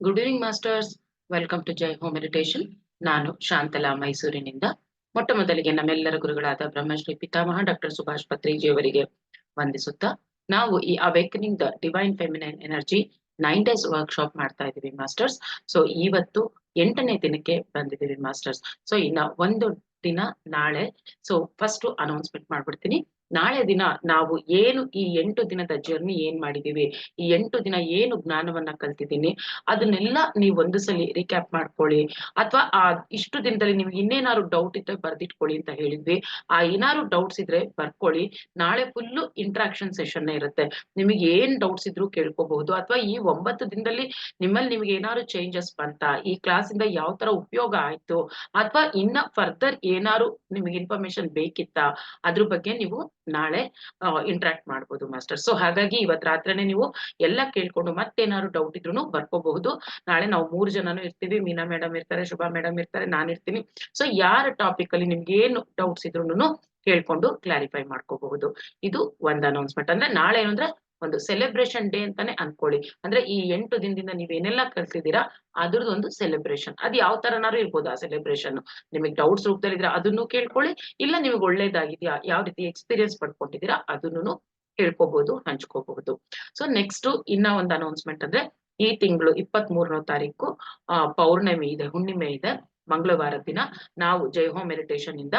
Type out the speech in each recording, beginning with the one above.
Good evening masters. Welcome to Jai home meditation. ನಾನು ಶಾಂತಲಾ, ಮೈಸೂರಿನಿಂದ. ಮೊಟ್ಟ ಮೊದಲಿಗೆ ನಮ್ಮೆಲ್ಲರ ಗುರುಗಳಾದ ಬ್ರಹ್ಮಶ್ರೀ ಪಿತಾಮಹ ಡಾಕ್ಟರ್ ಸುಭಾಷ್ ಪತ್ರಿಜಿಯವರಿಗೆ ವಂದಿಸುತ್ತಾ ನಾವು ಈ awakening the divine feminine energy 9 days workshop ಮಾಡ್ತಾ ಇದ್ದೀವಿ ಮಾಸ್ಟರ್ಸ್. ಸೊ ಇವತ್ತು 8ನೇ ದಿನಕ್ಕೆ ಬಂದಿದ್ದೀವಿ ಮಾಸ್ಟರ್ಸ್. ಸೊ ಇನ್ನ ಒಂದು ದಿನ ನಾಳೆ. ಸೊ ಫಸ್ಟ್ ಅನೌನ್ಸ್ಮೆಂಟ್ ಮಾಡ್ಬಿಡ್ತೀನಿ. ನಾಳೆ ದಿನ ನಾವು ಏನು ಈ 8 ದಿನದ ಜರ್ನಿ ಏನ್ ಮಾಡಿದೀವಿ, ಈ 8 ದಿನ ಏನು ಜ್ಞಾನವನ್ನ ಕಲ್ತಿದ್ದೀನಿ, ಅದನ್ನೆಲ್ಲ ನೀವು ಒಂದು ಸಲ ರಿಕ್ಯಾಪ್ ಮಾಡ್ಕೊಳ್ಳಿ. ಅಥವಾ ಆ ಇಷ್ಟು ದಿನದಲ್ಲಿ ನಿಮ್ಗೆ ಇನ್ನೇನಾದ್ರು ಡೌಟ್ ಇದ್ರೆ ಬರ್ದಿಟ್ಕೊಳ್ಳಿ ಅಂತ ಹೇಳಿದ್ವಿ. ಆ ಏನಾದ್ರು ಡೌಟ್ಸ್ ಇದ್ರೆ ಬರ್ಕೊಳ್ಳಿ. ನಾಳೆ ಫುಲ್ಲು ಇಂಟ್ರಾಕ್ಷನ್ ಸೆಷನ್ ಇರುತ್ತೆ. ನಿಮಗೆ ಏನ್ ಡೌಟ್ಸ್ ಇದ್ರು ಕೇಳ್ಕೋಬಹುದು. ಅಥವಾ ಈ 9 ದಿನದಲ್ಲಿ ನಿಮ್ಮಲ್ಲಿ ನಿಮ್ಗೆ ಏನಾದ್ರು ಚೇಂಜಸ್ ಬಂತ, ಈ ಕ್ಲಾಸ್ ಇಂದ ಯಾವ ತರ ಉಪಯೋಗ ಆಯ್ತು, ಅಥವಾ ಇನ್ನ ಫರ್ದರ್ ಏನಾದ್ರು ನಿಮಗೆ ಇನ್ಫಾರ್ಮೇಶನ್ ಬೇಕಿತ್ತ, ಅದ್ರ ಬಗ್ಗೆ ನೀವು ನಾಳೆ ಇಂಟ್ರಾಕ್ಟ್ ಮಾಡ್ಬೋದು ಮಾಸ್ಟರ್. ಸೊ ಹಾಗಾಗಿ ಇವತ್ ರಾತ್ರಿನೇ ನೀವು ಎಲ್ಲ ಕೇಳ್ಕೊಂಡು ಮತ್ತೇನಾದ್ರು ಡೌಟ್ ಇದ್ರು ಬರ್ಕೋಬಹುದು. ನಾಳೆ ನಾವು 3 ಜನನು ಇರ್ತೀವಿ. ಮೀನಾ ಮೇಡಮ್ ಇರ್ತಾರೆ, ಶುಭಾ ಮೇಡಮ್ ಇರ್ತಾರೆ, ನಾನು ಇರ್ತೀನಿ. ಸೊ ಯಾರ ಟಾಪಿಕ್ ಅಲ್ಲಿ ನಿಮ್ಗೆ ಏನು ಡೌಟ್ಸ್ ಇದ್ರು ಕೇಳ್ಕೊಂಡು ಕ್ಲಾರಿಫೈ ಮಾಡ್ಕೋಬಹುದು. ಇದು ಒಂದ್ ಅನೌನ್ಸ್ಮೆಂಟ್. ಅಂದ್ರೆ ನಾಳೆ ಏನಂದ್ರೆ ಒಂದು ಸೆಲೆಬ್ರೇಷನ್ ಡೇ ಅಂತಾನೆ ಅನ್ಕೊಳ್ಳಿ. ಅಂದ್ರೆ ಈ 8 ದಿನದಿಂದ ನೀವೇನೆಲ್ಲ ಕಲ್ತಿದ್ದೀರಾ ಅದ್ರದ್ದು ಒಂದು ಸೆಲೆಬ್ರೇಷನ್. ಅದ್ ಯಾವ ತರನಾರು ಇರ್ಬೋದು ಆ ಸೆಲೆಬ್ರೇಷನ್. ನಿಮಗೆ ಡೌಟ್ಸ್ ರೂಪದಲ್ಲಿ ಇದ್ರೆ ಅದನ್ನು ಕೇಳ್ಕೊಳ್ಳಿ. ಇಲ್ಲ ನಿಮಗೆ ಒಳ್ಳೇದಾಗಿದ್ಯಾ, ಯಾವ ರೀತಿ ಎಕ್ಸ್ಪೀರಿಯನ್ಸ್ ಪಡ್ಕೊಂಡಿದ್ದೀರಾ ಅದನ್ನು ಹೇಳ್ಕೋಬಹುದು, ಹಂಚ್ಕೋಬಹುದು. ಸೊ ನೆಕ್ಸ್ಟ್ ಇನ್ನ ಒಂದು ಅನೌನ್ಸ್ಮೆಂಟ್ ಅಂದ್ರೆ ಈ ತಿಂಗಳು 23ನೇ ತಾರೀಕು ಪೌರ್ಣಮಿ ಇದೆ, ಹುಣ್ಣಿಮೆ ಇದೆ, ಮಂಗಳವಾರ ದಿನ ನಾವು ಜೈ ಹೋಮ್ ಮೆಡಿಟೇಷನ್ ಇಂದ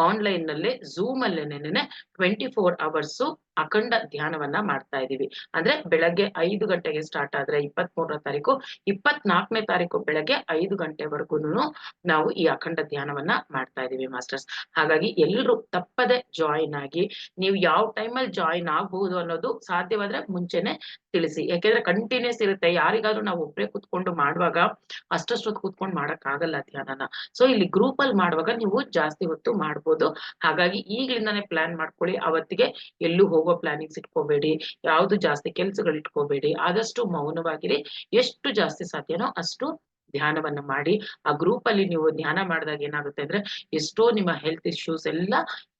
ಆನ್ಲೈನ್ ನಲ್ಲೇ ಝೂಮ್ ಅಲ್ಲೇನೆ 24 ಅವರ್ಸ್ ಅಖಂಡ ಧ್ಯಾನವನ್ನ ಮಾಡ್ತಾ ಇದೀವಿ. ಅಂದ್ರೆ ಬೆಳಗ್ಗೆ 5 ಗಂಟೆಗೆ ಸ್ಟಾರ್ಟ್ ಆದ್ರೆ 23ನೇ ತಾರೀಕು, 24ನೇ ತಾರೀಕು ಬೆಳಗ್ಗೆ 5 ಗಂಟೆವರೆಗೂ ನಾವು ಈ ಅಖಂಡ ಧ್ಯಾನವನ್ನ ಮಾಡ್ತಾ ಇದೀವಿ ಮಾಸ್ಟರ್ಸ್. ಹಾಗಾಗಿ ಎಲ್ರು ತಪ್ಪದೆ ಜಾಯಿನ್ ಆಗಿ. ನೀವು ಯಾವ ಟೈಮಲ್ಲಿ ಜಾಯಿನ್ ಆಗ್ಬಹುದು ಅನ್ನೋದು ಸಾಧ್ಯವಾದ್ರೆ ಮುಂಚೆನೆ ತಿಳಿಸಿ. ಯಾಕೆಂದ್ರೆ ಕಂಟಿನ್ಯೂಸ್ ಇರುತ್ತೆ. ಯಾರಿಗಾದ್ರೂ ನಾವು ಒಬ್ರೇ ಕುತ್ಕೊಂಡು ಮಾಡುವಾಗ ಅಷ್ಟೊತ್ತು ಕುತ್ಕೊಂಡು ಮಾಡಕ್ ಆಗಲ್ಲ ಧ್ಯಾನನ. ಸೊ ಇಲ್ಲಿ ಗ್ರೂಪ್ ಅಲ್ಲಿ ಮಾಡುವಾಗ ನೀವು ಜಾಸ್ತಿ ಹೊತ್ತು ಮಾಡ್ಬೋದು. ಹಾಗಾಗಿ ಈಗ್ಲಿಂದಾನೇ ಪ್ಲಾನ್ ಮಾಡ್ಕೊಳ್ಳಿ. ಅವತ್ತಿಗೆ ಎಲ್ಲೂ ಹೋಗೋ ಪ್ಲಾನಿಂಗ್ಸ್ ಇಟ್ಕೋಬೇಡಿ, ಯಾವ್ದು ಜಾಸ್ತಿ ಕೆಲ್ಸಗಳು ಇಟ್ಕೋಬೇಡಿ. ಆದಷ್ಟು ಮೌನವಾಗಿರಿ. ಎಷ್ಟು ಜಾಸ್ತಿ ಸಾಧ್ಯನೋ ಅಷ್ಟು ಧ್ಯಾನವನ್ನ ಮಾಡಿ. ಆ ಗ್ರೂಪ್ ಅಲ್ಲಿ ನೀವು ಧ್ಯಾನ ಮಾಡಿದಾಗ ಏನಾಗುತ್ತೆ ಅಂದ್ರೆ ಎಷ್ಟೋ ನಿಮ್ಮ ಹೆಲ್ತ್ ಇಶ್ಯೂಸ್ ಎಲ್ಲ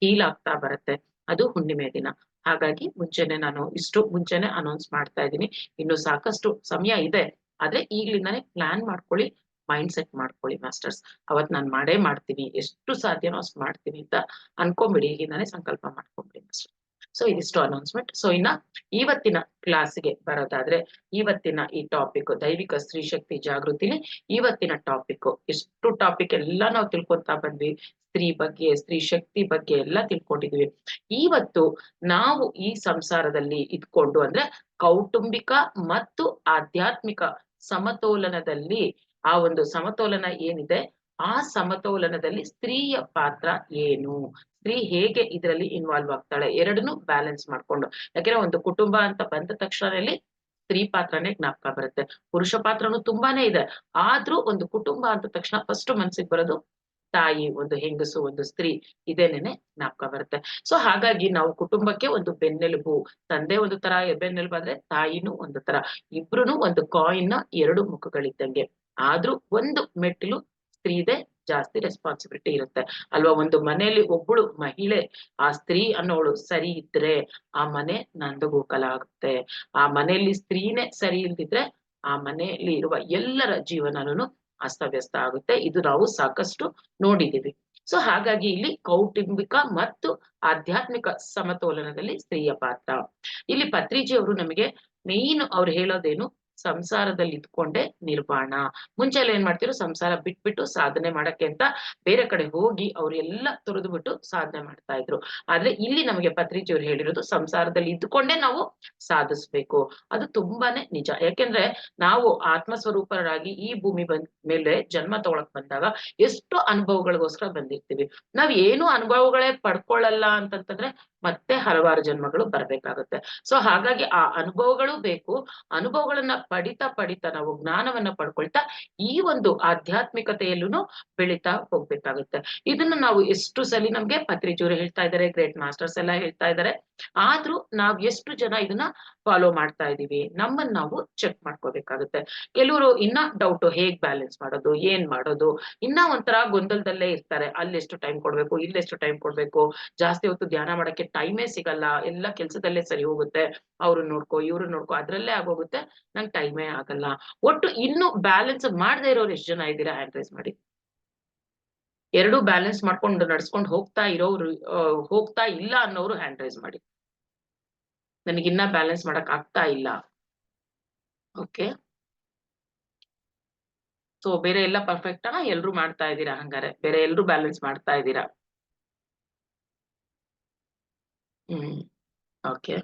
ಹೀಲ್ ಆಗ್ತಾ ಬರುತ್ತೆ. ಅದು ಹುಣ್ಣಿಮೆ ದಿನ. ಹಾಗಾಗಿ ನಾನು ಇಷ್ಟು ಮುಂಚೆನೆ ಅನೌನ್ಸ್ ಮಾಡ್ತಾ ಇದ್ದೀನಿ. ಇನ್ನು ಸಾಕಷ್ಟು ಸಮಯ ಇದೆ, ಆದ್ರೆ ಈಗ್ಲಿಂದಾನೇ ಪ್ಲಾನ್ ಮಾಡ್ಕೊಳ್ಳಿ, ಮೈಂಡ್ ಸೆಟ್ ಮಾಡ್ಕೊಳ್ಳಿ ಮಾಸ್ಟರ್ಸ್. ಅವತ್ ನಾನ್ ಮಾಡೇ ಮಾಡ್ತೀನಿ, ಎಷ್ಟು ಸಾಧ್ಯನೋ ಅಷ್ಟು ಮಾಡ್ತೀನಿ ಅಂತ ಅನ್ಕೊಂಬಿಡಿ. ಈಗಿಂದಾನೇ ಸಂಕಲ್ಪ ಮಾಡ್ಕೊಂಬಿಡಿ ಮಾಸ್ಟರ್. ಸೊ ಇದಿಷ್ಟು ಅನೌನ್ಸ್ಮೆಂಟ್. ಸೊ ಇನ್ನ ಇವತ್ತಿನ ಕ್ಲಾಸ್ಗೆ ಬರೋದಾದ್ರೆ, ಇವತ್ತಿನ ಈ ಟಾಪಿಕ್ ದೈವಿಕ ಸ್ತ್ರೀ ಶಕ್ತಿ ಜಾಗೃತಿಲಿ ಇವತ್ತಿನ ಟಾಪಿಕ್, ಎಷ್ಟು ಟಾಪಿಕ್ ಎಲ್ಲ ನಾವು ತಿಳ್ಕೊಂತಾ ಬಂದ್ವಿ. ಸ್ತ್ರೀ ಬಗ್ಗೆ, ಸ್ತ್ರೀ ಶಕ್ತಿ ಬಗ್ಗೆ ಎಲ್ಲ ತಿಳ್ಕೊಂಡಿದ್ವಿ. ಇವತ್ತು ನಾವು ಈ ಸಂಸಾರದಲ್ಲಿ ಇದ್ಕೊಂಡು ಅಂದ್ರೆ ಕೌಟುಂಬಿಕ ಮತ್ತು ಆಧ್ಯಾತ್ಮಿಕ ಸಮತೋಲನದಲ್ಲಿ, ಆ ಒಂದು ಸಮತೋಲನ ಏನಿದೆ, ಆ ಸಮತೋಲನದಲ್ಲಿ ಸ್ತ್ರೀಯ ಪಾತ್ರ ಏನು, ಸ್ತ್ರೀ ಹೇಗೆ ಇದರಲ್ಲಿ ಇನ್ವಾಲ್ವ್ ಆಗ್ತಾಳೆ, ಎರಡನ್ನೂ ಬ್ಯಾಲೆನ್ಸ್ ಮಾಡ್ಕೊಂಡು. ಯಾಕೆಂದ್ರೆ ಒಂದು ಕುಟುಂಬ ಅಂತ ಬಂದ ತಕ್ಷಣದಲ್ಲಿ ಸ್ತ್ರೀ ಪಾತ್ರನೇ ಜ್ಞಾಪಕ ಬರುತ್ತೆ. ಪುರುಷ ಪಾತ್ರನೂ ತುಂಬಾನೇ ಇದೆ. ಆದ್ರೂ ಒಂದು ಕುಟುಂಬ ಅಂತ ತಕ್ಷಣ ಫಸ್ಟ್ ಮನ್ಸಿಗೆ ಬರೋದು ತಾಯಿ, ಒಂದು ಹೆಂಗಸು, ಒಂದು ಸ್ತ್ರೀ, ಇದೇನೇನೆ ಜ್ಞಾಪಕ ಬರುತ್ತೆ. ಸೊ ಹಾಗಾಗಿ ನಾವು ಕುಟುಂಬಕ್ಕೆ ಒಂದು ಬೆನ್ನೆಲುಬು. ತಂದೆ ಒಂದು ತರ ಬೆನ್ನೆಲುಬು ಆದ್ರೆ ತಾಯಿನೂ ಒಂದು ತರ. ಇಬ್ರುನು ಒಂದು ಕಾಯಿನ್ ನ 2 ಮುಖಗಳಿದ್ದಂಗೆ. ಆದ್ರೂ ಒಂದು ಮೆಟ್ಟಿಲು ಸ್ತ್ರೀದೆ ಜಾಸ್ತಿ ರೆಸ್ಪಾನ್ಸಿಬಿಲಿಟಿ ಇರುತ್ತೆ ಅಲ್ವಾ. ಒಂದು ಮನೆಯಲ್ಲಿ ಒಬ್ಬಳು ಮಹಿಳೆ, ಆ ಸ್ತ್ರೀ ಅನ್ನೋಳು ಸರಿ ಇದ್ರೆ ಆ ಮನೆ ನಂದಗೋಕಲ ಆಗುತ್ತೆ. ಆ ಮನೆಯಲ್ಲಿ ಸ್ತ್ರೀನೇ ಸರಿ ಇಲ್ದಿದ್ರೆ ಆ ಮನೆಯಲ್ಲಿ ಇರುವ ಎಲ್ಲರ ಜೀವನನೂ ಅಸ್ತವ್ಯಸ್ತ ಆಗುತ್ತೆ. ಇದು ನಾವು ಸಾಕಷ್ಟು ನೋಡಿದೀವಿ. ಸೊ ಹಾಗಾಗಿ ಇಲ್ಲಿ ಕೌಟುಂಬಿಕ ಮತ್ತು ಆಧ್ಯಾತ್ಮಿಕ ಸಮತೋಲನದಲ್ಲಿ ಸ್ತ್ರೀಯ ಪಾತ್ರ. ಇಲ್ಲಿ ಪತ್ರಿಜಿಯವರು ನಮಗೆ ಮೇನ್ ಅವ್ರು ಹೇಳೋದೇನು, ಸಂಸಾರದಲ್ಲಿ ಇದ್ಕೊಂಡೆ ನಿರ್ವಾಣ. ಮುಂಚೆ ಎಲ್ಲ ಏನ್ ಮಾಡ್ತಿದ್ರು, ಸಂಸಾರ ಬಿಟ್ಬಿಟ್ಟು ಸಾಧನೆ ಮಾಡಕ್ಕೆ ಅಂತ ಬೇರೆ ಕಡೆ ಹೋಗಿ ಅವ್ರು ಎಲ್ಲ ತೊರೆದು ಬಿಟ್ಟು ಸಾಧನೆ ಮಾಡ್ತಾ ಇದ್ರು. ಆದ್ರೆ ಇಲ್ಲಿ ನಮಗೆ ಪತ್ರಿಜಿಯವ್ರು ಹೇಳಿರೋದು ಸಂಸಾರದಲ್ಲಿ ಇದ್ಕೊಂಡೆ ನಾವು ಸಾಧಿಸ್ಬೇಕು. ಅದು ತುಂಬಾನೇ ನಿಜ. ಯಾಕೆಂದ್ರೆ ನಾವು ಆತ್ಮಸ್ವರೂಪರಾಗಿ ಈ ಭೂಮಿ ಮೇಲೆ ಜನ್ಮ ತಗೊಳಕ್ ಬಂದಾಗ ಎಷ್ಟು ಅನುಭವಗಳಿಗೋಸ್ಕರ ಬಂದಿರ್ತೀವಿ. ನಾವ್ ಏನು ಅನುಭವಗಳೇ ಪಡ್ಕೊಳ್ಳಲ್ಲ ಅಂತಂತಂದ್ರೆ ಮತ್ತೆ ಹಲವಾರು ಜನ್ಮಗಳು ಬರ್ಬೇಕಾಗುತ್ತೆ. ಸೊ ಹಾಗಾಗಿ ಆ ಅನುಭವಗಳು ಬೇಕು. ಅನುಭವಗಳನ್ನ ಪಡಿತಾ ನಾವು ಜ್ಞಾನವನ್ನ ಪಡ್ಕೊಳ್ತಾ ಈ ಒಂದು ಆಧ್ಯಾತ್ಮಿಕತೆಯಲ್ಲೂ ಬೆಳಿತಾ ಹೋಗ್ಬೇಕಾಗುತ್ತೆ. ಇದನ್ನ ನಾವು ಎಷ್ಟು ಸಲಿ ನಮ್ಗೆ ಪತ್ರಿಜಿಯವರು ಹೇಳ್ತಾ ಇದಾರೆ, ಗ್ರೇಟ್ ಮಾಸ್ಟರ್ಸ್ ಎಲ್ಲ ಹೇಳ್ತಾ ಇದಾರೆ. ಆದ್ರೂ ನಾವ್ ಎಷ್ಟು ಜನ ಇದನ್ನ ಫಾಲೋ ಮಾಡ್ತಾ ಇದೀವಿ, ನಮ್ಮನ್ನ ನಾವು ಚೆಕ್ ಮಾಡ್ಕೋಬೇಕಾಗುತ್ತೆ. ಕೆಲವರು ಇನ್ನ ಡೌಟ್, ಹೇಗ್ ಬ್ಯಾಲೆನ್ಸ್ ಮಾಡೋದು, ಏನ್ ಮಾಡೋದು, ಇನ್ನ ಒಂಥರ ಗೊಂದಲದಲ್ಲೇ ಇರ್ತಾರೆ. ಅಲ್ಲೆಷ್ಟು ಟೈಮ್ ಕೊಡ್ಬೇಕು, ಇಲ್ಲೆಷ್ಟು ಟೈಮ್ ಕೊಡ್ಬೇಕು, ಜಾಸ್ತಿ ಹೊತ್ತು ಧ್ಯಾನ ಮಾಡಕ್ಕೆ ಟೈಮೇ ಸಿಗಲ್ಲ, ಎಲ್ಲ ಕೆಲ್ಸದಲ್ಲೇ ಸರಿ ಹೋಗುತ್ತೆ, ಅವ್ರು ನೋಡ್ಕೊ ಇವ್ರು ನೋಡ್ಕೊ ಅದ್ರಲ್ಲೇ ಆಗೋಗುತ್ತೆ, ನಂಗೆ ಟೈಮೇ ಆಗಲ್ಲ. ಒಟ್ಟು ಇನ್ನು ಬ್ಯಾಲೆನ್ಸ್ ಮಾಡದೇ ಇರೋರು ಎಷ್ಟು ಜನ ಇದ್ದೀರಾ ಹ್ಯಾಂಡ್ ರೈಸ್ ಮಾಡಿ. ಎರಡು ಬ್ಯಾಲೆನ್ಸ್ ಮಾಡ್ಕೊಂಡು ನಡ್ಸ್ಕೊಂಡು ಹೋಗ್ತಾ ಇರೋರು, ಹೋಗ್ತಾ ಇಲ್ಲ ಅನ್ನೋರು ಹ್ಯಾಂಡ್ ರೈಸ್ ಮಾಡಿ. ನನಗಿನ್ನ ಬ್ಯಾಲೆನ್ಸ್ ಮಾಡಕ್ ಆಗ್ತಾ ಇಲ್ಲ. ಓಕೆ, ಸೊ ಬೇರೆ ಎಲ್ಲ ಪರ್ಫೆಕ್ಟಾ? ಎಲ್ರು ಮಾಡ್ತಾ ಇದ್ದೀರಾ ಹಂಗಾರೆ? ಬೇರೆ ಎಲ್ರು ಬ್ಯಾಲೆನ್ಸ್ ಮಾಡ್ತಾ ಇದ್ದೀರಾ? ಓಕೆ.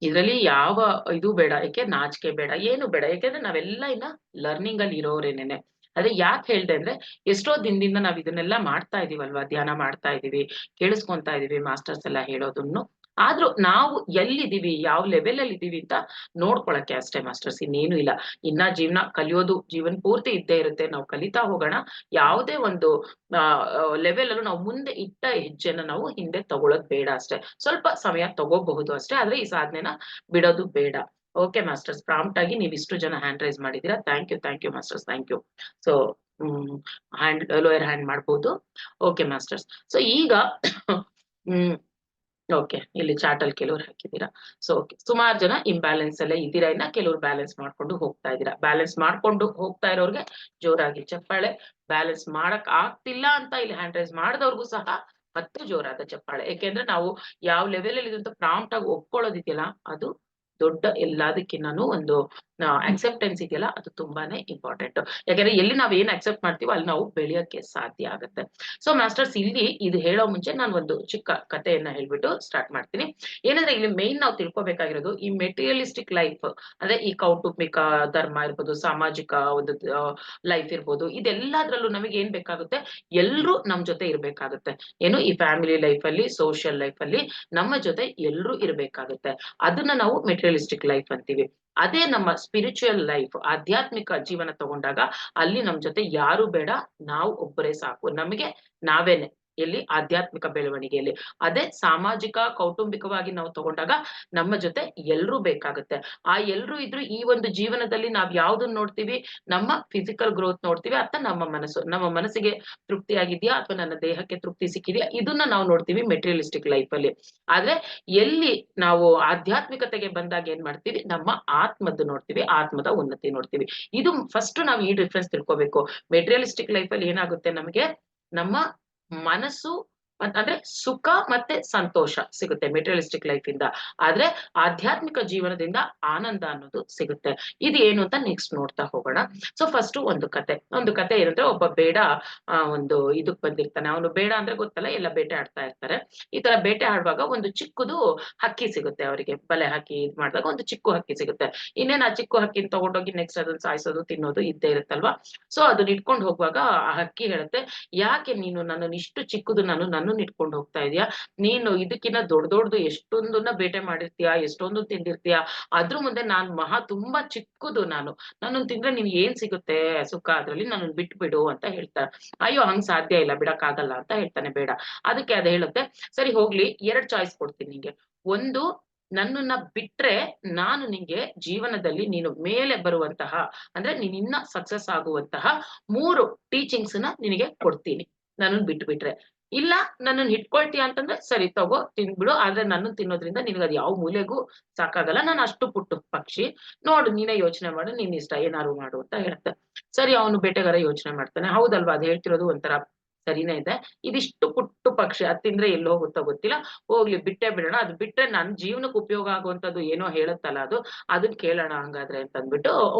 ಇದ್ರಲ್ಲಿ ಯಾವ ಇದು ಬೇಡ, ಯಾಕೆ ನಾಚಿಕೆ ಬೇಡ, ಏನು ಬೇಡ. ಯಾಕೆಂದ್ರೆ ನಾವೆಲ್ಲ ಇನ್ನ ಲರ್ನಿಂಗ್ ಅಲ್ಲಿ ಇರೋರೇನೇನೆ. ಅದೇ ಯಾಕೆ ಹೇಳ್ದೆ ಅಂದ್ರೆ, ಎಷ್ಟೋ ದಿನದಿಂದ ನಾವ್ ಇದನ್ನೆಲ್ಲ ಮಾಡ್ತಾ ಇದೀವಲ್ವಾ, ಧ್ಯಾನ ಮಾಡ್ತಾ ಇದೀವಿ, ಕೇಳಿಸ್ಕೊಂತಾ ಇದೀವಿ ಮಾಸ್ಟರ್ಸ್ ಎಲ್ಲ ಹೇಳೋದನ್ನು. ಆದ್ರೂ ನಾವು ಎಲ್ಲಿದೀವಿ, ಯಾವ ಲೆವೆಲ್ ಅಲ್ಲಿ ಇದೀವಿ ಅಂತ ನೋಡ್ಕೊಳಕ್ಕೆ ಅಷ್ಟೇ ಮಾಸ್ಟರ್ಸ್, ಇನ್ನೇನು ಇಲ್ಲ. ಇನ್ನ ಜೀವನ ಕಲಿಯೋದು ಜೀವನ ಪೂರ್ತಿ ಇದ್ದೇ ಇರುತ್ತೆ, ನಾವು ಕಲಿತಾ ಹೋಗೋಣ. ಯಾವುದೇ ಒಂದು ಲೆವೆಲ್ ಅಲ್ಲೂ ನಾವು ಮುಂದೆ ಇಟ್ಟ ಹೆಜ್ಜೆನ ನಾವು ಹಿಂದೆ ತಗೊಳ್ಳೋದು ಬೇಡ ಅಷ್ಟೇ. ಸ್ವಲ್ಪ ಸಮಯ ತಗೋಬಹುದು ಅಷ್ಟೇ, ಆದ್ರೆ ಈ ಸಾಧನೆನ ಬಿಡೋದು ಬೇಡ. ಓಕೆ ಮಾಸ್ಟರ್ಸ್, ಪ್ರಾಂಪ್ಟ್ ಆಗಿ ನೀವು ಇಷ್ಟು ಜನ ಹ್ಯಾಂಡ್ ರೈಸ್ ಮಾಡಿದೀರಾ. Thank you masters, thank you. So hand lower hand ಮಾಡ್ಬೋದು. Okay masters. ಸೊ ಈಗ ಹ್ಮ್ ಓಕೆ, ಇಲ್ಲಿ ಚಾಟ್ ಅಲ್ಲಿ ಕೆಲವ್ರು ಹಾಕಿದ್ದೀರಾ. ಸೊ ಓಕೆ, ಸುಮಾರು ಜನ ಇಂಬ್ಯಾಲೆನ್ಸ್ ಅಲ್ಲೇ ಇದ್ದೀರಾ, ಇನ್ನ ಕೆಲವ್ರು ಬ್ಯಾಲೆನ್ಸ್ ಮಾಡ್ಕೊಂಡು ಹೋಗ್ತಾ ಇದ್ದೀರಾ. ಬ್ಯಾಲೆನ್ಸ್ ಮಾಡ್ಕೊಂಡು ಹೋಗ್ತಾ ಇರೋರ್ಗೆ ಜೋರಾಗಿ ಚಪ್ಪಾಳೆ. ಬ್ಯಾಲೆನ್ಸ್ ಮಾಡಕ್ ಆಗ್ತಿಲ್ಲ ಅಂತ ಇಲ್ಲಿ ಹ್ಯಾಂಡ್ ರೈಸ್ ಮಾಡಿದವ್ರಿಗೂ ಸಹ ಮತ್ತೆ ಜೋರಾದ ಚಪ್ಪಾಳೆ. ಯಾಕೆಂದ್ರೆ ನಾವು ಯಾವ ಲೆವೆಲ್ ಅಲ್ಲಿ ಇದಂತ ಪ್ರಾಂಪ್ಟ್ ಆಗಿ ಒಪ್ಕೊಳ್ಳೋದಿದೆಯಲ್ಲ, ಅದು ದೊಡ್ಡ ಎಲ್ಲದಕ್ಕಿನ್ನೂ ಒಂದು ಅಕ್ಸೆಪ್ಟೆನ್ಸ್ ಇದೆಯಲ್ಲ, ಅದು ತುಂಬಾನೇ ಇಂಪಾರ್ಟೆಂಟ್. ಯಾಕಂದ್ರೆ ಎಲ್ಲಿ ನಾವ್ ಏನ್ ಅಕ್ಸೆಪ್ಟ್ ಮಾಡ್ತೀವೋ ಅಲ್ಲಿ ನಾವು ಬೆಳೆಯಕ್ಕೆ ಸಾಧ್ಯ ಆಗುತ್ತೆ. ಸೊ ಮಾಸ್ಟರ್ಸ್, ಇಲ್ಲಿ ಇದು ಹೇಳೋ ಮುಂಚೆ ನಾನು ಒಂದು ಚಿಕ್ಕ ಕಥೆಯನ್ನ ಹೇಳ್ಬಿಟ್ಟು ಸ್ಟಾರ್ಟ್ ಮಾಡ್ತೀನಿ. ಏನಂದ್ರೆ ಇಲ್ಲಿ ಮೇನ್ ನಾವು ತಿಳ್ಕೊಬೇಕಾಗಿರೋದು, ಈ ಮೆಟೀರಿಯಲಿಸ್ಟಿಕ್ ಲೈಫ್ ಅಂದ್ರೆ ಈ ಕೌಟುಂಬಿಕ ಧರ್ಮ ಇರ್ಬೋದು, ಸಾಮಾಜಿಕ ಒಂದು ಲೈಫ್ ಇರ್ಬೋದು, ಇದೆಲ್ಲದ್ರಲ್ಲೂ ನಮಗೆ ಏನ್ ಬೇಕಾಗುತ್ತೆ, ಎಲ್ರು ನಮ್ ಜೊತೆ ಇರ್ಬೇಕಾಗುತ್ತೆ. ಏನು ಈ ಫ್ಯಾಮಿಲಿ ಲೈಫ್ ಅಲ್ಲಿ, ಸೋಷಿಯಲ್ ಲೈಫ್ ಅಲ್ಲಿ ನಮ್ಮ ಜೊತೆ ಎಲ್ರು ಇರ್ಬೇಕಾಗುತ್ತೆ. ಅದನ್ನ ನಾವು ಮೆಟೀರಿಯಲಿಸ್ಟಿಕ್ ಲೈಫ್ ಅಂತೀವಿ. ಅದೇ ನಮ್ಮ ಸ್ಪಿರಿಚುವಲ್ ಲೈಫ್, ಆಧ್ಯಾತ್ಮಿಕ ಜೀವನ ತಗೊಂಡಾಗ ಅಲ್ಲಿ ನಮ್ ಜೊತೆ ಯಾರು ಬೇಡ, ನಾವು ಒಬ್ಬರೇ ಸಾಕು, ನಮಗೆ ನಾವೇನೆ. ಎಲ್ಲಿ ಆಧ್ಯಾತ್ಮಿಕ ಬೆಳವಣಿಗೆಯಲ್ಲಿ. ಅದೇ ಸಾಮಾಜಿಕ ಕೌಟುಂಬಿಕವಾಗಿ ನಾವು ತಗೊಂಡಾಗ ನಮ್ಮ ಜೊತೆ ಎಲ್ರೂ ಬೇಕಾಗುತ್ತೆ. ಆ ಎಲ್ರೂ ಇದ್ರು ಈ ಒಂದು ಜೀವನದಲ್ಲಿ ನಾವ್ ಯಾವ್ದನ್ನ ನೋಡ್ತೀವಿ, ನಮ್ಮ ಫಿಸಿಕಲ್ ಗ್ರೋತ್ ನೋಡ್ತೀವಿ, ಅಥವಾ ನಮ್ಮ ಮನಸ್ಸಿಗೆ ತೃಪ್ತಿ ಆಗಿದ್ಯಾ, ಅಥವಾ ನನ್ನ ದೇಹಕ್ಕೆ ತೃಪ್ತಿ ಸಿಕ್ಕಿದ್ಯಾ, ಇದನ್ನ ನಾವು ನೋಡ್ತೀವಿ ಮೆಟೀರಿಯಲಿಸ್ಟಿಕ್ ಲೈಫ್ ಅಲ್ಲಿ. ಆದ್ರೆ ಎಲ್ಲಿ ನಾವು ಆಧ್ಯಾತ್ಮಿಕತೆಗೆ ಬಂದಾಗ ಏನ್ ಮಾಡ್ತೀವಿ, ನಮ್ಮ ಆತ್ಮದ್ದು ನೋಡ್ತೀವಿ, ಆತ್ಮದ ಉನ್ನತಿ ನೋಡ್ತೀವಿ. ಇದು ಫಸ್ಟ್ ನಾವು ಈ ಡಿಫ್ರೆನ್ಸ್ ತಿಳ್ಕೊಬೇಕು. ಮೆಟೀರಿಯಲಿಸ್ಟಿಕ್ ಲೈಫ್ ಅಲ್ಲಿ ಏನಾಗುತ್ತೆ, ನಮಗೆ ನಮ್ಮ ಮನಸ್ಸು ಅಂದ್ರೆ ಸುಖ ಮತ್ತೆ ಸಂತೋಷ ಸಿಗುತ್ತೆ ಮೆಟೀರಿಯಲಿಸ್ಟಿಕ್ ಲೈಫ್ ಇಂದ. ಆದ್ರೆ ಆಧ್ಯಾತ್ಮಿಕ ಜೀವನದಿಂದ ಆನಂದ ಅನ್ನೋದು ಸಿಗುತ್ತೆ. ಇದು ಏನು ಅಂತ ನೆಕ್ಸ್ಟ್ ನೋಡ್ತಾ ಹೋಗೋಣ. ಸೊ ಫಸ್ಟ್ ಒಂದು ಕತೆ ಏನಂದ್ರೆ, ಒಬ್ಬ ಬೇಡ ಒಂದು ಇದಕ್ ಬಂದಿರ್ತಾನೆ. ಅವನು ಬೇಡ ಅಂದ್ರೆ ಗೊತ್ತಲ್ಲ, ಎಲ್ಲ ಬೇಟೆ ಆಡ್ತಾ ಇರ್ತಾರೆ. ಈ ತರ ಬೇಟೆ ಆಡುವಾಗ ಒಂದು ಚಿಕ್ಕದು ಹಕ್ಕಿ ಸಿಗುತ್ತೆ ಅವರಿಗೆ. ಬಲೆ ಹಾಕಿ ಇದ್ ಮಾಡಿದಾಗ ಒಂದು ಚಿಕ್ಕ ಹಕ್ಕಿ ಸಿಗುತ್ತೆ. ಇನ್ನೇನ್ ಆ ಚಿಕ್ಕ ಹಕ್ಕಿನ ತಗೊಂಡೋಗಿ ನೆಕ್ಸ್ಟ್ ಅದನ್ನ ಸಾಯಿಸೋದು, ತಿನ್ನೋದು ಇದ್ದೇ ಇರುತ್ತಲ್ವಾ. ಸೊ ಅದನ್ನ ಇಟ್ಕೊಂಡು ಹೋಗುವಾಗ ಆ ಹಕ್ಕಿ ಹೇಳುತ್ತೆ, ಯಾಕೆ ನೀನು ನನ್ನನ್ನು ಇಷ್ಟು ಚಿಕ್ಕದು ನನ್ನನ್ನು ಇಟ್ಕೊಂಡು ಹೋಗ್ತಾ ಇದೀಯಾ, ನೀನು ಇದಕ್ಕಿನ್ನ ದೊಡ್ಡದು ಎಷ್ಟೊಂದನ್ನ ಬೇಟೆ ಮಾಡಿರ್ತೀಯಾ, ಎಷ್ಟೊಂದು ತಿಂದಿರ್ತೀಯಾ, ಅದ್ರ ಮುಂದೆ ನಾನ್ ತುಂಬಾ ಚಿಕ್ಕದು, ನನ್ನನ್ನು ತಿಂದ್ರೆ ನಿನ್ ಏನ್ ಸಿಗುತ್ತೆ ಸುಖ, ಅದ್ರಲ್ಲಿ ನನ್ನನ್ನು ಬಿಟ್ಬಿಡು ಅಂತ ಹೇಳ್ತಾರೆ. ಅಯ್ಯೋ ಹಂಗ್ ಸಾಧ್ಯ ಇಲ್ಲ, ಬಿಡಕ್ಕಾಗಲ್ಲ ಅಂತ ಹೇಳ್ತಾನೆ ಬೇಡ. ಅದಕ್ಕೆ ಅದು ಹೇಳುತ್ತೆ, ಸರಿ ಹೋಗ್ಲಿ, 2 ಚಾಯ್ಸ್ ಕೊಡ್ತೀನಿ ನಿಂಗೆ. ಒಂದು, ನನ್ನನ್ನ ಬಿಟ್ರೆ ನಾನು ನಿಂಗೆ ಜೀವನದಲ್ಲಿ ನೀನು ಮೇಲೆ ಬರುವಂತಹ, ಅಂದ್ರೆ ನೀನ್ ಇನ್ನ ಸಕ್ಸಸ್ ಆಗುವಂತಹ 3 ಟೀಚಿಂಗ್ಸ್ ನ ನಿನಗೆ ಕೊಡ್ತೀನಿ, ನನ್ನನ್ ಬಿಟ್ರೆ. ಇಲ್ಲ ನನ್ನನ್ ಹಿಡ್ಕೊಳ್ತೀಯ ಅಂತಂದ್ರೆ ಸರಿ ತಗೋ ತಿಂದ್ಬಿಡು, ಆದ್ರೆ ನನ್ನನ್ ತಿನ್ನೋದ್ರಿಂದ ನಿನಗೆ ಅದು ಯಾವ ಮೂಲೆಗೂ ಸಾಕಾಗಲ್ಲ, ನಾನು ಅಷ್ಟು ಪುಟ್ಟು ಪಕ್ಷಿ, ನೋಡು ನೀನೇ ಯೋಚನೆ ಮಾಡು, ನೀನ್ ಇಷ್ಟ ಏನಾರು ಮಾಡು ಅಂತ ಹೇಳುತ್ತೆ. ಸರಿ, ಅವನು ಬೇಟೆಗಾರ ಯೋಚನೆ ಮಾಡ್ತಾನೆ, ಹೌದಲ್ವಾ ಅದ್ ಹೇಳ್ತಿರೋದು ಒಂಥರ ಸರಿನೇ ಇದೆ, ಇದಿಷ್ಟು ಪುಟ್ಟು ಪಕ್ಷಿ ಅದ್ ತಿಂದ್ರೆ ಎಲ್ಲೋ ಹೋಗುತ್ತೋ ಗೊತ್ತಿಲ್ಲ, ಹೋಗ್ಲಿ ಬಿಟ್ಟೇ ಬಿಡೋಣ, ಅದು ಬಿಟ್ರೆ ನನ್ ಜೀವನಕ್ಕೆ ಉಪಯೋಗ ಆಗುವಂತದ್ದು ಏನೋ ಹೇಳುತ್ತಲ್ಲ ಅದು, ಅದನ್ನ ಕೇಳೋಣ ಹಂಗಾದ್ರೆ ಅಂತ ಅಂದ್ಬಿಟ್ಟು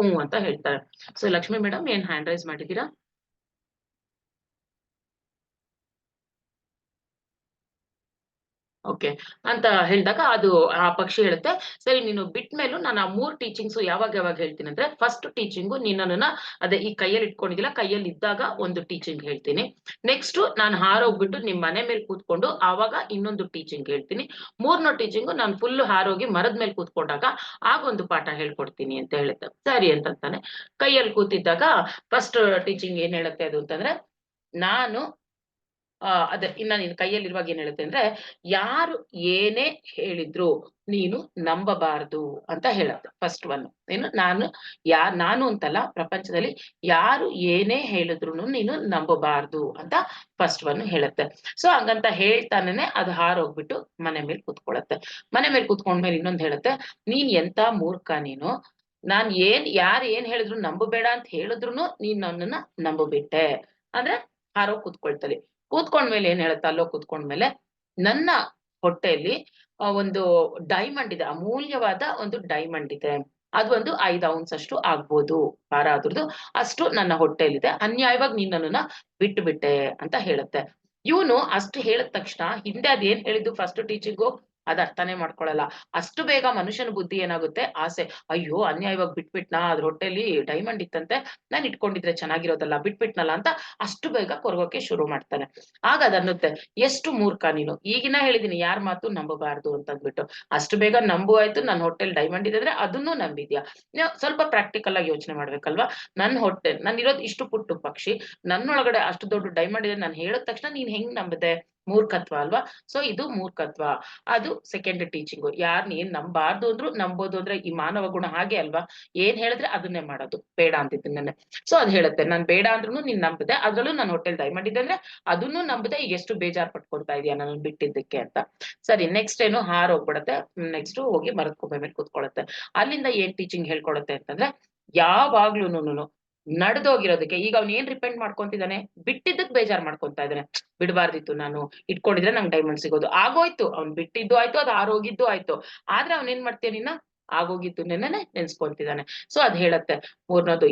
ಅಂತ ಹೇಳ್ತಾರೆ. ಸೊ ಲಕ್ಷ್ಮಿ ಮೇಡಮ್, ಏನ್ ಹ್ಯಾಂಡ್ ರೈಸ್ ಮಾಡಿದೀರಾ? ಓಕೆ ಅಂತ ಹೇಳಿದಾಗ ಅದು ಆ ಪಕ್ಷಿ ಹೇಳುತ್ತೆ, ಸರಿ ನೀನು ಬಿಟ್ಟ ಮೇಲೂ ನಾನು ಆ 3 ಟೀಚಿಂಗ್ಸ್ ಯಾವಾಗ ಯಾವಾಗ ಹೇಳ್ತೀನಿ ಅಂದ್ರೆ, ಫಸ್ಟ್ ಟೀಚಿಂಗು ನಿನ್ನನ್ನ ಅದೇ ಈ ಕೈಯಲ್ಲಿ ಇಟ್ಕೊಂಡಿದ್ದಿಲ್ಲ, ಕೈಯಲ್ಲಿ ಇದ್ದಾಗ ಒಂದು ಟೀಚಿಂಗ್ ಹೇಳ್ತೀನಿ. ನೆಕ್ಸ್ಟ್ ನಾನು ಹಾರೋಗ್ಬಿಟ್ಟು ನಿಮ್ ಮನೆ ಮೇಲೆ ಕೂತ್ಕೊಂಡು ಆವಾಗ ಇನ್ನೊಂದು ಟೀಚಿಂಗ್ ಹೇಳ್ತೀನಿ. 3ನೇ ಟೀಚಿಂಗು ನಾನು ಫುಲ್ ಹಾರೋಗಿ ಮರದ ಮೇಲೆ ಕೂತ್ಕೊಂಡಾಗ ಆಗೊಂದು ಪಾಠ ಹೇಳ್ಕೊಡ್ತೀನಿ ಅಂತ ಹೇಳುತ್ತೆ. ಸರಿ ಅಂತಂತಾನೆ. ಕೈಯಲ್ಲಿ ಕೂತಿದ್ದಾಗ ಫಸ್ಟ್ ಟೀಚಿಂಗ್ ಏನ್ ಹೇಳುತ್ತೆ ಅದು ಅಂತಂದ್ರೆ, ನಾನು ಅದೇ ಇನ್ನ ನಿನ್ ಕೈಯಲ್ಲಿರುವಾಗ ಏನ್ ಹೇಳುತ್ತೆ ಅಂದ್ರೆ, ಯಾರು ಏನೇ ಹೇಳಿದ್ರು ನೀನು ನಂಬಬಾರದು ಅಂತ ಹೇಳುತ್ತೆ. ಫಸ್ಟ್ ಒನ್ ಏನು, ನಾನು ಅಂತಲ್ಲ, ಪ್ರಪಂಚದಲ್ಲಿ ಯಾರು ಏನೇ ಹೇಳಿದ್ರು ನೀನು ನಂಬಬಾರದು ಅಂತ ಫಸ್ಟ್ ಒನ್ ಹೇಳುತ್ತೆ. ಸೊ ಹಂಗಂತ ಹೇಳ್ತಾನೆ ಅದು ಹಾರೋಗ್ಬಿಟ್ಟು ಮನೆ ಮೇಲೆ ಕೂತ್ಕೊಳ್ಳುತ್ತೆ. ಮನೆ ಮೇಲೆ ಕೂತ್ಕೊಂಡ್ಮೇಲೆ ಇನ್ನೊಂದ್ ಹೇಳುತ್ತೆ, ನೀನ್ ಎಂತ ಮೂರ್ಖ ನೀನು, ಯಾರು ಏನ್ ಹೇಳಿದ್ರು ನಂಬಬೇಡ ಅಂತ ಹೇಳಿದ್ರು ನೀನ್ ನನ್ನನ್ನ ನಂಬಬಿಟ್ಟೆ ಅಂದ್ರೆ ಹಾರೋಗ್ ಕೂತ್ಕೊಳ್ತದೆ. ಕೂತ್ಕೊಂಡ್ಮೇಲೆ ಏನ್ ಹೇಳುತ್ತೆ, ಅಲ್ಲೋ ಕೂತ್ಕೊಂಡ್ಮೇಲೆ, ನನ್ನ ಹೊಟ್ಟೆಯಲ್ಲಿ ಒಂದು ಡೈಮಂಡ್ ಇದೆ, ಅಮೂಲ್ಯವಾದ ಒಂದು ಡೈಮಂಡ್ ಇದೆ. ಅದು ಒಂದು 5 ಔನ್ಸ್ ಅಷ್ಟು ಆಗ್ಬೋದು ಭಾರ ಅದ್ರದ್ದು, ಅಷ್ಟು ನನ್ನ ಹೊಟ್ಟೆಯಲ್ಲಿದೆ. ಅನ್ಯಾಯವಾಗಿ ನೀನ್ ನನ್ನನ್ನ ಬಿಟ್ಟು ಬಿಟ್ಟೆ ಅಂತ ಹೇಳುತ್ತೆ. ಇವನು ಅಷ್ಟು ಹೇಳಿದ ತಕ್ಷಣ ಹಿಂದೆ ಅದೇನ್ ಹೇಳಿದ್ದು ಫಸ್ಟ್ ಟೀಚಿಂಗು ಅದ್ ಅರ್ಥನೇ ಮಾಡ್ಕೊಳಲ್ಲ. ಅಷ್ಟು ಬೇಗ ಮನುಷ್ಯನ ಬುದ್ಧಿ ಏನಾಗುತ್ತೆ, ಆಸೆ. ಅಯ್ಯೋ ಅನ್ಯಾಯವಾಗಿ ಬಿಟ್ಬಿಟ್ನಾ, ಅದ್ರ ಹೊಟ್ಟೆಲಿ ಡೈಮಂಡ್ ಇತ್ತಂತೆ, ನಾನ್ ಇಟ್ಕೊಂಡಿದ್ರೆ ಚೆನ್ನಾಗಿರೋದಲ್ಲ, ಬಿಟ್ಬಿಟ್ನಲ್ಲ ಅಂತ ಅಷ್ಟು ಬೇಗ ಕೊರಗೋಕೆ ಶುರು ಮಾಡ್ತಾನೆ. ಆಗ ಅದನ್ನುತ್ತೆ, ಎಷ್ಟು ಮೂರ್ಖ ನೀನು, ಈಗಿನ ಹೇಳಿದೀನಿ ಯಾರ್ ಮಾತು ನಂಬಬಾರ್ದು ಅಂತಂದ್ಬಿಟ್ಟು, ಅಷ್ಟು ಬೇಗ ನಂಬು ಆಯ್ತು, ನನ್ನ ಹೊಟ್ಟೆಲ್ ಡೈಮಂಡ್ ಇದೆ ಅಂದ್ರೆ ಅದನ್ನು ನಂಬಿದ್ಯಾ. ಸ್ವಲ್ಪ ಪ್ರಾಕ್ಟಿಕಲ್ ಆಗಿ ಯೋಚನೆ ಮಾಡ್ಬೇಕಲ್ವಾ. ನನ್ನಿರೋದು ಇಷ್ಟು ಪುಟ್ಟು ಪಕ್ಷಿ, ನನ್ನೊಳಗಡೆ ಅಷ್ಟು ದೊಡ್ಡ ಡೈಮಂಡ್ ಇದೆ ನಾನ್ ಹೇಳಿದ ತಕ್ಷಣ ನೀನ್ ಹೆಂಗ್ ನಂಬದೆ, ಮೂರ್ಖತ್ವ ಅಲ್ವಾ. ಸೊ ಇದು ಮೂರ್ಖತ್ವ. ಅದು ಸೆಕೆಂಡ್ ಟೀಚಿಂಗು. ಯಾರ್ನ ಏನ್ ನಂಬಾರ್ದು ಅಂದ್ರು ನಂಬೋದು ಅಂದ್ರೆ ಈ ಮಾನವ ಗುಣ ಹಾಗೆ ಅಲ್ವಾ, ಏನ್ ಹೇಳಿದ್ರೆ ಅದನ್ನೇ ಮಾಡೋದು, ಬೇಡ ಅಂತಿದ್ದನ್ನೇ. ಸೊ ಅದ್ ಹೇಳುತ್ತೆ, ನಾನ್ ಬೇಡ ಅಂದ್ರೂ ನೀನ್ ನಂಬದೆ, ಅದ್ರಲ್ಲೂ ನನ್ನ ಹೊಟ್ಟೆಲ್ ಡೈಮಂಡ್ ಇದೆ ಅಂದ್ರೆ ಅದನ್ನು ನಂಬದೆ, ಈಗ ಎಷ್ಟು ಬೇಜಾರ್ ಪಟ್ಕೊಳ್ತಾ ಇದೀಯ ನನ್ನ ಬಿಟ್ಟಿದ್ದಕ್ಕೆ ಅಂತ. ಸರಿ, ನೆಕ್ಸ್ಟ್ ಏನು, ಹಾರೋಗ್ಬಿಡತ್ತೆ. ನೆಕ್ಸ್ಟ್ ಹೋಗಿ ಮರದ ಕೊಂಬೆ ಮೇಲೆ ಕೂತ್ಕೊಳ್ಳುತ್ತೆ. ಅಲ್ಲಿಂದ ಏನ್ ಟೀಚಿಂಗ್ ಹೇಳ್ಕೊಡುತ್ತೆ ಅಂತಂದ್ರೆ, ಯಾವಾಗ್ಲೂನು ನಡೆದೋಗಿರೋದಕ್ಕೆ, ಈಗ ಅವ್ನ್ ಏನ್ ರಿಪೆಂಡ್ ಮಾಡ್ಕೊಂತಿದ್ದಾನೆ, ಬಿಟ್ಟಿದ್ದಕ್ ಬೇಜಾರ್ ಮಾಡ್ಕೊಂತಾ ಇದ್ದಾನೆ. ಬಿಡಬಾರ್ದಿತ್ತು ನಾನು, ಇಟ್ಕೊಂಡಿದ್ರೆ ನಂಗೆ ಡೈಮಂಡ್ ಸಿಗೋದು. ಆಗೋಯ್ತು, ಅವ್ನ್ ಬಿಟ್ಟಿದ್ದು ಆಯ್ತು, ಅದು ಆರೋಗಿದ್ದು ಆಯ್ತು. ಆದ್ರೆ ಅವ್ನ್ ಏನ್ ಮಾಡ್ತೀಯ ನೀನ, ಆಗೋಗಿದ್ದು ನೆನ್ನೆನೆ ನೆನ್ಸ್ಕೊಂತಿದ್ದಾನೆ. ಸೊ ಅದ್ ಹೇಳತ್ತೆ ಮೂರನೇದು.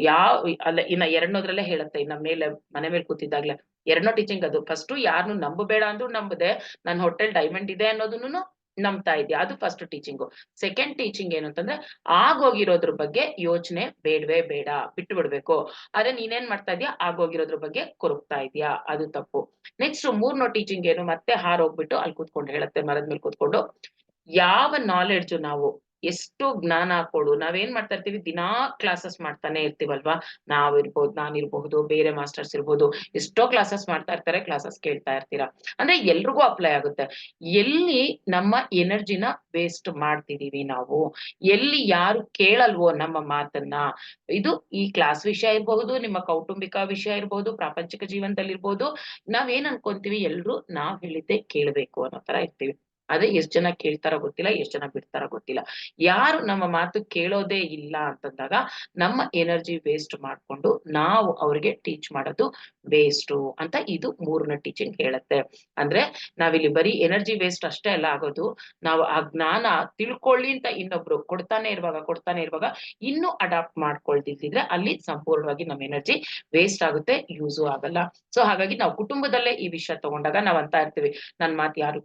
ಅಲ್ಲ, ಇನ್ನ ಎರಡನೇದ್ರಲ್ಲೇ ಹೇಳತ್ತೆ, ಇನ್ನ ಮೇಲೆ ಮನೆ ಮೇಲೆ ಕೂತಿದ್ದಾಗ್ಲೆ ಎರಡನೇ ಟೀಚಿಂಗ್ ಅದು. ಫಸ್ಟ್ ಯಾರನ್ನು ನಂಬಬೇಡ ಅಂದ್ರೂ ನಂಬದೆ, ನನ್ ಹೊಟ್ಟೆಲ್ ಡೈಮಂಡ್ ಇದೆ ಅನ್ನೋದನ್ನು ನಂಬ್ತಾ ಇದ್ಯಾ, ಅದು ಫಸ್ಟ್ ಟೀಚಿಂಗು. ಸೆಕೆಂಡ್ ಟೀಚಿಂಗ್ ಏನು ಅಂತಂದ್ರೆ, ಆಗೋಗಿರೋದ್ರ ಬಗ್ಗೆ ಯೋಚನೆ ಬೇಡವೇ ಬೇಡ, ಬಿಟ್ಟು ಬಿಡ್ಬೇಕು. ಆದ್ರೆ ನೀನೇನ್ ಮಾಡ್ತಾ ಇದ್ಯಾ, ಆಗೋಗಿರೋದ್ರ ಬಗ್ಗೆ ಕೊರಗ್ತಾ ಇದ್ಯಾ, ಅದು ತಪ್ಪು. ನೆಕ್ಸ್ಟ್ ಮೂರನೇ ಟೀಚಿಂಗ್ ಏನು, ಮತ್ತೆ ಹಾರೋಗ್ಬಿಟ್ಟು ಅಲ್ಲಿ ಕೂತ್ಕೊಂಡು ಹೇಳತ್ತೆ, ಮರದ ಮೇಲೆ ಕೂತ್ಕೊಂಡು, ಯಾವ ನಾಲೆಡ್ಜ್ ನಾವು ಎಷ್ಟು ಜ್ಞಾನ ಕೊಡು, ನಾವೇನ್ ಮಾಡ್ತಾ ಇರ್ತೀವಿ, ದಿನಾ ಕ್ಲಾಸಸ್ ಮಾಡ್ತಾನೆ ಇರ್ತೀವಲ್ವಾ, ನಾನಿರ್ಬಹುದು, ಬೇರೆ ಮಾಸ್ಟರ್ಸ್ ಇರ್ಬೋದು, ಎಷ್ಟೋ ಕ್ಲಾಸಸ್ ಮಾಡ್ತಾ ಇರ್ತಾರೆ, ಕ್ಲಾಸಸ್ ಕೇಳ್ತಾ ಇರ್ತೀರಾ. ಅಂದ್ರೆ ಎಲ್ರಿಗೂ ಅಪ್ಲೈ ಆಗುತ್ತೆ. ಎಲ್ಲಿ ನಮ್ಮ ಎನರ್ಜಿನ ವೇಸ್ಟ್ ಮಾಡ್ತಿದೀವಿ ನಾವು, ಎಲ್ಲಿ ಯಾರು ಕೇಳಲ್ವೋ ನಮ್ಮ ಮಾತನ್ನ, ಇದು ಈ ಕ್ಲಾಸ್ ವಿಷಯ ಇರಬಹುದು, ನಿಮ್ಮ ಕೌಟುಂಬಿಕ ವಿಷಯ ಇರ್ಬೋದು, ಪ್ರಾಪಂಚಿಕ ಜೀವನದಲ್ಲಿ ಇರ್ಬೋದು, ನಾವೇನ್ ಅನ್ಕೊಂತೀವಿ, ಎಲ್ರು ನಾವ್ ಹೇಳಿದ್ದೆ ಕೇಳ್ಬೇಕು ಅನ್ನೋ ತರ ಇರ್ತೀವಿ. ಅದೇ ಎಷ್ಟ್ ಜನ ಕೇಳ್ತಾರೋ ಗೊತ್ತಿಲ್ಲ, ಎಷ್ಟ್ ಜನ ಬಿಡ್ತಾರೋ ಗೊತ್ತಿಲ್ಲ. ಯಾರು ನಮ್ಮ ಮಾತು ಕೇಳೋದೇ ಇಲ್ಲ ಅಂತಂದಾಗ ನಮ್ಮ ಎನರ್ಜಿ ವೇಸ್ಟ್ ಮಾಡ್ಕೊಂಡು ನಾವು ಅವ್ರಿಗೆ ಟೀಚ್ ಮಾಡೋದು ವೇಸ್ಟು ಅಂತ ಇದು ಮೂರನೇ ಟೀಚಿಂಗ್ ಹೇಳುತ್ತೆ. ಅಂದ್ರೆ ನಾವಿಲ್ಲಿ ಬರೀ ಎನರ್ಜಿ ವೇಸ್ಟ್ ಅಷ್ಟೇ ಅಲ್ಲ ಆಗೋದು, ನಾವು ಆ ಜ್ಞಾನ ತಿಳ್ಕೊಳ್ಳಿ ಅಂತ ಇನ್ನೊಬ್ರು ಕೊಡ್ತಾನೆ ಇರುವಾಗ ಇನ್ನೂ ಅಡಾಪ್ಟ್ ಮಾಡ್ಕೊಳ್ತಿದ್ರೆ ಅಲ್ಲಿ ಸಂಪೂರ್ಣವಾಗಿ ನಮ್ಮ ಎನರ್ಜಿ ವೇಸ್ಟ್ ಆಗುತ್ತೆ, ಯೂಸು ಆಗಲ್ಲ. ಸೊ ಹಾಗಾಗಿ ನಾವು ಕುಟುಂಬದಲ್ಲೇ ಈ ವಿಷಯ ತಗೊಂಡಾಗ ನಾವ್ ಅಂತ ಇರ್ತೀವಿ, ನನ್ ಮಾತು ಯಾರು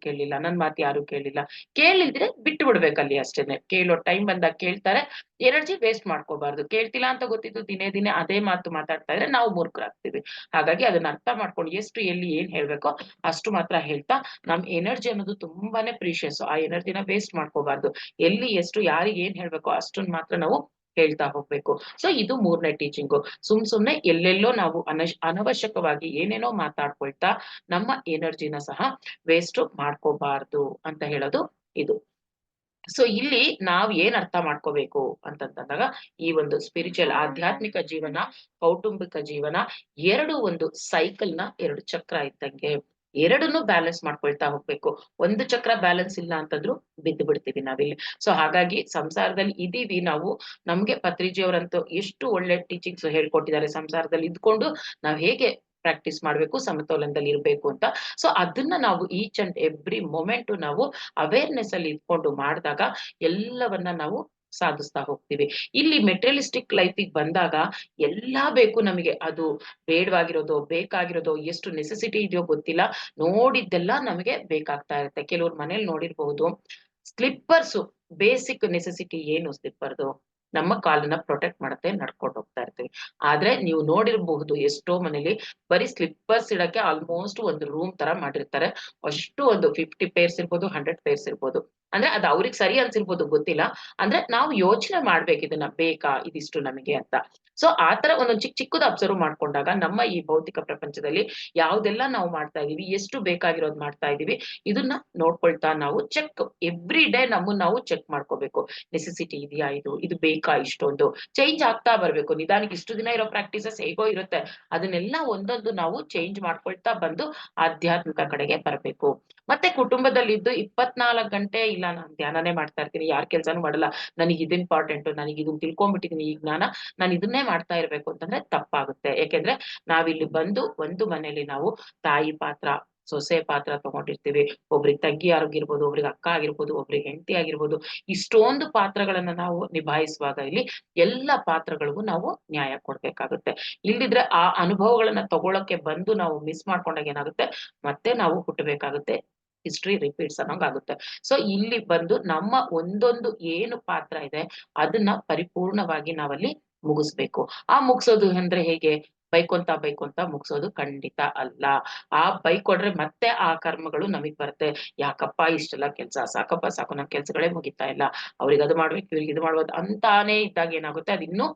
ಕೇಳಿಲ್ಲ, ಕೇಳಿದ್ರೆ ಬಿಟ್ಟು ಬಿಡ್ಬೇಕಲ್ಲಿ ಅಷ್ಟೇನೆ. ಕೇಳೋ ಟೈಮ್ ಬಂದಾಗ ಕೇಳ್ತಾರೆ, ಎನರ್ಜಿ ವೇಸ್ಟ್ ಮಾಡ್ಕೋಬಾರ್ದು. ಕೇಳ್ತಿಲ್ಲ ಅಂತ ಗೊತ್ತಿದ್ದು ದಿನೇ ಅದೇ ಮಾತು ಮಾತಾಡ್ತಾ ಇದ್ರೆ ನಾವು ಮೂರ್ಖರಾಗ್ತೀವಿ. ಹಾಗಾಗಿ ಅದನ್ನ ಅರ್ಥ ಮಾಡ್ಕೊಂಡು ಎಷ್ಟು ಎಲ್ಲಿ ಏನ್ ಹೇಳ್ಬೇಕೋ ಅಷ್ಟು ಮಾತ್ರ ಹೇಳ್ತಾ, ನಮ್ ಎನರ್ಜಿ ಅನ್ನೋದು ತುಂಬಾನೇ ಪ್ರೀಶಿಯಸ್, ಆ ಎನರ್ಜಿನ ವೇಸ್ಟ್ ಮಾಡ್ಕೋಬಾರ್ದು. ಎಲ್ಲಿ ಎಷ್ಟು ಯಾರಿಗೆ ಏನ್ ಹೇಳ್ಬೇಕೋ ಅಷ್ಟನ್ನ ಮಾತ್ರ ನಾವು ಹೇಳ್ತಾ ಹೋಗ್ಬೇಕು. ಸೊ ಇದು ಮೂರನೇ ಟೀಚಿಂಗು. ಸುಮ್ನೆ ಎಲ್ಲೆಲ್ಲೋ ನಾವು ಅನವಶ್ಯಕವಾಗಿ ಏನೇನೋ ಮಾತಾಡ್ಕೊಳ್ತಾ ನಮ್ಮ ಎನರ್ಜಿನ ಸಹ ವೇಸ್ಟ್ ಮಾಡ್ಕೋಬಾರ್ದು ಅಂತ ಹೇಳೋದು ಇದು. ಸೊ ಇಲ್ಲಿ ನಾವ್ ಏನ್ ಅರ್ಥ ಮಾಡ್ಕೋಬೇಕು ಅಂತಂದಾಗ, ಈ ಒಂದು ಸ್ಪಿರಿಚುವಲ್ ಆಧ್ಯಾತ್ಮಿಕ ಜೀವನ, ಕೌಟುಂಬಿಕ ಜೀವನ, ಒಂದು ಸೈಕಲ್ ನ 2 ಚಕ್ರ ಇದ್ದಂಗೆ. ಎರಡನ್ನೂ ಬ್ಯಾಲೆನ್ಸ್ ಮಾಡ್ಕೊಳ್ತಾ ಹೋಗ್ಬೇಕು. ಒಂದು ಚಕ್ರ ಬ್ಯಾಲೆನ್ಸ್ ಇಲ್ಲ ಅಂತಂದ್ರು ಬಿದ್ದು ಬಿಡ್ತೀವಿ ನಾವಿಲ್ಲಿ. ಸೊ ಹಾಗಾಗಿ ಸಂಸಾರದಲ್ಲಿ ಇದೀವಿ ನಾವು, ನಮ್ಗೆ ಪತ್ರಿಜಿಯವರಂತೂ ಎಷ್ಟು ಒಳ್ಳೆ ಟೀಚಿಂಗ್ಸ್ ಹೇಳ್ಕೊಟ್ಟಿದ್ದಾರೆ, ಸಂಸಾರದಲ್ಲಿ ಇದ್ಕೊಂಡು ನಾವ್ ಹೇಗೆ ಪ್ರಾಕ್ಟೀಸ್ ಮಾಡ್ಬೇಕು, ಸಮತೋಲನದಲ್ಲಿ ಇರ್ಬೇಕು ಅಂತ. ಸೊ ಅದನ್ನ ನಾವು ಈಚ್ ಅಂಡ್ ಎವ್ರಿ ಮೊಮೆಂಟ್ ನಾವು ಅವೇರ್ನೆಸ್ ಅಲ್ಲಿ ಇದ್ಕೊಂಡು ಮಾಡಿದಾಗ ಎಲ್ಲವನ್ನ ನಾವು ಸಾಧಿಸ್ತಾ ಹೋಗ್ತೀವಿ. ಇಲ್ಲಿ ಮೆಟೀರಿಯಲಿಸ್ಟಿಕ್ ಲೈಫಿಗೆ ಬಂದಾಗ ಎಲ್ಲಾ ಬೇಕು ನಮಗೆ, ಅದು ಬೇಡವಾಗಿರೋದು ಬೇಕಾಗಿರೋದು ಎಷ್ಟು ನೆಸೆಸಿಟಿ ಇದೆಯೋ ಗೊತ್ತಿಲ್ಲ, ನೋಡಿದ್ದೆಲ್ಲ ನಮಗೆ ಬೇಕಾಗ್ತಾ ಇರುತ್ತೆ. ಕೆಲವ್ರ ಮನೇಲಿ ನೋಡಿರ್ಬಹುದು, ಸ್ಲಿಪ್ಪರ್ಸ್ ಬೇಸಿಕ್ ನೆಸೆಸಿಟಿ ಏನು ಸ್ಲಿಪ್ಪರ್ದು, ನಮ್ಮ ಕಾಲನ್ನ ಪ್ರೊಟೆಕ್ಟ್ ಮಾಡುತ್ತೆ, ನಡ್ಕೊಂಡು ಹೋಗ್ತಾ ಇರ್ತೀವಿ. ಆದ್ರೆ ನೀವು ನೋಡಿರ್ಬಹುದು ಎಷ್ಟೋ ಮನೇಲಿ ಬರೀ ಸ್ಲಿಪ್ಪರ್ಸ್ ಇಡಕ್ಕೆ ಆಲ್ಮೋಸ್ಟ್ ಒಂದು ರೂಮ್ ತರ ಮಾಡಿರ್ತಾರೆ. ಅಷ್ಟು ಒಂದು 50 ಪೇರ್ಸ್ ಇರ್ಬೋದು, 100 ಪೇರ್ಸ್ ಇರ್ಬೋದು. ಅಂದ್ರೆ ಅದು ಅವ್ರಿಗೆ ಸರಿ ಅನ್ಸಿರ್ಬೋದು ಗೊತ್ತಿಲ್ಲ. ಅಂದ್ರೆ ನಾವು ಯೋಚನೆ ಮಾಡ್ಬೇಕು ಇದನ್ನ ಬೇಕಾ? ಇದಿಷ್ಟು ನಮಗೆ ಅಂತ. ಸೊ ಆತರ ಒಂದೊಂದ್ ಚಿಕ್ಕದು ಅಬ್ಸರ್ವ್ ಮಾಡ್ಕೊಂಡಾಗ ನಮ್ಮ ಈ ಭೌತಿಕ ಪ್ರಪಂಚದಲ್ಲಿ ಯಾವ್ದೆಲ್ಲ ನಾವು ಮಾಡ್ತಾ ಇದೀವಿ, ಎಷ್ಟು ಬೇಕಾಗಿರೋದ್ ಮಾಡ್ತಾ ಇದೀವಿ, ಇದನ್ನ ನೋಡ್ಕೊಳ್ತಾ ನಾವು ಎವ್ರಿ ಡೇ ನಮ್ಮನ್ನ ನಾವು ಚೆಕ್ ಮಾಡ್ಕೋಬೇಕು. ನೆಸೆಸಿಟಿ ಇದೆಯಾ ಇದು? ಇದು ಬೇಕಾ ಇಷ್ಟೊಂದು? ಚೇಂಜ್ ಆಗ್ತಾ ಬರ್ಬೇಕು. ನಿಧಾನಕ್ಕೆ ಇಷ್ಟು ದಿನ ಇರೋ ಪ್ರಾಕ್ಟೀಸಸ್ ಹೇಗೋ ಇರುತ್ತೆ. ಅದನ್ನೆಲ್ಲ ಒಂದೊಂದು ನಾವು ಚೇಂಜ್ ಮಾಡ್ಕೊಳ್ತಾ ಬಂದು ಆಧ್ಯಾತ್ಮಿಕ ಕಡೆಗೆ ಬರ್ಬೇಕು. ಮತ್ತೆ ಕುಟುಂಬದಲ್ಲಿದ್ದು 24 ಗಂಟೆ ಇಲ್ಲ ನಾನ್ ಧ್ಯಾನನೇ ಮಾಡ್ತಾ ಇರ್ತೀನಿ, ಯಾರ್ ಕೆಲ್ಸಾನು ಮಾಡಲ್ಲ. ನನಗ್ ಇದ್ ಇಂಪಾರ್ಟೆಂಟ್, ನನಗ್ ಇದನ್ ತಿಳ್ಕೊಂಡ್ಬಿಟ್ಟಿದೀನಿ ಈ ಜ್ಞಾನ, ನಾನ್ ಇದನ್ನೇ ಮಾಡ್ತಾ ಇರ್ಬೇಕು ಅಂತಂದ್ರೆ ತಪ್ಪಾಗುತ್ತೆ. ಯಾಕೆಂದ್ರೆ ನಾವಿಲ್ಲಿ ಬಂದು ಒಂದು ಮನೇಲಿ ನಾವು ತಾಯಿ ಪಾತ್ರ, ಸೊಸೆ ಪಾತ್ರ ತಗೊಂಡಿರ್ತೀವಿ. ಒಬ್ರಿಗೆ ತಂಗಿ ಆಗಿರ್ಬೋದು, ಒಬ್ರಿಗೆ ಅಕ್ಕ ಆಗಿರ್ಬೋದು, ಒಬ್ರಿಗೆ ಹೆಂಡತಿ ಆಗಿರ್ಬೋದು. ಇಷ್ಟೊಂದು ಪಾತ್ರಗಳನ್ನ ನಾವು ನಿಭಾಯಿಸುವಾಗ ಇಲ್ಲಿ ಎಲ್ಲ ಪಾತ್ರಗಳಿಗೂ ನಾವು ನ್ಯಾಯ ಕೊಡ್ಬೇಕಾಗುತ್ತೆ. ಇಲ್ದಿದ್ರೆ ಆ ಅನುಭವಗಳನ್ನ ತಗೊಳಕ್ಕೆ ಬಂದು ನಾವು ಮಿಸ್ ಮಾಡ್ಕೊಂಡಾಗ ಏನಾಗುತ್ತೆ, ಮತ್ತೆ ನಾವು ಹುಟ್ಟಬೇಕಾಗುತ್ತೆ. ಹಿಸ್ಟ್ರಿ ರಿಪೀಟ್ಸ್ ಅನ್ನೋಂಗಾಗುತ್ತೆ. ಸೊ ಇಲ್ಲಿ ಬಂದು ನಮ್ಮ ಒಂದೊಂದು ಏನು ಪಾತ್ರ ಇದೆ ಅದನ್ನ ಪರಿಪೂರ್ಣವಾಗಿ ನಾವಲ್ಲಿ ಮುಗಿಸ್ಬೇಕು. ಆ ಮುಗ್ಸೋದು ಅಂದ್ರೆ ಹೇಗೆ? ಬೈಕೊಂತ ಮುಗ್ಸೋದು ಖಂಡಿತ ಅಲ್ಲ. ಆ ಬೈಕೊಟ್ರೆ ಮತ್ತೆ ಆ ಕರ್ಮಗಳು ನಮಿಗ್ ಬರುತ್ತೆ. ಯಾಕಪ್ಪ ಇಷ್ಟೆಲ್ಲ ಕೆಲ್ಸ, ಸಾಕಪ್ಪ ಸಾಕು, ನನ್ ಕೆಲ್ಸಗಳೇ ಮುಗಿತಾ ಇಲ್ಲ. ಅವ್ರಿಗ್ ಅದು ಮಾಡ್ಬೇಕು, ಇವ್ರಿಗ್ ಇದು ಮಾಡ್ಬೋದು ಅಂತಾನೆ ಇದ್ದಾಗ ಏನಾಗುತ್ತೆ, ಅದ್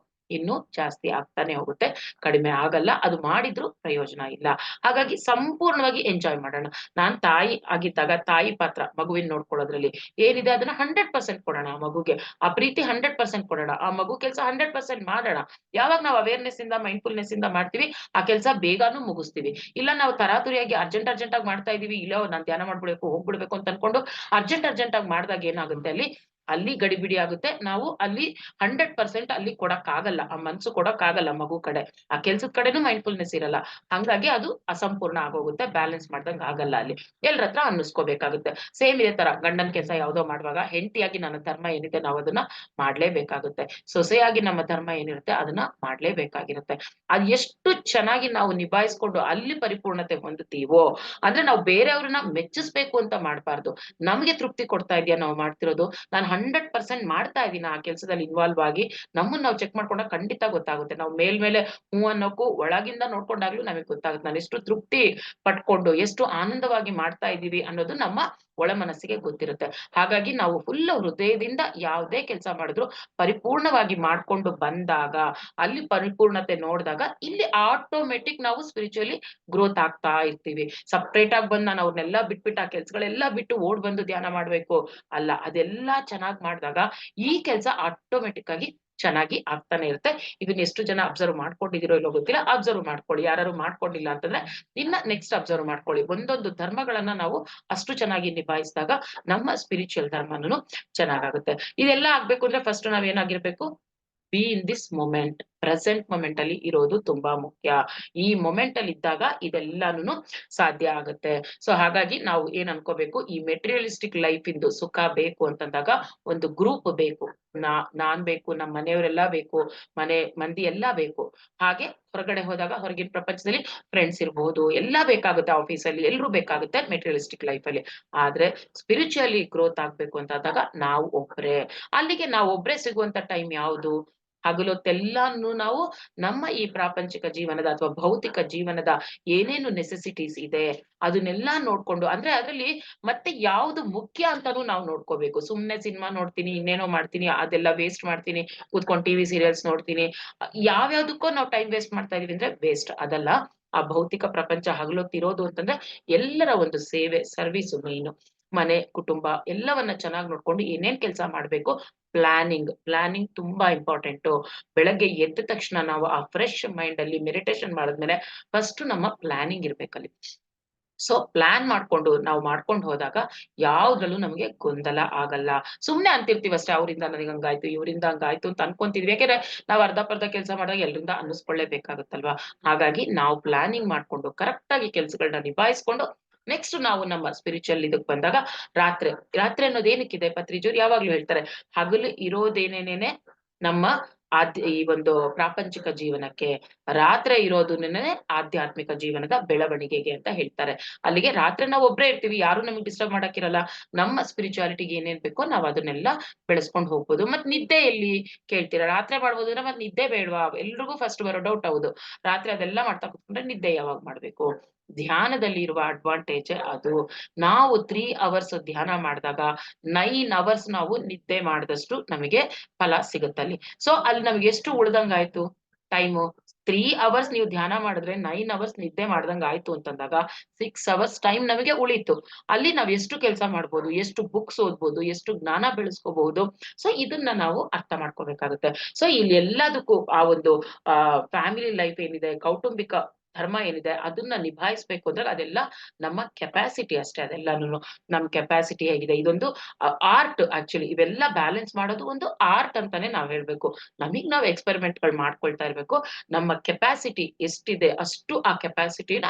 ಇನ್ನೂ ಜಾಸ್ತಿ ಆಗ್ತಾನೆ ಹೋಗುತ್ತೆ. ಕಡಿಮೆ ಆಗಲ್ಲ. ಅದು ಮಾಡಿದ್ರು ಪ್ರಯೋಜನ ಇಲ್ಲ. ಹಾಗಾಗಿ ಸಂಪೂರ್ಣವಾಗಿ ಎಂಜಾಯ್ ಮಾಡೋಣ. ನಾನ್ ತಾಯಿ ಆಗಿದ್ದಾಗ ತಾಯಿ ಪಾತ್ರ ಮಗುವಿನ ನೋಡ್ಕೊಳ್ಳೋದ್ರಲ್ಲಿ ಏನಿದೆ ಅದನ್ನ 100% ಕೊಡೋಣ ಆ ಮಗುಗೆ. ಆ ಪ್ರೀತಿ 100% ಕೊಡೋಣ. ಆ ಮಗು ಕೆಲ್ಸ 100% ಮಾಡೋಣ. ಯಾವಾಗ ನಾವು ಅವೇರ್‌ನೆಸ್ ಇಂದ, ಮೈಂಡ್‌ಫುಲ್‌ನೆಸ್ ಇಂದ ಮಾಡ್ತೀವಿ, ಆ ಕೆಲ್ಸ ಬೇಗಾನು ಮುಗಿಸ್ತೀವಿ. ಇಲ್ಲ ನಾವು ತರಾತುರಿಯಾಗಿ ಅರ್ಜೆಂಟ್ ಆಗಿ ಮಾಡ್ತಾ ಇದೀವಿ, ಇಲ್ಲ ನಾನ್ ಧ್ಯಾನ ಮಾಡ್ಬಿಡ್ಬೇಕು, ಹೋಗ್ಬಿಡ್ಬೇಕು ಅಂತ ಅನ್ಕೊಂಡು ಅರ್ಜೆಂಟ್ ಆಗಿ ಮಾಡ್ದಾಗ ಏನಾಗುತ್ತೆ ಅಲ್ಲಿ ಗಡಿಬಿಡಿ ಆಗುತ್ತೆ. ನಾವು ಅಲ್ಲಿ 100% ಅಲ್ಲಿ ಕೊಡಕ್ಕಾಗಲ್ಲ. ಆ ಮನ್ಸು ಕೊಡಕ್ಕಾಗಲ್ಲ ಮಗು ಕಡೆ. ಆ ಕೆಲ್ಸದ ಕಡೆನೂ ಮೈಂಡ್‌ಫುಲ್‌ನೆಸ್ ಇರಲ್ಲ. ಹಂಗಾಗಿ ಅದು ಅಸಂಪೂರ್ಣ ಆಗೋಗುತ್ತೆ. ಬ್ಯಾಲೆನ್ಸ್ ಮಾಡ್ದಂಗ್ ಆಗಲ್ಲ ಅಲ್ಲಿ. ಎಲ್ರತ್ರ ಅನ್ನಿಸ್ಕೋಬೇಕಾಗುತ್ತೆ. ಸೇಮ್ ಇದೇ ತರ ಗಂಡನ್ ಕೆಲ್ಸ ಯಾವ್ದೋ ಮಾಡುವಾಗ ಹೆಂಡ್ತಿಯಾಗಿ ನನ್ನ ಧರ್ಮ ಏನಿದೆ ನಾವು ಅದನ್ನ ಮಾಡ್ಲೇಬೇಕಾಗುತ್ತೆ. ಸೊಸೆಯಾಗಿ ನಮ್ಮ ಧರ್ಮ ಏನಿರುತ್ತೆ ಅದನ್ನ ಮಾಡ್ಲೇಬೇಕಾಗಿರುತ್ತೆ. ಅದ್ ಎಷ್ಟು ಚೆನ್ನಾಗಿ ನಾವು ನಿಭಾಯಿಸ್ಕೊಂಡು ಅಲ್ಲಿ ಪರಿಪೂರ್ಣತೆ ಹೊಂದುತ್ತೀವೋ, ಅಂದ್ರೆ ನಾವು ಬೇರೆಯವ್ರನ್ನ ಮೆಚ್ಚಿಸ್ಬೇಕು ಅಂತ ಮಾಡ್ಬಾರ್ದು. ನಮ್ಗೆ ತೃಪ್ತಿ ಕೊಡ್ತಾ ಇದೆಯಾ ನಾವು ಮಾಡ್ತಿರೋದು? ನಾನು 100% ಮಾಡ್ತಾ ಇದೀನ ಆ ಕೆಲ್ಸದಲ್ಲಿ ಇನ್ವಾಲ್ವ್ ಆಗಿ? ನಮ್ಮನ್ನ ನಾವು ಚೆಕ್ ಮಾಡ್ಕೊಂಡಾಗ ಖಂಡಿತ ಗೊತ್ತಾಗುತ್ತೆ. ನಾವು ಮೇಲ್ಮೇಲೆ ಹ್ಞೂ ಅನ್ನೋಕ್ಕೂ ಒಳಗಿಂದ ನೋಡ್ಕೊಂಡಾಗ್ಲೂ ನಮಿಗ್ ಗೊತ್ತಾಗುತ್ತೆ. ನಾನು ಎಷ್ಟು ತೃಪ್ತಿ ಪಟ್ಕೊಂಡು, ಎಷ್ಟು ಆನಂದವಾಗಿ ಮಾಡ್ತಾ ಇದೀವಿ ಅನ್ನೋದು ನಮ್ಮ ಒಳ ಮನಸ್ಸಿಗೆ ಗೊತ್ತಿರುತ್ತೆ. ಹಾಗಾಗಿ ನಾವು ಫುಲ್ ಹೃದಯದಿಂದ ಯಾವುದೇ ಕೆಲ್ಸ ಮಾಡಿದ್ರು ಪರಿಪೂರ್ಣವಾಗಿ ಮಾಡ್ಕೊಂಡು ಬಂದಾಗ, ಅಲ್ಲಿ ಪರಿಪೂರ್ಣತೆ ನೋಡ್ದಾಗ, ಇಲ್ಲಿ ಆಟೋಮೆಟಿಕ್ ನಾವು ಸ್ಪಿರಿಚುವಲಿ ಗ್ರೋತ್ ಆಗ್ತಾ ಇರ್ತೀವಿ. ಸಪ್ರೇಟ್ ಆಗಿ ಬಂದ್ ನಾನು ಅವ್ರನ್ನೆಲ್ಲ ಬಿಟ್ಬಿಟ್ಟು, ಆ ಕೆಲ್ಸಗಳೆಲ್ಲ ಬಿಟ್ಟು ಓಡ್ ಬಂದು ಧ್ಯಾನ ಮಾಡ್ಬೇಕು ಅಲ್ಲ. ಅದೆಲ್ಲಾ ಚೆನ್ನಾಗ್ ಮಾಡ್ದಾಗ ಈ ಕೆಲ್ಸ ಆಟೋಮೆಟಿಕ್ ಆಗಿ ಚೆನ್ನಾಗಿ ಆಗ್ತಾನೆ ಇರುತ್ತೆ. ಇದನ್ನ ಎಷ್ಟು ಜನ ಅಬ್ಸರ್ವ್ ಮಾಡ್ಕೊಂಡಿದಿರೋ ಇಲ್ಲೋ ಗೊತ್ತಿಲ್ಲ. ಅಬ್ಸರ್ವ್ ಮಾಡ್ಕೊಳ್ಳಿ. ಯಾರಾರು ಮಾಡ್ಕೊಂಡಿಲ್ಲ ಅಂತಂದ್ರೆ ಇನ್ನ ನೆಕ್ಸ್ಟ್ ಅಬ್ಸರ್ವ್ ಮಾಡ್ಕೊಳ್ಳಿ. ಒಂದೊಂದು ಧರ್ಮಗಳನ್ನ ನಾವು ಅಷ್ಟು ಚೆನ್ನಾಗಿ ನಿಭಾಯಿಸಿದಾಗ ನಮ್ಮ ಸ್ಪಿರಿಚುವಲ್ ಧರ್ಮನು ಚೆನ್ನಾಗಾಗುತ್ತೆ. ಇದೆಲ್ಲ ಆಗ್ಬೇಕು ಅಂದ್ರೆ ಫಸ್ಟ್ ನಾವ್ ಏನಾಗಿರ್ಬೇಕು? Be in this moment. Present moment ಅಲ್ಲಿ ಇರೋದು ತುಂಬಾ ಮುಖ್ಯ. ಈ ಮೊಮೆಂಟ್ ಅಲ್ಲಿ ಇದ್ದಾಗ ಇದೆಲ್ಲಾನುನು ಸಾಧ್ಯ ಆಗುತ್ತೆ. ಸೊ ಹಾಗಾಗಿ ನಾವು ಏನ್ ಅನ್ಕೋಬೇಕು, ಈ ಮೆಟೀರಿಯಲಿಸ್ಟಿಕ್ ಲೈಫ್ ಇಂದು ಸುಖ ಬೇಕು ಅಂತಂದಾಗ ಒಂದು ಗ್ರೂಪ್ ಬೇಕು. ನಾನ್ ಬೇಕು, ನಮ್ ಮನೆಯವರೆಲ್ಲಾ ಬೇಕು, ಮಂದಿ ಎಲ್ಲಾ ಬೇಕು. ಹಾಗೆ ಹೊರಗಡೆ ಹೋದಾಗ ಹೊರಗಿನ ಪ್ರಪಂಚದಲ್ಲಿ ಫ್ರೆಂಡ್ಸ್ ಇರ್ಬಹುದು, ಎಲ್ಲಾ ಬೇಕಾಗುತ್ತೆ. ಆಫೀಸಲ್ಲಿ ಎಲ್ರೂ ಬೇಕಾಗುತ್ತೆ ಮೆಟೀರಿಯಲಿಸ್ಟಿಕ್ ಲೈಫ್ ಅಲ್ಲಿ. ಆದ್ರೆ ಸ್ಪಿರಿಚುಯಲಿ ಗ್ರೋತ್ ಆಗ್ಬೇಕು ಅಂತಾದಾಗ ನಾವು ಒಬ್ರೇ. ಅಲ್ಲಿಗೆ ನಾವು ಒಬ್ರೇ ಸಿಗುವಂತ ಟೈಮ್ ಯಾವುದು? ಹಗಲೊತ್ತೆಲ್ಲಾನು ನಾವು ನಮ್ಮ ಈ ಪ್ರಾಪಂಚಿಕ ಜೀವನದ ಅಥವಾ ಭೌತಿಕ ಜೀವನದ ಏನೇನು ನೆಸೆಸಿಟೀಸ್ ಇದೆ ಅದನ್ನೆಲ್ಲಾ ನೋಡ್ಕೊಂಡು, ಅಂದ್ರೆ ಅದ್ರಲ್ಲಿ ಮತ್ತೆ ಯಾವ್ದು ಮುಖ್ಯ ಅಂತಾನು ನಾವು ನೋಡ್ಕೋಬೇಕು. ಸುಮ್ನೆ ಸಿನಿಮಾ ನೋಡ್ತೀನಿ, ಇನ್ನೇನೋ ಮಾಡ್ತೀನಿ, ಅದೆಲ್ಲ ವೇಸ್ಟ್ ಮಾಡ್ತೀನಿ, ಕೂತ್ಕೊಂಡು ಟಿವಿ ಸೀರಿಯಲ್ಸ್ ನೋಡ್ತೀನಿ. ಯಾವ್ಯಾವ್ದಕ್ಕೋ ನಾವು ಟೈಮ್ ವೇಸ್ಟ್ ಮಾಡ್ತಾ ಇದೀವಿ ಅಂದ್ರೆ ವೇಸ್ಟ್. ಅದಲ್ಲ, ಆ ಭೌತಿಕ ಪ್ರಪಂಚ ಹಗಲೊತ್ತಿರೋದು ಅಂತಂದ್ರೆ ಎಲ್ಲರ ಒಂದು ಸೇವೆ, ಸರ್ವಿಸ್ ಮೈನು. ಮನೆ, ಕುಟುಂಬ ಎಲ್ಲವನ್ನ ಚೆನ್ನಾಗಿ ನೋಡ್ಕೊಂಡು ಏನೇನ್ ಕೆಲ್ಸ ಮಾಡ್ಬೇಕು, ಪ್ಲಾನಿಂಗ್ ತುಂಬಾ ಇಂಪಾರ್ಟೆಂಟು. ಬೆಳಗ್ಗೆ ಎದ್ದ ತಕ್ಷಣ ನಾವು ಆ ಫ್ರೆಶ್ ಮೈಂಡ್ ಅಲ್ಲಿ ಮೆಡಿಟೇಷನ್ ಮಾಡಿದ್ಮೇಲೆ ಫಸ್ಟ್ ನಮ್ಮ ಪ್ಲಾನಿಂಗ್ ಇರ್ಬೇಕಲ್ಲಿ. ಸೊ ಪ್ಲಾನ್ ಮಾಡ್ಕೊಂಡು ನಾವು ಮಾಡ್ಕೊಂಡು ಹೋದಾಗ ಯಾವ್ದ್ರಲ್ಲೂ ನಮ್ಗೆ ಗೊಂದಲ ಆಗಲ್ಲ. ಸುಮ್ನೆ ಅಂತಿರ್ತೀವಿ ಅಷ್ಟೇ, ಅವ್ರಿಂದ ನನಗ್ ಹಂಗಾಯ್ತು, ಇವ್ರಿಂದ ಹಂಗಾಯ್ತು ಅಂತ ಅನ್ಕೊಂತಿದ್ವಿ. ಯಾಕೆಂದ್ರೆ ನಾವು ಅರ್ಧ ಕೆಲ್ಸ ಮಾಡಿದಾಗ ಎಲ್ರಿಂದ ಅನ್ನಿಸ್ಕೊಳ್ಳೇಬೇಕಾಗುತ್ತಲ್ವಾ. ಹಾಗಾಗಿ ನಾವು ಪ್ಲಾನಿಂಗ್ ಮಾಡ್ಕೊಂಡು ಕರೆಕ್ಟ್ ಆಗಿ ಕೆಲ್ಸಗಳನ್ನ ನಿಭಾಯಿಸ್ಕೊಂಡು ನೆಕ್ಸ್ಟ್ ನಾವು ನಮ್ಮ ಸ್ಪಿರಿಚುವಲ್ ಇದಕ್ ಬಂದಾಗ ರಾತ್ರಿ ರಾತ್ರಿ ಅನ್ನೋದು ಏನಕ್ಕಿದೆ, ಪತ್ರಿಜಿಯವ್ರು ಯಾವಾಗ್ಲೂ ಹೇಳ್ತಾರೆ, ಹಗಲು ಇರೋದೇನೇನೇನೆ ನಮ್ಮ ಈ ಒಂದು ಪ್ರಾಪಂಚಿಕ ಜೀವನಕ್ಕೆ, ರಾತ್ರಿ ಇರೋದುನೇನೆ ಆಧ್ಯಾತ್ಮಿಕ ಜೀವನದ ಬೆಳವಣಿಗೆಗೆ ಅಂತ ಹೇಳ್ತಾರೆ. ಅಲ್ಲಿಗೆ ರಾತ್ರಿ ನಾವು ಒಬ್ರೇ ಇರ್ತೀವಿ, ಯಾರು ನಮ್ಗೆ ಡಿಸ್ಟರ್ಬ್ ಮಾಡಕ್ಕಿರಲ್ಲ. ನಮ್ಮ ಸ್ಪಿರಿಚುಯಾಲಿಟಿಗೆ ಏನೇನ್ ಬೇಕೋ ನಾವ್ ಅದನ್ನೆಲ್ಲ ಬೆಳೆಸ್ಕೊಂಡು ಹೋಗ್ಬೋದು. ಮತ್ ನಿದ್ದೆ ಎಲ್ಲಿ ಕೇಳ್ತೀರಾ? ರಾತ್ರಿ ಮಾಡ್ಬೋದು ಅಂದ್ರೆ ಮತ್ ನಿದ್ದೆ ಬೇಡ್ವಾ? ಎಲ್ರಿಗೂ ಫಸ್ಟ್ ಬರೋ ಡೌಟ್ ಹೌದು. ರಾತ್ರಿ ಅದೆಲ್ಲ ಮಾಡ್ತಾ ಕೂತ್ಕೊಂಡ್ರೆ ನಿದ್ದೆ ಯಾವಾಗ್ ಮಾಡ್ಬೇಕು? ಧ್ಯಾನದಲ್ಲಿ ಇರುವ ಅಡ್ವಾಂಟೇಜ್ ಅದು. ನಾವು 3 ಅವರ್ಸ್ ಧ್ಯಾನ ಮಾಡಿದಾಗ 9 ಅವರ್ಸ್ ನಾವು ನಿದ್ದೆ ಮಾಡಿದಷ್ಟು ನಮಗೆ ಫಲ ಸಿಗುತ್ತಲ್ಲಿ. ಸೊ ಅಲ್ಲಿ ನಮ್ಗೆ ಎಷ್ಟು ಉಳ್ದಂಗಾಯ್ತು ಟೈಮು? 3 ಅವರ್ಸ್ ನೀವು ಧ್ಯಾನ ಮಾಡಿದ್ರೆ 9 ಅವರ್ಸ್ ನಿದ್ದೆ ಮಾಡ್ದಂಗ್ ಆಯ್ತು ಅಂತಂದಾಗ 6 ಅವರ್ಸ್ ಟೈಮ್ ನಮಗೆ ಉಳೀತು. ಅಲ್ಲಿ ನಾವ್ ಎಷ್ಟು ಕೆಲ್ಸ ಮಾಡ್ಬೋದು, ಎಷ್ಟು ಬುಕ್ಸ್ ಓದ್ಬೋದು, ಎಷ್ಟು ಜ್ಞಾನ ಬೆಳೆಸ್ಕೋಬಹುದು. ಸೊ ಇದನ್ನ ನಾವು ಅರ್ಥ ಮಾಡ್ಕೋಬೇಕಾಗುತ್ತೆ. ಸೊ ಇಲ್ಲಿ ಎಲ್ಲದಕ್ಕೂ ಆ ಒಂದು ಫ್ಯಾಮಿಲಿ ಲೈಫ್ ಏನಿದೆ, ಕೌಟುಂಬಿಕ ಧರ್ಮ ಏನಿದೆ ಅದನ್ನ ನಿಭಾಯಿಸ್ಬೇಕು ಅಂದ್ರೆ ಅದೆಲ್ಲ ನಮ್ಮ ಕೆಪಾಸಿಟಿ ಅಷ್ಟೇ. ಅದೆಲ್ಲಾನು ನಮ್ ಕೆಪಾಸಿಟಿ ಹೇಗಿದೆ, ಇದೊಂದು ಆರ್ಟ್. ಆಕ್ಚುಲಿ ಇವೆಲ್ಲ ಬ್ಯಾಲೆನ್ಸ್ ಮಾಡೋದು ಒಂದು ಆರ್ಟ್ ಅಂತಾನೆ ನಾವ್ ಹೇಳ್ಬೇಕು. ನಮಿಗ್ ನಾವ್ ಎಕ್ಸ್ಪೆರಿಮೆಂಟ್ ಗಳು ಮಾಡ್ಕೊಳ್ತಾ ಇರ್ಬೇಕು. ನಮ್ಮ ಕೆಪಾಸಿಟಿ ಎಷ್ಟಿದೆ ಅಷ್ಟು ಆ ಕೆಪಾಸಿಟಿನ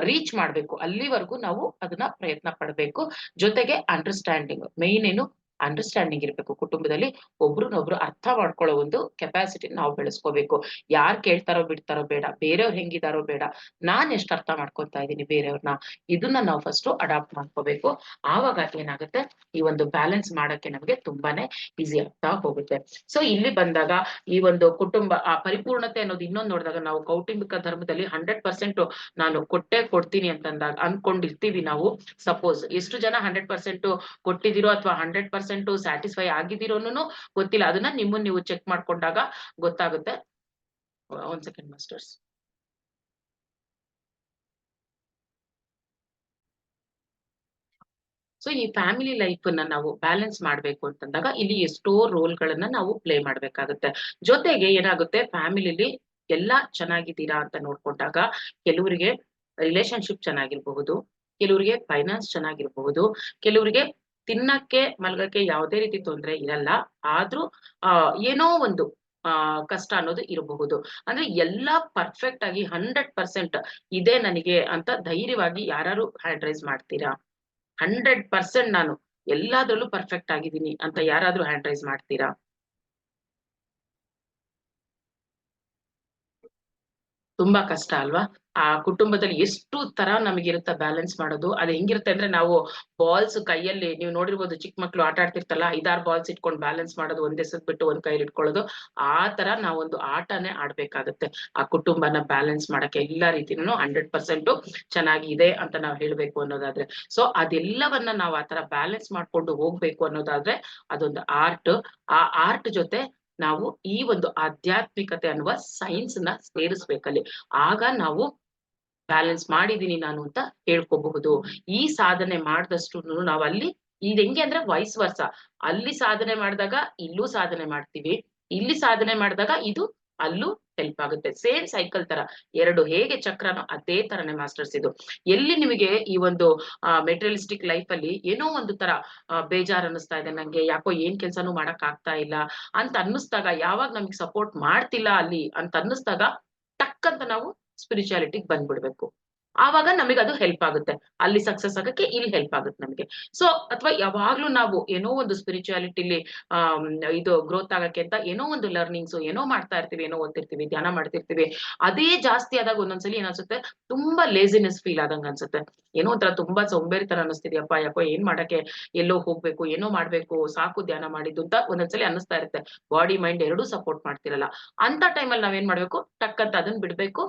ರೀಚ್ ಮಾಡ್ಬೇಕು. ಅಲ್ಲಿವರೆಗೂ ನಾವು ಅದನ್ನ ಪ್ರಯತ್ನ ಪಡ್ಬೇಕು. ಜೊತೆಗೆ ಅಂಡರ್‌ಸ್ಟ್ಯಾಂಡಿಂಗ್ ಮೇನ್ ಏನು, ಅಂಡರ್‌ಸ್ಟ್ಯಾಂಡಿಂಗ್ ಇರ್ಬೇಕು ಕುಟುಂಬದಲ್ಲಿ. ಒಬ್ರನ್ನೊಬ್ರು ಅರ್ಥ ಮಾಡ್ಕೊಳ್ಳೋ ಒಂದು ಕೆಪಾಸಿಟಿ ನಾವು ಬೆಳೆಸ್ಕೋಬೇಕು. ಯಾರ್ ಕೇಳ್ತಾರೋ ಬಿಡ್ತಾರೋ ಬೇಡ, ಬೇರೆಯವ್ರು ಹೆಂಗಿದಾರೋ ಬೇಡ, ನಾನ್ ಎಷ್ಟ್ ಅರ್ಥ ಮಾಡ್ಕೊತಾ ಇದೀನಿ ಬೇರೆಯವ್ರನ್ನ, ಇದನ್ನ ನಾವು ಫಸ್ಟ್ ಅಡಾಪ್ಟ್ ಮಾಡ್ಕೋಬೇಕು. ಆವಾಗ ಏನಾಗುತ್ತೆ, ಈ ಒಂದು ಬ್ಯಾಲೆನ್ಸ್ ಮಾಡಕ್ಕೆ ನಮಗೆ ತುಂಬಾನೇ ಈಸಿ ಆಗ್ತಾ ಹೋಗುತ್ತೆ. ಸೊ ಇಲ್ಲಿ ಬಂದಾಗ ಈ ಒಂದು ಕುಟುಂಬ ಆ ಪರಿಪೂರ್ಣತೆ ಅನ್ನೋದು ಇನ್ನೊಂದ್ ನೋಡಿದಾಗ ನಾವು ಕೌಟುಂಬಿಕ ಧರ್ಮದಲ್ಲಿ 100% ನಾನು ಕೊಟ್ಟೇ ಕೊಡ್ತೀನಿ ಅಂತಂದಾಗ ಅನ್ಕೊಂಡಿರ್ತೀವಿ ನಾವು. ಸಪೋಸ್ ಎಷ್ಟು ಜನ 100% ಕೊಟ್ಟಿದಿರೋ ಅಥವಾ 100% ಸ್ಯಾಟಿಸ್ಫೈ ಆಗಿದಿರೋನು ಗೊತ್ತಿಲ್ಲ. ಅದನ್ನ ನಿಮ್ಮನ್ನ ನೀವು ಚೆಕ್ ಮಾಡ್ಕೊಂಡಾಗ ಗೊತ್ತಾಗುತ್ತೆ. ಒಂದ್ ಸೆಕೆಂಡ್ ಮಾಸ್ಟರ್ಸ್. ಸೊ ಈ ಫ್ಯಾಮಿಲಿ ಲೈಫ್ ಅನ್ನ ನಾವು ಬ್ಯಾಲೆನ್ಸ್ ಮಾಡ್ಬೇಕು ಅಂತಂದಾಗ ಇಲ್ಲಿ ಎಷ್ಟೋ ರೋಲ್ ಗಳನ್ನ ನಾವು ಪ್ಲೇ ಮಾಡ್ಬೇಕಾಗುತ್ತೆ. ಜೊತೆಗೆ ಏನಾಗುತ್ತೆ, ಫ್ಯಾಮಿಲಿಲಿ ಎಲ್ಲಾ ಚೆನ್ನಾಗಿದ್ದೀರಾ ಅಂತ ನೋಡ್ಕೊಂಡಾಗ ಕೆಲವರಿಗೆ ರಿಲೇಶನ್ಶಿಪ್ ಚೆನ್ನಾಗಿರ್ಬಹುದು, ಕೆಲವರಿಗೆ ಫೈನಾನ್ಸ್ ಚೆನ್ನಾಗಿರ್ಬಹುದು, ಕೆಲವರಿಗೆ ತಿನ್ನಕ್ಕೆ ಮಲ್ಗಕ್ಕೆ ಯಾವುದೇ ರೀತಿ ತೊಂದರೆ ಇರಲ್ಲ. ಆದ್ರೂ ಏನೋ ಒಂದು ಕಷ್ಟ ಅನ್ನೋದು ಇರಬಹುದು. ಅಂದ್ರೆ ಎಲ್ಲಾ ಪರ್ಫೆಕ್ಟ್ ಆಗಿ 100% ಇದೆ ನನಗೆ ಅಂತ ಧೈರ್ಯವಾಗಿ ಯಾರು ಹ್ಯಾಂಡ್ ರೈಸ್ ಮಾಡ್ತೀರಾ? 100% ನಾನು ಎಲ್ಲಾದ್ರಲ್ಲೂ ಪರ್ಫೆಕ್ಟ್ ಆಗಿದ್ದೀನಿ ಅಂತ ಯಾರಾದ್ರೂ ಹ್ಯಾಂಡ್ ರೈಸ್ ಮಾಡ್ತೀರಾ? ತುಂಬಾ ಕಷ್ಟ ಅಲ್ವಾ? ಆ ಕುಟುಂಬದಲ್ಲಿ ಎಷ್ಟು ತರ ನಮಗಿರುತ್ತೆ ಬ್ಯಾಲೆನ್ಸ್ ಮಾಡೋದು. ಅದು ಹೆಂಗಿರುತ್ತೆ ಅಂದ್ರೆ ನಾವು ಬಾಲ್ಸ್ ಕೈಯಲ್ಲಿ ನೀವು ನೋಡಿರ್ಬೋದು, ಚಿಕ್ಕ ಮಕ್ಳು ಆಟ ಆಡ್ತಿರ್ತಾರಲ್ಲ, 5, 6 ಬಾಲ್ಸ್ ಇಟ್ಕೊಂಡು ಬ್ಯಾಲೆನ್ಸ್ ಮಾಡೋದು, ಒಂದ್ ಎಸೆದ್ ಬಿಟ್ಟು ಒಂದ್ ಕೈಲಿ ಇಟ್ಕೊಳ್ಳೋದು. ಆ ತರ ನಾವೊಂದು ಆಟನೇ ಆಡ್ಬೇಕಾಗತ್ತೆ. ಆ ಕುಟುಂಬನ ಬ್ಯಾಲೆನ್ಸ್ ಮಾಡಕ್ಕೆ ಎಲ್ಲಾ ರೀತಿನೂ 100% ಚೆನ್ನಾಗಿದೆ ಅಂತ ನಾವ್ ಹೇಳ್ಬೇಕು ಅನ್ನೋದಾದ್ರೆ. ಸೊ ಅದೆಲ್ಲವನ್ನ ನಾವು ಆ ತರ ಬ್ಯಾಲೆನ್ಸ್ ಮಾಡ್ಕೊಂಡು ಹೋಗ್ಬೇಕು ಅನ್ನೋದಾದ್ರೆ ಅದೊಂದು ಆರ್ಟ್. ಆ ಆರ್ಟ್ ಜೊತೆ ನಾವು ಈ ಒಂದು ಆಧ್ಯಾತ್ಮಿಕತೆ ಅನ್ನುವ ಸೈನ್ಸ್ ನ ಸೇರಿಸ್ಬೇಕಲ್ಲಿ. ಆಗ ನಾವು ಬ್ಯಾಲೆನ್ಸ್ ಮಾಡಿದೀನಿ ನಾನು ಅಂತ ಹೇಳ್ಕೋಬಹುದು. ಈ ಸಾಧನೆ ಮಾಡ್ದಷ್ಟುನು ನಾವಲ್ಲಿ ಇದ್ ಹೆಂಗೆ ಅಂದ್ರೆ ವೈಸ್ ವರ್ಸ. ಅಲ್ಲಿ ಸಾಧನೆ ಮಾಡಿದಾಗ ಇಲ್ಲೂ ಸಾಧನೆ ಮಾಡ್ತೀವಿ. ಇಲ್ಲಿ ಸಾಧನೆ ಮಾಡಿದಾಗ ಇದು ಅಲ್ಲೂ ಹೆಲ್ಪ್ ಆಗುತ್ತೆ. ಸೇಮ್ ಸೈಕಲ್ ತರ. 2 ಹೇಗೆ ಚಕ್ರನೋ ಅದೇ ತರನೇ ಮಾಸ್ಟರ್ಸ್ ಇದು. ಎಲ್ಲಿ ನಿಮಗೆ ಈ ಒಂದು ಮೆಟೀರಿಯಲಿಸ್ಟಿಕ್ ಲೈಫ್ ಅಲ್ಲಿ ಏನೋ ಒಂದು ತರ ಬೇಜಾರ್ ಅನ್ನಿಸ್ತಾ ಇದೆ ನಂಗೆ, ಯಾಕೋ ಏನ್ ಕೆಲ್ಸಾನು ಮಾಡಕ್ ಆಗ್ತಾ ಇಲ್ಲ ಅಂತ ಅನ್ನಿಸ್ದಾಗ, ಯಾವಾಗ ನಮ್ಗೆ ಸಪೋರ್ಟ್ ಮಾಡ್ತಿಲ್ಲ ಅಲ್ಲಿ ಅಂತ ಅನ್ನಿಸ್ದಾಗ ಟಕ್ ಅಂತ ನಾವು ಸ್ಪಿರಿಚುಯಾಲಿಟಿಗ್ ಬಂದ್ಬಿಡ್ಬೇಕು. ಆವಾಗ ನಮಿಗದು ಹೆಲ್ಪ್ ಆಗುತ್ತೆ. ಅಲ್ಲಿ ಸಕ್ಸಸ್ ಆಗಕ್ಕೆ ಇಲ್ಲಿ ಹೆಲ್ಪ್ ಆಗುತ್ತೆ ನಮ್ಗೆ. ಸೊ ಅಥವಾ ಯಾವಾಗ್ಲೂ ನಾವು ಏನೋ ಒಂದು ಸ್ಪಿರಿಚುಯಾಲಿಟಿಲಿ ಆಹ್ ಇದು ಗ್ರೋತ್ ಆಗಕ್ಕೆ ಅಂತ ಏನೋ ಒಂದು ಲರ್ನಿಂಗ್ಸ್ ಏನೋ ಮಾಡ್ತಾ ಇರ್ತೀವಿ, ಏನೋ ಓದ್ತಿರ್ತೀವಿ, ಧ್ಯಾನ ಮಾಡ್ತಿರ್ತೀವಿ. ಅದೇ ಜಾಸ್ತಿ ಆದಾಗ ಒಂದೊಂದ್ಸಲಿ ಏನ್ ತುಂಬಾ ಲೇಜಿನೆಸ್ ಫೀಲ್ ಆದಂಗ್ ಅನ್ಸುತ್ತೆ. ಏನೋ ಒಂಥರ ತುಂಬಾ ಸೋಂಬೇರಿತನ ಅನ್ನಿಸ್ತಿದ್ಯಪ್ಪಾ, ಯಾಕೋ ಏನ್ ಮಾಡಕ್ಕೆ, ಎಲ್ಲೋ ಹೋಗ್ಬೇಕು, ಏನೋ ಮಾಡ್ಬೇಕು, ಸಾಕು ಧ್ಯಾನ ಮಾಡಿದ್ದು ಅಂತ ಒಂದೊಂದ್ಸಲಿ ಅನ್ನಿಸ್ತಾ ಇರುತ್ತೆ. ಬಾಡಿ ಮೈಂಡ್ ಎರಡೂ ಸಪೋರ್ಟ್ ಮಾಡ್ತಿರಲ್ಲ. ಅಂತ ಟೈಮಲ್ಲಿ ನಾವೇನ್ ಮಾಡ್ಬೇಕು, ಟಕ್ ಅಂತ ಅದನ್ನ ಬಿಡ್ಬೇಕು,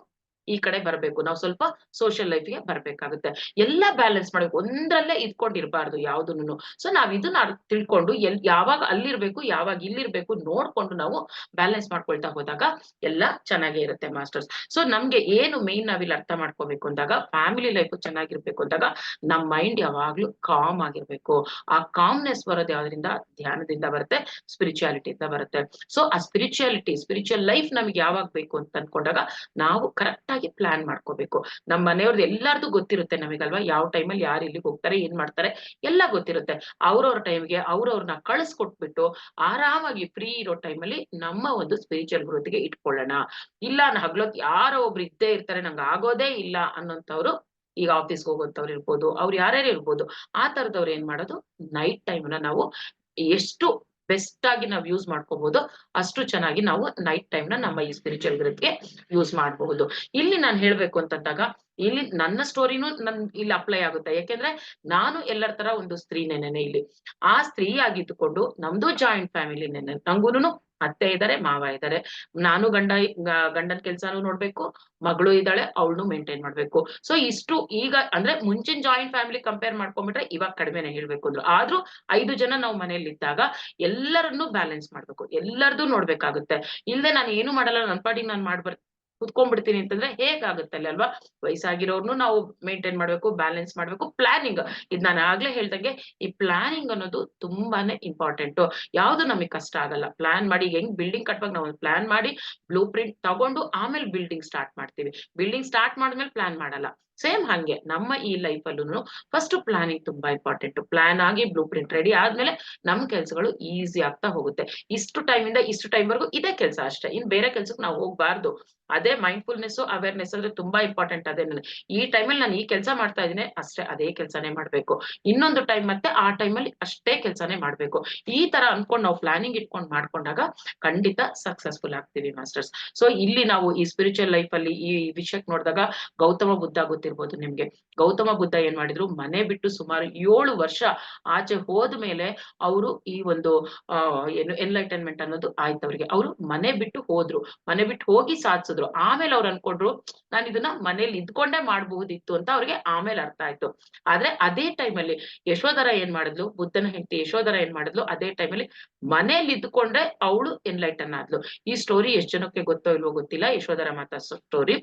ಈ ಕಡೆ ಬರ್ಬೇಕು. ನಾವು ಸ್ವಲ್ಪ ಸೋಷಿಯಲ್ ಲೈಫ್‌ಗೆ ಬರ್ಬೇಕಾಗುತ್ತೆ. ಎಲ್ಲ ಬ್ಯಾಲೆನ್ಸ್ ಮಾಡ್ಬೇಕು. ಒಂದ್ರಲ್ಲೇ ಇದ್ಕೊಂಡಿರ್ಬಾರ್ದು ಯಾವ್ದುನುನು. ಸೊ ನಾವ್ ಇದನ್ನ ತಿಳ್ಕೊಂಡು ಯಾವಾಗ ಅಲ್ಲಿರ್ಬೇಕು, ಯಾವಾಗ ಇಲ್ಲಿರ್ಬೇಕು ನೋಡ್ಕೊಂಡು ನಾವು ಬ್ಯಾಲೆನ್ಸ್ ಮಾಡ್ಕೊಳ್ತಾ ಹೋದಾಗ ಎಲ್ಲ ಚೆನ್ನಾಗೇ ಇರುತ್ತೆ ಮಾಸ್ಟರ್ಸ್. ಸೊ ನಮ್ಗೆ ಏನು ಮೇನ್ ನಾವಿಲ್ಲಿ ಅರ್ಥ ಮಾಡ್ಕೋಬೇಕು ಅಂದಾಗ, ಫ್ಯಾಮಿಲಿ ಲೈಫ್ ಚೆನ್ನಾಗಿರ್ಬೇಕು ಅಂದಾಗ ನಮ್ ಮೈಂಡ್ ಯಾವಾಗ್ಲೂ ಕಾಮ್ ಆಗಿರ್ಬೇಕು. ಆ ಕಾಮ್‌ನೆಸ್ ಬರೋದು ಯಾವ್ದ್ರಿಂದ? ಧ್ಯಾನದಿಂದ ಬರುತ್ತೆ, ಸ್ಪಿರಿಚುಯಾಲಿಟಿಯಿಂದ ಬರುತ್ತೆ. ಸೊ ಆ ಸ್ಪಿರಿಚುವಲ್ ಲೈಫ್ ನಮ್ಗೆ ಯಾವಾಗ್ ಬೇಕು ಅಂತ ಅನ್ಕೊಂಡಾಗ ನಾವು ಕರೆಕ್ಟ್ ಆಗಿ ಪ್ಲಾನ್ ಮಾಡ್ಕೋಬೇಕು. ನಮ್ ಮನೆಯವ್ರದ್ದು ಎಲ್ಲಾರ್ದು ಗೊತ್ತಿರುತ್ತೆ ನಮಿಗಲ್ವಾ? ಯಾವ ಟೈಮಲ್ಲಿ ಯಾರು ಎಲ್ಲಿಗ್ ಹೋಗ್ತಾರೆ, ಏನ್ ಮಾಡ್ತಾರೆ ಎಲ್ಲ ಗೊತ್ತಿರುತ್ತೆ. ಅವ್ರವ್ರ ಟೈಮ್‌ಗೆ ಅವ್ರವ್ರನ್ನ ಕಳಿಸ್ಕೊಟ್ಬಿಟ್ಟು ಆರಾಮಾಗಿ ಫ್ರೀ ಇರೋ ಟೈಮಲ್ಲಿ ನಮ್ಮ ಒಂದು ಸ್ಪಿರಿಚುವಲ್ ಗ್ರೋತ್‌ಗೆ ಇಟ್ಕೊಳ್ಳೋಣ. ಇಲ್ಲ ಹಗಲೊತ್ತು ಯಾರೋ ಒಬ್ರು ಇದ್ದೇ ಇರ್ತಾರೆ, ನಂಗ್ ಆಗೋದೇ ಇಲ್ಲ ಅನ್ನೋಂಥವ್ರು, ಈಗ ಆಫೀಸ್‌ಗೆ ಹೋಗೋಂಥವ್ರು ಇರ್ಬೋದು, ಅವ್ರು ಯಾರ್ಯಾರು ಇರ್ಬೋದು. ಆ ತರದವ್ರು ಏನ್ ಮಾಡೋದು, ನೈಟ್ ಟೈಮ್‌ನ ನಾವು ಎಷ್ಟು ಬೆಸ್ಟ್ ಆಗಿ ನಾವು ಯೂಸ್ ಮಾಡ್ಕೋಬಹುದೋ ಅಷ್ಟು ಚೆನ್ನಾಗಿ ನಾವು ನೈಟ್ ಟೈಮ್‌ನ ನಮ್ಮ ಈ ಸ್ಪಿರಿಚುವಲ್ ಗ್ರೋತ್‌ಗೆ ಯೂಸ್ ಮಾಡಬಹುದು. ಇಲ್ಲಿ ನಾನ್ ಹೇಳ್ಬೇಕು ಅಂತಂದಾಗ, ಇಲ್ಲಿ ನನ್ನ ಸ್ಟೋರಿನೂ ಇಲ್ಲಿ ಅಪ್ಲೈ ಆಗುತ್ತೆ. ಯಾಕೆಂದ್ರೆ ನಾನು ಎಲ್ಲರ ತರ ಒಂದು ಸ್ತ್ರೀನೇನೆ ಇಲ್ಲಿ. ಆ ಸ್ತ್ರೀ ಆಗಿದ್ದುಕೊಂಡು ನಮ್ದು ಜಾಯಿಂಟ್ ಫ್ಯಾಮಿಲಿನೇನೆ. ನಂಗೂನು ಅತ್ತೆ ಇದಾರೆ, ಮಾವ ಇದಾರೆ, ನಾನು ಗಂಡನ ಕೆಲ್ಸಾನು ನೋಡ್ಬೇಕು, ಮಗಳು ಇದ್ದಾಳೆ, ಅವಳನ್ನು ಮೇಂಟೈನ್ ಮಾಡ್ಬೇಕು. ಸೊ ಇಷ್ಟು ಈಗ ಅಂದ್ರೆ ಮುಂಚಿನ ಜಾಯಿಂಟ್ ಫ್ಯಾಮಿಲಿ ಕಂಪೇರ್ ಮಾಡ್ಕೊಂಡ್ಬಿಟ್ರೆ ಇವಾಗ ಕಡಿಮೆನೆ ಹೇಳ್ಬೇಕು ಅಂದ್ರು. ಆದ್ರೂ 5 ಜನ ನಾವು ಮನೇಲಿ ಇದ್ದಾಗ ಎಲ್ಲರನ್ನೂ ಬ್ಯಾಲೆನ್ಸ್ ಮಾಡ್ಬೇಕು, ಎಲ್ಲರದು ನೋಡ್ಬೇಕಾಗುತ್ತೆ. ಇಲ್ದೆ ನಾನು ಏನು ಮಾಡಲ್ಲ, ನನ್ ಪಾಡಿಗೆ ನಾನ್ ಕುತ್ಕೊಂಡ್ಬಿಡ್ತೀನಿ ಅಂತಂದ್ರೆ ಹೇಗಾಗುತ್ತಲ್ಲ ಅಲ್ವಾ? ವಯಸ್ಸಾಗಿರೋರ್ನು ನಾವು ಮೇಂಟೈನ್ ಮಾಡ್ಬೇಕು, ಬ್ಯಾಲೆನ್ಸ್ ಮಾಡ್ಬೇಕು. ಪ್ಲಾನಿಂಗ್, ಇದ್ ನಾನು ಆಗ್ಲೇ ಹೇಳ್ದಂಗೆ ಈ ಪ್ಲಾನಿಂಗ್ ಅನ್ನೋದು ತುಂಬಾನೇ ಇಂಪಾರ್ಟೆಂಟ್. ಯಾವ್ದು ನಮಗೆ ಕಷ್ಟ ಆಗಲ್ಲ. ಪ್ಲಾನ್ ಮಾಡಿ ಹೆಂಗ್ ಬಿಲ್ಡಿಂಗ್ ಕಟ್ವಾಗ ನಾವು ಪ್ಲಾನ್ ಮಾಡಿ ಬ್ಲೂ ಪ್ರಿಂಟ್ ತಗೊಂಡು ಆಮೇಲೆ ಬಿಲ್ಡಿಂಗ್ ಸ್ಟಾರ್ಟ್ ಮಾಡ್ತೀವಿ. ಬಿಲ್ಡಿಂಗ್ ಸ್ಟಾರ್ಟ್ ಮಾಡಿದ್ಮೇಲೆ ಪ್ಲಾನ್ ಮಾಡಲ್ಲ. ಸೇಮ್ ಹಂಗೆ ನಮ್ಮ ಈ ಲೈಫ್ ಅಲ್ಲೂ ಫಸ್ಟ್ ಪ್ಲಾನಿಂಗ್ ತುಂಬಾ ಇಂಪಾರ್ಟೆಂಟ್. ಪ್ಲಾನ್ ಆಗಿ ಬ್ಲೂ ಪ್ರಿಂಟ್ ರೆಡಿ ಆದ್ಮೇಲೆ ನಮ್ ಕೆಲ್ಸಗಳು ಈಸಿ ಆಗ್ತಾ ಹೋಗುತ್ತೆ. ಇಷ್ಟು ಟೈಮ್ ಇಂದ ಇಷ್ಟು ಟೈಮ್ ವರ್ಗು ಇದೇ ಕೆಲಸ ಅಷ್ಟೇ, ಇನ್ ಬೇರೆ ಕೆಲ್ಸಕ್ಕೆ ನಾವು ಹೋಗ್ಬಾರ್ದು. ಅದೇ ಮೈಂಡ್ಫುಲ್ನೆಸ್ ಅವೇರ್ನೆಸ್ ಅಂದ್ರೆ ತುಂಬಾ ಇಂಪಾರ್ಟೆಂಟ್. ಅದೇ ಈ ಟೈಮಲ್ಲಿ ನಾನು ಈ ಕೆಲಸ ಮಾಡ್ತಾ ಇದೀನಿ ಅಷ್ಟೇ, ಅದೇ ಕೆಲಸನೇ ಮಾಡ್ಬೇಕು. ಇನ್ನೊಂದು ಟೈಮ್ ಮತ್ತೆ ಆ ಟೈಮಲ್ಲಿ ಅಷ್ಟೇ ಕೆಲಸನೇ ಮಾಡ್ಬೇಕು. ಈ ತರ ಅನ್ಕೊಂಡ್ ನಾವು ಪ್ಲಾನಿಂಗ್ ಇಟ್ಕೊಂಡ್ ಮಾಡ್ಕೊಂಡಾಗ ಖಂಡಿತ ಸಕ್ಸಸ್ಫುಲ್ ಆಗ್ತೀವಿ ಮಾಸ್ಟರ್ಸ್. ಸೊ ಇಲ್ಲಿ ನಾವು ಈ ಸ್ಪಿರಿಚುವಲ್ ಲೈಫ್ ಅಲ್ಲಿ ಈ ವಿಷಯಕ್ಕೆ ನೋಡಿದಾಗ ಗೌತಮ ಬುದ್ಧ ಗೊತ್ತಿರ್ಬೋದು ನಿಮ್ಗೆ. ಗೌತಮ ಬುದ್ಧ ಏನ್ ಮಾಡಿದ್ರು, ಮನೆ ಬಿಟ್ಟು ಸುಮಾರು 7 ವರ್ಷ ಆಚೆ ಹೋದ್ಮೇಲೆ ಅವರು ಈ ಒಂದು ಏನು ಎನ್ಲೈಟನ್ಮೆಂಟ್ ಅನ್ನೋದು ಆಯ್ತು ಅವ್ರಿಗೆ. ಅವರು ಮನೆ ಬಿಟ್ಟು ಹೋದ್ರು, ಮನೆ ಬಿಟ್ಟು ಹೋಗಿ ಸಾಧಿಸಿದ್ರು. ಆಮೇಲೆ ಅವ್ರು ಅನ್ಕೊಂಡ್ರು ನಾನು ಇದನ್ನ ಮನೇಲಿ ಇದ್ಕೊಂಡೇ ಮಾಡಬಹುದಿತ್ತು ಅಂತ ಅವ್ರಿಗೆ ಆಮೇಲೆ ಅರ್ಥ ಆಯ್ತು. ಆದ್ರೆ ಅದೇ ಟೈಮಲ್ಲಿ ಯಶೋಧರ ಏನ್ ಮಾಡಿದ್ಲು, ಬುದ್ಧನ ಹೆಂಡತಿ ಯಶೋಧರ ಏನ್ ಮಾಡಿದ್ಲು, ಅದೇ ಟೈಮಲ್ಲಿ ಮನೇಲಿ ಇದ್ಕೊಂಡ್ರೆ ಅವಳು ಎನ್ಲೈಟನ್ ಆದ್ಲು. ಈ ಸ್ಟೋರಿ ಎಷ್ಟ್ ಜನಕ್ಕೆ ಗೊತ್ತೋ ಇಲ್ವೋ ಗೊತ್ತಿಲ್ಲ, ಯಶೋಧರ ಮಾತಾ ಸ್ಟೋರಿ.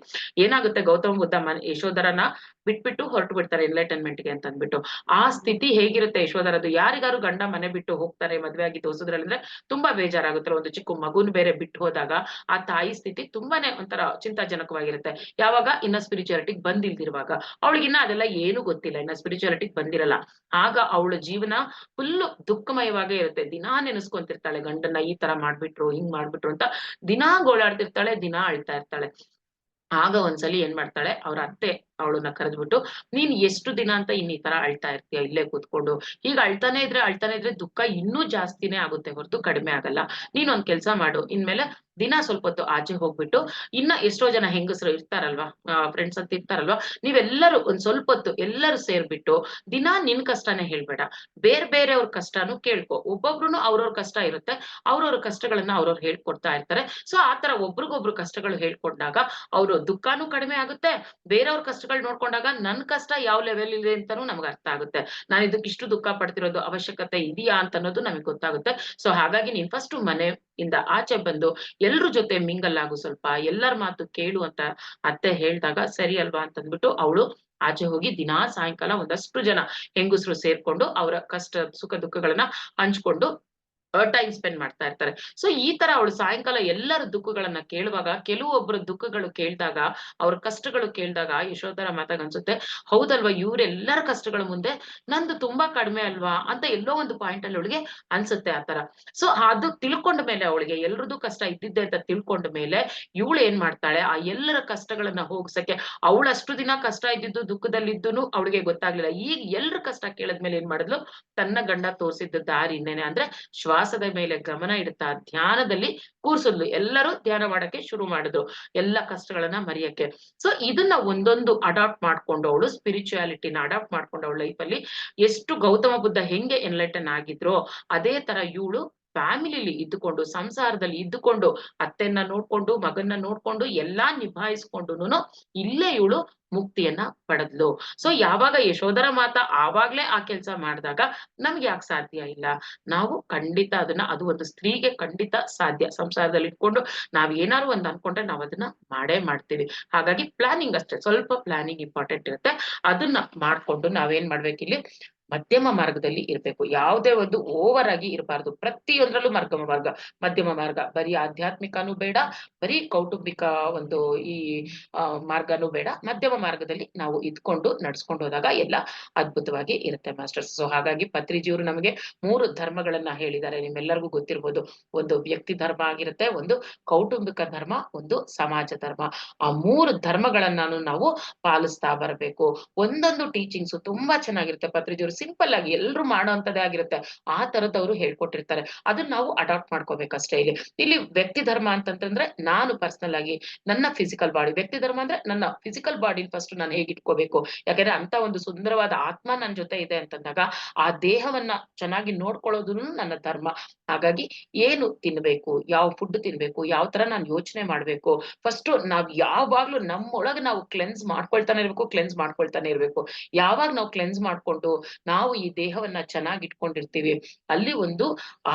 ಏನಾಗುತ್ತೆ, ಗೌತಮ ಬುದ್ಧ ಯಶೋಧರನ ಬಿಟ್ಬಿಟ್ಟು ಹೊರಟು ಬಿಡ್ತಾರೆ ಎನ್ಲೈಟನ್ಮೆಂಟ್ಗೆ ಅಂತ ಅಂದ್ಬಿಟ್ಟು. ಆ ಸ್ಥಿತಿ ಹೇಗಿರುತ್ತೆ ಯಶೋಧರದು? ಯಾರಿಗಾರು ಗಂಡ ಮನೆ ಬಿಟ್ಟು ಹೋಗ್ತಾರೆ ಮದ್ವೆ ಆಗಿ ತೋರ್ಸಿದ್ರಲ್ಲಿ ಅಂದ್ರೆ ತುಂಬಾ ಬೇಜಾರಾಗುತ್ತಲ್ಲ. ಒಂದು ಚಿಕ್ಕ ಮಗುನ್ ಬೇರೆ ಬಿಟ್ಟು ಹೋದಾಗ ಆ ತಾಯಿ ಸ್ಥಿತಿ ತುಂಬಾನೇ ಒಂಥರ ಚಿಂತಾಜನಕವಾಗಿರುತ್ತೆ. ಯಾವಾಗ ಇನ್ನ ಸ್ಪಿರಿಚುಯಾಲಿಟಿಗ್ ಬಂದಿಲ್ದಿರುವಾಗ. ಅವಳಿಗಿನ್ನ ಅದೆಲ್ಲ ಏನು ಗೊತ್ತಿಲ್ಲ, ಇನ್ನ ಸ್ಪಿರಿಚುಯಾಲಿಟಿಗ್ ಬಂದಿರಲ್ಲ. ಆಗ ಅವಳ ಜೀವನ ಫುಲ್ಲು ದುಃಖಮಯವಾಗೇ ಇರುತ್ತೆ. ದಿನಾ ನೆನೆಸ್ಕೊಂತಿರ್ತಾಳೆ, ಗಂಡನ್ನ ಈ ತರ ಮಾಡ್ಬಿಟ್ರು ಹಿಂಗ್ ಮಾಡ್ಬಿಟ್ರು ಅಂತ ದಿನಾ ಗೋಳಾಡ್ತಿರ್ತಾಳೆ, ದಿನಾ ಅಳ್ತಾ ಇರ್ತಾಳೆ. ಆಗ ಒಂದ್ಸಲಿ ಏನ್ ಮಾಡ್ತಾಳೆ, ಅವ್ರ ಅತ್ತೆ ಅವಳನ್ನ ಕರೆದ್ಬಿಟ್ಟು, ನೀನ್ ಎಷ್ಟು ದಿನ ಅಂತ ಈ ತರ ಅಳ್ತಾ ಇರ್ತೀಯ ಇಲ್ಲೇ ಕೂತ್ಕೊಂಡು? ಈಗ ಅಳ್ತಾನೆ ಇದ್ರೆ ದುಃಖ ಇನ್ನೂ ಜಾಸ್ತಿನೇ ಆಗುತ್ತೆ ಹೊರತು ಕಡಿಮೆ ಆಗಲ್ಲ. ನೀನ್ ಒಂದ್ ಕೆಲ್ಸ ಮಾಡು, ಇನ್ಮೇಲೆ ದಿನ ಸ್ವಲ್ಪ ಹೊತ್ತು ಆಚೆ ಹೋಗ್ಬಿಟ್ಟು, ಇನ್ನ ಎಷ್ಟೋ ಜನ ಹೆಂಗಸರು ಇರ್ತಾರಲ್ವಾ, ಫ್ರೆಂಡ್ಸ್ ಅಂತ ಇರ್ತಾರಲ್ವಾ, ನೀವೆಲ್ಲರೂ ಒಂದ್ ಸ್ವಲ್ಪ ಹೊತ್ತು ಎಲ್ಲರೂ ಸೇರ್ಬಿಟ್ಟು ದಿನಾ ನಿನ್ ಕಷ್ಟನೇ ಹೇಳ್ಬೇಡ, ಬೇರೆಯವ್ರ ಕಷ್ಟನೂ ಕೇಳ್ಕೊ. ಒಬ್ಬೊಬ್ರುನು ಅವ್ರವ್ರ ಕಷ್ಟ ಇರುತ್ತೆ, ಅವ್ರವ್ರ ಕಷ್ಟಗಳನ್ನ ಅವ್ರವ್ರು ಹೇಳ್ಕೊಡ್ತಾ ಇರ್ತಾರೆ. ಸೊ ಆತರ ಒಬ್ರಿಗೊಬ್ರು ಕಷ್ಟಗಳು ಹೇಳ್ಕೊಂಡಾಗ ಅವ್ರು ದುಃಖನೂ ಕಡಿಮೆ ಆಗುತ್ತೆ, ಬೇರೆಯವ್ರ ಕಷ್ಟಗಳು ನೋಡ್ಕೊಂಡಾಗ ನನ್ ಕಷ್ಟ ಯಾವ ಲೆವೆಲ್ ಇದೆ ಅಂತಾನೂ ನಮ್ಗೆ ಅರ್ಥ ಆಗುತ್ತೆ. ನಾನು ಇದಕ್ಕೆ ಇಷ್ಟು ದುಃಖ ಪಡ್ತಿರೋದು ಅವಶ್ಯಕತೆ ಇದೆಯಾ ಅಂತ ಅನ್ನೋದು ನಮಗೆ ಗೊತ್ತಾಗುತ್ತೆ. ಸೊ ಹಾಗಾಗಿ ನೀನ್ ಫಸ್ಟ್ ಮನೆಯಿಂದ ಆಚೆ ಬಂದು ಎಲ್ರ ಜೊತೆ ಮಿಂಗಲ್ ಆಗು, ಸ್ವಲ್ಪ ಎಲ್ಲರ ಮಾತು ಕೇಳು ಅಂತ ಅತ್ತೆ ಹೇಳ್ದಾಗ ಸರಿ ಅಲ್ವಾ ಅಂತಂದ್ಬಿಟ್ಟು ಅವಳು ಆಚೆ ಹೋಗಿ ದಿನಾ ಸಾಯಂಕಾಲ ಒಂದಷ್ಟು ಜನ ಹೆಂಗಸರು ಸೇರ್ಕೊಂಡು ಅವರ ಕಷ್ಟ ಸುಖ ದುಃಖಗಳನ್ನ ಹಂಚ್ಕೊಂಡು ಟೈಮ್ ಸ್ಪೆಂಡ್ ಮಾಡ್ತಾ ಇರ್ತಾರೆ. ಸೊ ಈ ತರ ಅವಳು ಸಾಯಂಕಾಲ ಎಲ್ಲರ ದುಃಖಗಳನ್ನ ಕೇಳುವಾಗ, ಕೆಲವೊಬ್ರು ದುಃಖಗಳು ಕೇಳ್ದಾಗ, ಅವ್ರ ಕಷ್ಟಗಳು ಕೇಳ್ದಾಗ ಯಶೋಧರ ಮಾತಾಗ ಅನ್ಸುತ್ತೆ, ಹೌದಲ್ವಾ ಇವ್ರೆಲ್ಲರ ಕಷ್ಟಗಳ ಮುಂದೆ ನಂದು ತುಂಬಾ ಕಡಿಮೆ ಅಲ್ವಾ ಅಂತ ಎಲ್ಲೋ ಒಂದು ಪಾಯಿಂಟ್ ಅಲ್ಲಿ ಅವಳಿಗೆ ಅನ್ಸುತ್ತೆ ಆತರ. ಸೊ ಅದು ತಿಳ್ಕೊಂಡ ಮೇಲೆ, ಅವಳಿಗೆ ಎಲ್ರದ್ದು ಕಷ್ಟ ಇದ್ದಿದ್ದೆ ಅಂತ ತಿಳ್ಕೊಂಡ ಮೇಲೆ ಇವಳು ಏನ್ ಮಾಡ್ತಾಳೆ, ಆ ಎಲ್ಲರ ಕಷ್ಟಗಳನ್ನ ಹೋಗ್ಸಕ್ಕೆ, ಅವಳಷ್ಟು ದಿನ ಕಷ್ಟ ಇದ್ದಿದ್ದು ದುಃಖದಲ್ಲಿದ್ದೂನು ಅವಳಿಗೆ ಗೊತ್ತಾಗ್ಲಿಲ್ಲ. ಈಗ ಎಲ್ರ ಕಷ್ಟ ಕೇಳದ್ಮೇಲೆ ಏನ್ ಮಾಡಿದ್ಲು, ತನ್ನ ಗಂಡ ತೋರಿಸಿದ್ದ ದಾರಿನೇನೆ ಅಂದ್ರೆ ಶ್ವಾಸದ ಮೇಲೆ ಗಮನ ಇಡ್ತಾ ಧ್ಯಾನದಲ್ಲಿ ಕೂರ್ಸಿದ್ಲು. ಎಲ್ಲರೂ ಧ್ಯಾನ ಮಾಡಕ್ಕೆ ಶುರು ಮಾಡಿದ್ರು, ಎಲ್ಲ ಕಷ್ಟಗಳನ್ನ ಮರೆಯಕ್ಕೆ. ಸೊ ಇದನ್ನ ಒಂದೊಂದು ಅಡಾಪ್ಟ್ ಮಾಡ್ಕೊಂಡು, ಅವಳು ಸ್ಪಿರಿಚುಯಾಲಿಟಿನ ಅಡಾಪ್ಟ್ ಮಾಡ್ಕೊಂಡು ಅವಳ ಲೈಫ್ ಅಲ್ಲಿ ಎಷ್ಟು ಗೌತಮ ಬುದ್ಧ ಹೆಂಗೆ ಎನ್ಲೈಟನ್ ಆಗಿದ್ರೋ ಅದೇ ತರ ಇವಳು ಫ್ಯಾಮಿಲಿಲಿ ಇದ್ದುಕೊಂಡು, ಸಂಸಾರದಲ್ಲಿ ಇದ್ದುಕೊಂಡು, ಅತ್ತೆನ್ನ ನೋಡ್ಕೊಂಡು, ಮಗನ್ನ ನೋಡ್ಕೊಂಡು ಎಲ್ಲಾ ನಿಭಾಯಿಸ್ಕೊಂಡುನು ಇಲ್ಲೇ ಇವಳು ಮುಕ್ತಿಯನ್ನ ಪಡೆದ್ಲು. ಸೊ ಯಾವಾಗ ಯಶೋಧರ ಮಾತಾ ಆವಾಗ್ಲೇ ಆ ಕೆಲ್ಸ ಮಾಡಿದಾಗ ನಮ್ಗೆ ಯಾಕೆ ಸಾಧ್ಯ ಇಲ್ಲ? ನಾವು ಖಂಡಿತ ಅದನ್ನ, ಅದು ಒಂದು ಸ್ತ್ರೀಗೆ ಖಂಡಿತ ಸಾಧ್ಯ. ಸಂಸಾರದಲ್ಲಿ ಇಟ್ಕೊಂಡು ನಾವ್ ಏನಾರು ಒಂದ್ ಅನ್ಕೊಂಡ್ರೆ ನಾವ್ ಅದನ್ನ ಮಾಡೇ ಮಾಡ್ತೀವಿ. ಹಾಗಾಗಿ ಪ್ಲಾನಿಂಗ್ ಅಷ್ಟೇ, ಸ್ವಲ್ಪ ಪ್ಲಾನಿಂಗ್ ಇಂಪಾರ್ಟೆಂಟ್ ಇರುತ್ತೆ. ಅದನ್ನ ಮಾಡ್ಕೊಂಡು ನಾವೇನ್ ಮಾಡ್ಬೇಕಿಲ್ಲಿ, ಮಧ್ಯಮ ಮಾರ್ಗದಲ್ಲಿ ಇರ್ಬೇಕು. ಯಾವುದೇ ಒಂದು ಓವರ್ ಆಗಿ ಇರಬಾರ್ದು. ಪ್ರತಿಯೊಂದ್ರಲ್ಲೂ ಮಧ್ಯಮ ಮಾರ್ಗ. ಬರೀ ಆಧ್ಯಾತ್ಮಿಕನೂ ಬೇಡ, ಬರೀ ಕೌಟುಂಬಿಕ ಒಂದು ಈ ಮಾರ್ಗನೂ ಬೇಡ. ಮಧ್ಯಮ ಮಾರ್ಗದಲ್ಲಿ ನಾವು ಇದ್ಕೊಂಡು ನಡ್ಸ್ಕೊಂಡು ಹೋದಾಗ ಎಲ್ಲ ಅದ್ಭುತವಾಗಿ ಇರುತ್ತೆ ಮಾಸ್ಟರ್ಸ್. ಸೊ ಹಾಗಾಗಿ ಪತ್ರಿಜಿಯವರು ನಮಗೆ 3 ಧರ್ಮಗಳನ್ನ ಹೇಳಿದ್ದಾರೆ, ನಿಮ್ಮೆಲ್ಲರಿಗೂ ಗೊತ್ತಿರ್ಬೋದು. ಒಂದು ವ್ಯಕ್ತಿ ಧರ್ಮ ಆಗಿರುತ್ತೆ, ಒಂದು ಕೌಟುಂಬಿಕ ಧರ್ಮ, ಒಂದು ಸಮಾಜ ಧರ್ಮ. ಆ 3 ಧರ್ಮಗಳನ್ನ ನಾವು ಪಾಲಿಸ್ತಾ ಬರಬೇಕು. ಒಂದೊಂದು ಟೀಚಿಂಗ್ಸ್ ತುಂಬಾ ಚೆನ್ನಾಗಿರುತ್ತೆ. ಪತ್ರಿಜಿಯವರು ಸಿಂಪಲ್ ಆಗಿ ಎಲ್ರು ಮಾಡೋಂಥದ್ದೇ ಆಗಿರುತ್ತೆ. ಆ ತರದವ್ರು ಹೇಳ್ಕೊಟ್ಟಿರ್ತಾರೆ. ಅದನ್ನ ನಾವು ಅಡಾಪ್ಟ್ ಮಾಡ್ಕೋಬೇಕಷ್ಟೇ ಇಲ್ಲಿ ವ್ಯಕ್ತಿ ಧರ್ಮ ಅಂತಂತಂದ್ರೆ ನಾನು ಪರ್ಸನಲ್ ಆಗಿ ನನ್ನ ಫಿಸಿಕಲ್ ಬಾಡಿ, ವ್ಯಕ್ತಿ ಧರ್ಮ ಅಂದ್ರೆ ನನ್ನ ಫಿಸಿಕಲ್ ಬಾಡಿ ಫಸ್ಟ್ ನಾನು ಹೇಗೆ ಇಟ್ಕೋಬೇಕು. ಯಾಕಂದ್ರೆ ಅಂತ ಒಂದು ಸುಂದರವಾದ ಆತ್ಮ ನನ್ ಜೊತೆ ಇದೆ ಅಂತಂದಾಗ ಆ ದೇಹವನ್ನ ಚೆನ್ನಾಗಿ ನೋಡ್ಕೊಳ್ಳೋದುನು ನನ್ನ ಧರ್ಮ. ಹಾಗಾಗಿ ಏನು ತಿನ್ಬೇಕು, ಯಾವ ಫುಡ್ ತಿನ್ಬೇಕು, ಯಾವ ತರ ನಾನು ಯೋಚನೆ ಮಾಡ್ಬೇಕು, ಫಸ್ಟ್ ನಾವ್ ಯಾವಾಗ್ಲೂ ನಮ್ಮೊಳಗೆ ನಾವು ಕ್ಲೆನ್ಸ್ ಮಾಡ್ಕೊಳ್ತಾನೆ ಇರ್ಬೇಕು. ಯಾವಾಗ ನಾವು ಕ್ಲೆನ್ಸ್ ಮಾಡ್ಕೊಂಡು ನಾವು ಈ ದೇಹವನ್ನ ಚೆನ್ನಾಗಿ ಇಟ್ಕೊಂಡಿರ್ತೀವಿ, ಅಲ್ಲಿ ಒಂದು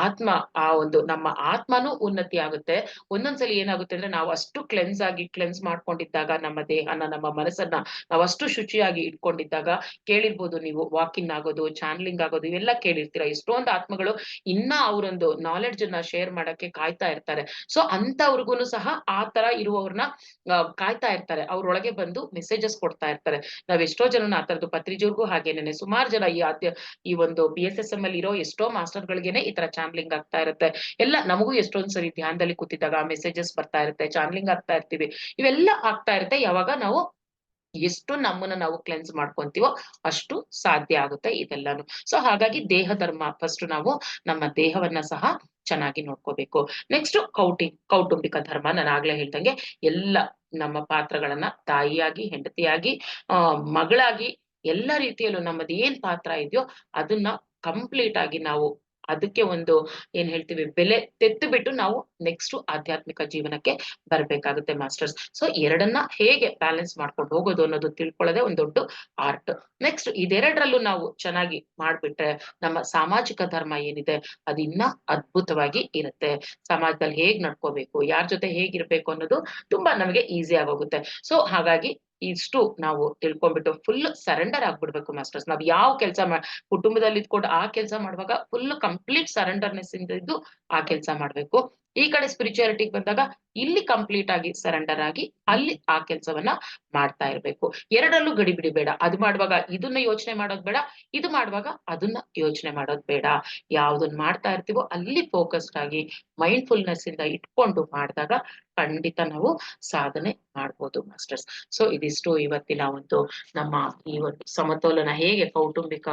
ಆತ್ಮ, ಆ ಒಂದು ನಮ್ಮ ಆತ್ಮನೂ ಉನ್ನತಿ ಆಗುತ್ತೆ. ಒಂದೊಂದ್ಸಲಿ ಏನಾಗುತ್ತೆ ಅಂದ್ರೆ ನಾವು ಅಷ್ಟು ಕ್ಲೆನ್ಸ್ ಮಾಡ್ಕೊಂಡಿದ್ದಾಗ ನಮ್ಮ ದೇಹನ, ನಮ್ಮ ಮನಸ್ಸನ್ನ ನಾವು ಅಷ್ಟು ಶುಚಿಯಾಗಿ ಇಟ್ಕೊಂಡಿದ್ದಾಗ, ಕೇಳಿರ್ಬೋದು ನೀವು ವಾಕಿಂಗ್ ಆಗೋದು, ಚಾನಲಿಂಗ್ ಆಗೋದು ಇವೆಲ್ಲ ಕೇಳಿರ್ತೀರ. ಎಷ್ಟೊಂದು ಆತ್ಮಗಳು ಇನ್ನ ಅವರೊಂದು ನಾಲೆಡ್ಜ್ ಅನ್ನ ಶೇರ್ ಮಾಡಕ್ಕೆ ಕಾಯ್ತಾ ಇರ್ತಾರೆ. ಸೊ ಅಂತವ್ರಿಗೂನು ಸಹ ಆ ತರ ಇರುವವ್ರನ್ನ ಕಾಯ್ತಾ ಇರ್ತಾರೆ. ಅವ್ರೊಳಗೆ ಬಂದು ಮೆಸೇಜಸ್ ಕೊಡ್ತಾ ಇರ್ತಾರೆ. ನಾವ್ ಎಷ್ಟೋ ಜನನ ಆ ತರದ್ದು ಪತ್ರಿಜಿಯವ್ರಿಗೂ ಹಾಗೇನೇನೆ ಸುಮಾರು ಜನ ಈ ಒಂದು BSSM ಅಲ್ಲಿ ಇರೋ ಎಷ್ಟೋ ಮಾಸ್ಟರ್ ಗಳಿಗೇನೆ ಈ ತರ ಚಾನಲಿಂಗ್ ಆಗ್ತಾ ಇರುತ್ತೆ. ಎಲ್ಲ ನಮಗೂ ಎಷ್ಟೊಂದ್ ಸರಿ ಧ್ಯಾನದಲ್ಲಿ ಕೂತಿದ್ದಾಗ ಮೆಸೇಜಸ್ ಬರ್ತಾ ಇರುತ್ತೆ, ಚಾನಲಿಂಗ್ ಆಗ್ತಾ ಇರ್ತೀವಿ. ಇವೆಲ್ಲ ಆಗ್ತಾ ಇರುತ್ತೆ ಯಾವಾಗ ನಾವು ಎಷ್ಟು ನಮ್ಮನ್ನ ನಾವು ಕ್ಲೆನ್ಸ್ ಮಾಡ್ಕೊಂತೀವೋ ಅಷ್ಟು ಸಾಧ್ಯ ಆಗುತ್ತೆ ಇದೆಲ್ಲಾನು. ಸೊ ಹಾಗಾಗಿ ದೇಹ ಧರ್ಮ ಫಸ್ಟ್ ನಾವು ನಮ್ಮ ದೇಹವನ್ನ ಸಹ ಚೆನ್ನಾಗಿ ನೋಡ್ಕೋಬೇಕು. ನೆಕ್ಸ್ಟ್ ಕೌಟುಂಬಿಕ ಧರ್ಮ. ನಾನು ಆಗ್ಲೇ ಹೇಳ್ದಂಗೆ ಎಲ್ಲ ನಮ್ಮ ಪಾತ್ರಗಳನ್ನ ತಾಯಿಯಾಗಿ, ಹೆಂಡತಿಯಾಗಿ, ಮಗಳಾಗಿ, ಎಲ್ಲ ರೀತಿಯಲ್ಲೂ ನಮ್ಮದು ಏನ್ ಪಾತ್ರ ಇದೆಯೋ ಅದನ್ನ ಕಂಪ್ಲೀಟ್ ಆಗಿ ನಾವು ಅದಕ್ಕೆ ಒಂದು ಏನ್ ಹೇಳ್ತೀವಿ ಬೆಲೆ ತೆತ್ತು ಬಿಟ್ಟು ನಾವು ನೆಕ್ಸ್ಟ್ ಆಧ್ಯಾತ್ಮಿಕ ಜೀವನಕ್ಕೆ ಬರ್ಬೇಕಾಗುತ್ತೆ ಮಾಸ್ಟರ್ಸ್. ಸೊ ಎರಡನ್ನ ಹೇಗೆ ಬ್ಯಾಲೆನ್ಸ್ ಮಾಡ್ಕೊಂಡು ಹೋಗೋದು ಅನ್ನೋದು ತಿಳ್ಕೊಳ್ಳೋದೇ ಒಂದ್ ದೊಡ್ಡ ಆರ್ಟ್. ನೆಕ್ಸ್ಟ್ ಇದೆರಡರಲ್ಲೂ ನಾವು ಚೆನ್ನಾಗಿ ಮಾಡ್ಬಿಟ್ರೆ ನಮ್ಮ ಸಾಮಾಜಿಕ ಧರ್ಮ ಏನಿದೆ ಅದಿನ್ನ ಅದ್ಭುತವಾಗಿ ಇರುತ್ತೆ. ಸಮಾಜದಲ್ಲಿ ಹೇಗ್ ನಡ್ಕೋಬೇಕು, ಯಾರ್ ಜೊತೆ ಹೇಗಿರ್ಬೇಕು ಅನ್ನೋದು ತುಂಬಾ ನಮಗೆ ಈಸಿ ಆಗೋಗುತ್ತೆ. ಸೊ ಹಾಗಾಗಿ ಇಷ್ಟು ನಾವು ತಿಳ್ಕೊಂಡ್ಬಿಟ್ಟು ಫುಲ್ ಸರೆಂಡರ್ ಆಗ್ಬಿಡ್ಬೇಕು ಮಾಸ್ಟರ್ಸ್. ನಾವ್ ಯಾವ ಕೆಲಸ ಕುಟುಂಬದಲ್ಲಿ ಇದ್ಕೊಂಡು ಆ ಕೆಲಸ ಮಾಡುವಾಗ ಫುಲ್ ಕಂಪ್ಲೀಟ್ ಸರೆಂಡರ್ನೆಸ್ ಇಂದ ಇದ್ದು ಆ ಕೆಲಸ ಮಾಡ್ಬೇಕು. ಈ ಕಡೆ ಸ್ಪಿರಿಚುಯಾಲಿಟಿಗೆ ಬಂದಾಗ ಇಲ್ಲಿ ಕಂಪ್ಲೀಟ್ ಆಗಿ ಸರೆಂಡರ್ ಆಗಿ ಅಲ್ಲಿ ಆ ಕೆಲಸವನ್ನ ಮಾಡ್ತಾ ಇರ್ಬೇಕು. ಎರಡರಲ್ಲೂ ಗಡಿಬಿಡಿ ಬೇಡ. ಅದು ಮಾಡುವಾಗ ಇದನ್ನ ಯೋಚನೆ ಮಾಡೋದ್ ಬೇಡ, ಇದು ಮಾಡುವಾಗ ಅದನ್ನ ಯೋಚನೆ ಮಾಡೋದ್ ಬೇಡ. ಯಾವ್ದನ್ ಮಾಡ್ತಾ ಇರ್ತೀವೋ ಅಲ್ಲಿ ಫೋಕಸ್ಡ್ ಆಗಿ ಮೈಂಡ್ಫುಲ್ನೆಸ್ ಇಂದ ಇಟ್ಕೊಂಡು ಮಾಡಿದಾಗ ಖಂಡಿತ ನಾವು ಸಾಧನೆ ಮಾಡ್ಬೋದು ಮಾಸ್ಟರ್ಸ್. ಸೊ ಇದಿಷ್ಟು ಇವತ್ತಿನ ಒಂದು ನಮ್ಮ ಈ ಒಂದು ಸಮತೋಲನ, ಹೇಗೆ ಕೌಟುಂಬಿಕ